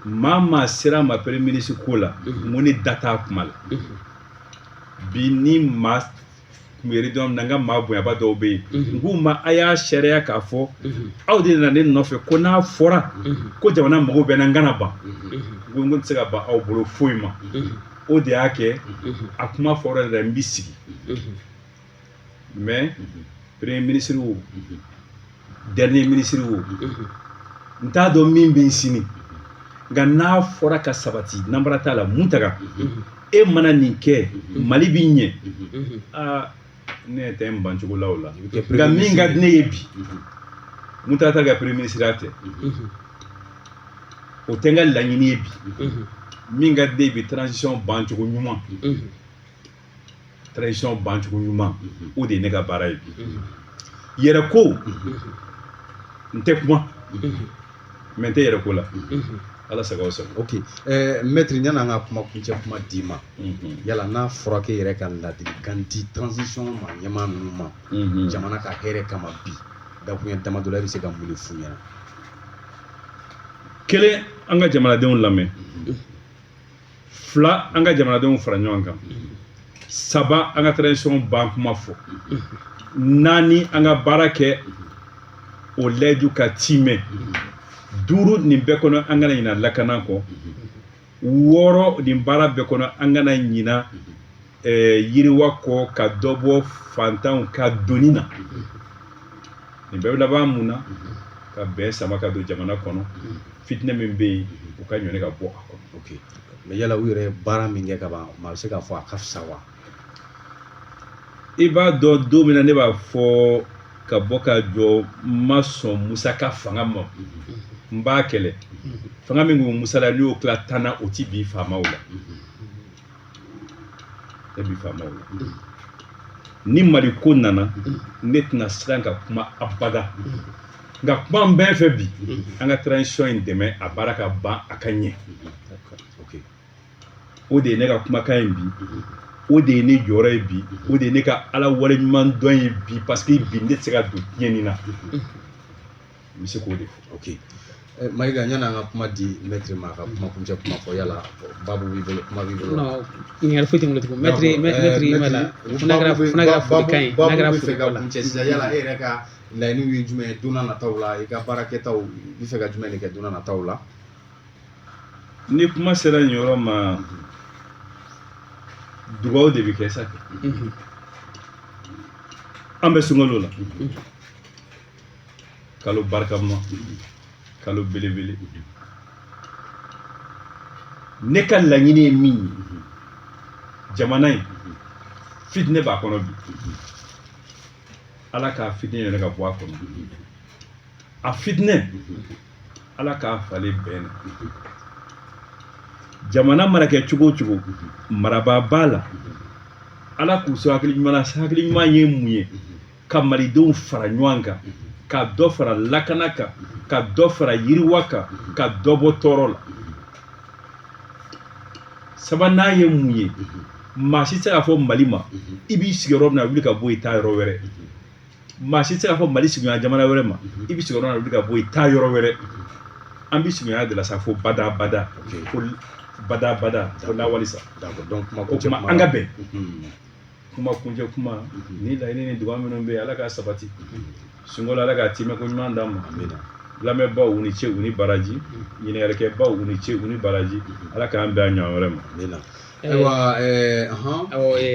Speaker 3: maa sera ma premier ministre ko la mun ni da t'a kuma la bi ni maa kun bɛ région na n ka maa bonyaba dɔw bɛ yen n k'u ma a y'a sariya k'a fɔ aw de nana ne nɔfɛ ko n'a fɔra ko jamana mago bɛ na n kana ban n ko n tɛ se ka ban aw bolo foyi ma o de y'a kɛ a kuma fɔra de la n bɛ sigi mais premier ministre o dernier ministre o n t'a dɔn min bɛ n sini nka n'a fɔra ka sabati nanbara t'a la mun taga e mana nin kɛ Mali b'i ɲɛ ne tɛ n ban cogo la o la nka min ka di ne ye bi mun t'a ta ka premier ministre tɛ o tɛ n ka laɲini ye bi min ka di ne ye bi transition bancogo ɲuman o de ye ne ka baara ye bi yɛrɛ ko n tɛ kuma mais n tɛ yɛrɛ ko la Ala sago aw sago.
Speaker 1: Ok maître ɲani an ka kuma kuncɛ kuma d'i ma yala n'a fɔra k'e yɛrɛ ka ladilikan di transition ma ɲɛmaa ninnu ma jamana ka hɛrɛ kama bi dakuruɲɛ damadɔ la e bɛ se ka mun de f'u ɲɛna.
Speaker 3: Kelen an ka jamanadenw lamɛn 2 an ka jamanadenw fara ɲɔgɔn kan 3 an ka transition ban kuma fɔ 4 an ka baara kɛ o layidu ka timɛ 5 nin bɛɛ kɔnɔ an kana ɲina lakana kɔ 6 nin baara bɛɛ kɔnɔ an kana ɲina yiriwa kɔ ka dɔ bɔ fantanw ka doni na nin bɛɛ bɛ laban mun na ka bɛn sama ka don jamana kɔnɔ fitinɛ min bɛ yen u ka ɲɔni ka bɔ a kɔnɔ.
Speaker 1: Ok mais yala u yɛrɛ baara min kɛ ka ban maa bɛ se k'a fɔ a ka fisa wa.
Speaker 3: I b'a dɔn don min na ne b'a fɔ ka bɔ ka jɔ ma sɔn Musa ka fanga ma n b'a kɛlɛ fanga min kun Musa la n'i y'o tila 10 na o ti bi faamaw la ni Mali ko nana ne tɛna siran ka kuma abada nka kuma n bɛɛ fɛ bi an ka transition in dɛmɛ a baara ka ban a ka ɲɛ o de ye ne ka kumakan in bi o de ye ne jɔyɔrɔ ye bi o de ye ne ka Ala wale ɲuman dɔn ye bi parce que bi ne tɛ se ka don tiɲɛni na n bɛ se k'o de fɔ.
Speaker 1: Ok Mayiga ɲani an ka kuma di maître ma ka kuma kuncɛ kuma fɔ yala baabu b'i bolo kuma b'i bolo.
Speaker 2: Non ɲininkali foyi tɛ n bolo tugun maître ma la fana kɛra folikan ye n'a kɛra folikan la.
Speaker 1: kuncɛ sisan yala e yɛrɛ ka laɲiniw ye jumɛn ye don n'a nataw la i ka baarakɛtaw i bɛ fɛ ka jumɛn de kɛ don n'a nataw la.
Speaker 3: ni kuma sera nin yɔrɔ ma dugawu de bɛ kɛ sa kɛ an bɛ sunkalo la kalo barikama kalo belebele ne ka laɲini ye min ye jamana in fitinɛ b'a kɔnɔ bi ala k'a fitinɛ yɛrɛ ka bɔ a kɔnɔ a fitinɛ ala k'a falen bɛɛ na jamana mana kɛ cogo o cogo marabaa b'a la ala k'u sɔn hakili ɲuman ye mun ye ka malidenw fara ɲɔgɔn kan ka dɔ fara lakana kan ka dɔ fara yiriwa kan ka dɔ bɔ tɔɔrɔ la sabanan ye mun ye maa si tɛ se k'a fɔ mali ma i b'i sigi yɔrɔ min na wuli ka bɔ yen taa yɔrɔ wɛrɛ maa si tɛ se k'a fɔ mali sigiɲɔgɔnya jamana wɛrɛ ma i b'i sigi yɔrɔ min na wuli ka bɔ yen taa yɔrɔ wɛrɛ an bɛ sigiɲɔgɔnya de la sa fo bada bada fo bada bada fo lawale sa o kuma an ka bɛn kuma kuncɛ kuma ni laɲini ni dugawu minnu bɛ yen ala k'a sabati sunkalo ala k'a timɛ ko ɲuman d'an ma lamɛnbaw u ni ce u ni baraji ɲininkalikɛbaw u ni ce u ni baraji ala k'an bɛn a ɲɔgɔn wɛrɛ ma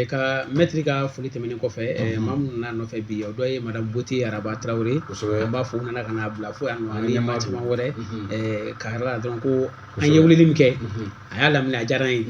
Speaker 2: ka mɛtiri ka foli tɛmɛnen kɔfɛ maa minnu nana nɔfɛ bi o dɔ ye madame Boti Araba Tarawele an b'a fɔ u nana ka n'a bila fo yan nɔ ani maa caman wɛrɛ ka yɛrɛ la dɔrɔn ko an ye weleli min kɛ a y'a laminɛ a diyara n ye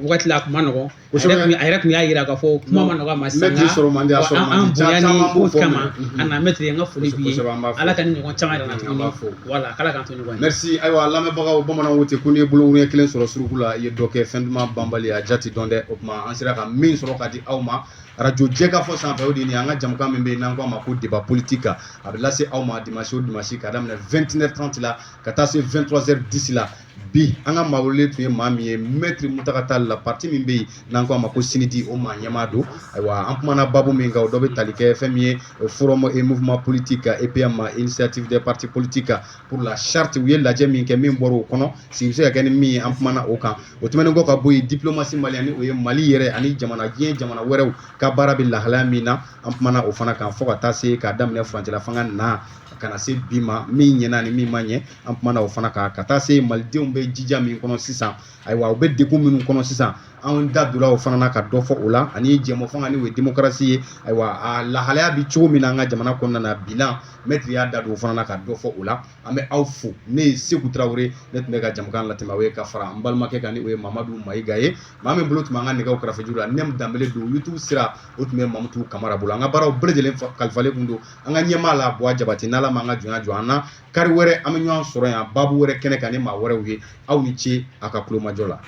Speaker 2: wagati la a kun ma nɔgɔn a yɛrɛ tun y'a jira k'a fɔ kuma ma nɔgɔn a ma sisan an bonya ni ko kama a na mɛtiri n ka foli b'i ye ala ka ni ɲɔgɔn caman yɛrɛ na tuguni wala k'ala k'an to ɲɔgɔn ye
Speaker 1: merci ayiwa lamɛnbagaw bamananw tɛ ko n'i ye boloŋuɲɛ kelen sɔrɔ suruku la i ye dɔ kɛ fɛn duman banbali a jati dɔn dɛ o tuma an sera ka min sɔrɔ ka di aw ma radio Jɛkafɔ sanfɛ o de ye an ka jamukan min bɛ yen n'an k'a ma ko débat politique a bɛ lase aw ma dimanche o dimanche ka daminɛ 21h30 la ka taa se 23h10 la bi an ka maa wele tun ye maa min ye maître Mutakata Tall la parti min bɛ yen n'an k'a ma ko Sinidi o maa ɲɛmaa don ayiwa an kumana babu min kan o dɔ bɛ tali kɛ fɛn min ye forum et mouvement politique EPM initiative des partis politiques pour la charte u ye lajɛ min kɛ min bɔra o kɔnɔ sigi bɛ se ka kɛ ni min ye an kumana o kan o tɛmɛnen kɔ ka bɔ yen diplomatie malienne o ye Mali yɛrɛ ani diɲɛ jamana wɛrɛw ka baara bɛ lahalaya min na an kumana o fana kan fo ka taa se k'a daminɛ furancɛla fanga na kana se bi ma min ɲɛna ni min ma ɲɛ an kumana o fana kan ka taa se malidenw bɛ jija min kɔnɔ sisan ayiwa u bɛ degun minnu kɔnɔ sisan an da donna o fana na ka dɔ fɔ o la ani jɛmɔ fanga ni o ye démocratie ye ayiwa a lahalaya bi cogo min na an ka jamana kɔnɔna na bilan maître y'a da don o fana na ka dɔ fɔ o la an bɛ aw fo ne ye Seku Tarawele ne tun bɛ ka jamukan latɛmɛ o ye ka fara n balimakɛ kan ni o ye Mamadu Mayiga ye maa min bolo tun bɛ an ka nɛgɛw kɛrɛfɛjuru la Nem Danbele don YouTube sira o tun bɛ Mamutu Kamara bolo an ka baaraw bɛɛ lajɛlen kalifalen tun don an ka ɲɛmaa la Buwa Jabate n'Ala ma an ka jɔnya jɔ an na kari wɛrɛ an bɛ ɲɔgɔn sɔrɔ yan baabu wɛrɛ kɛnɛ kan ni maa wɛrɛw ye aw ni ce a ka kulomajɔ la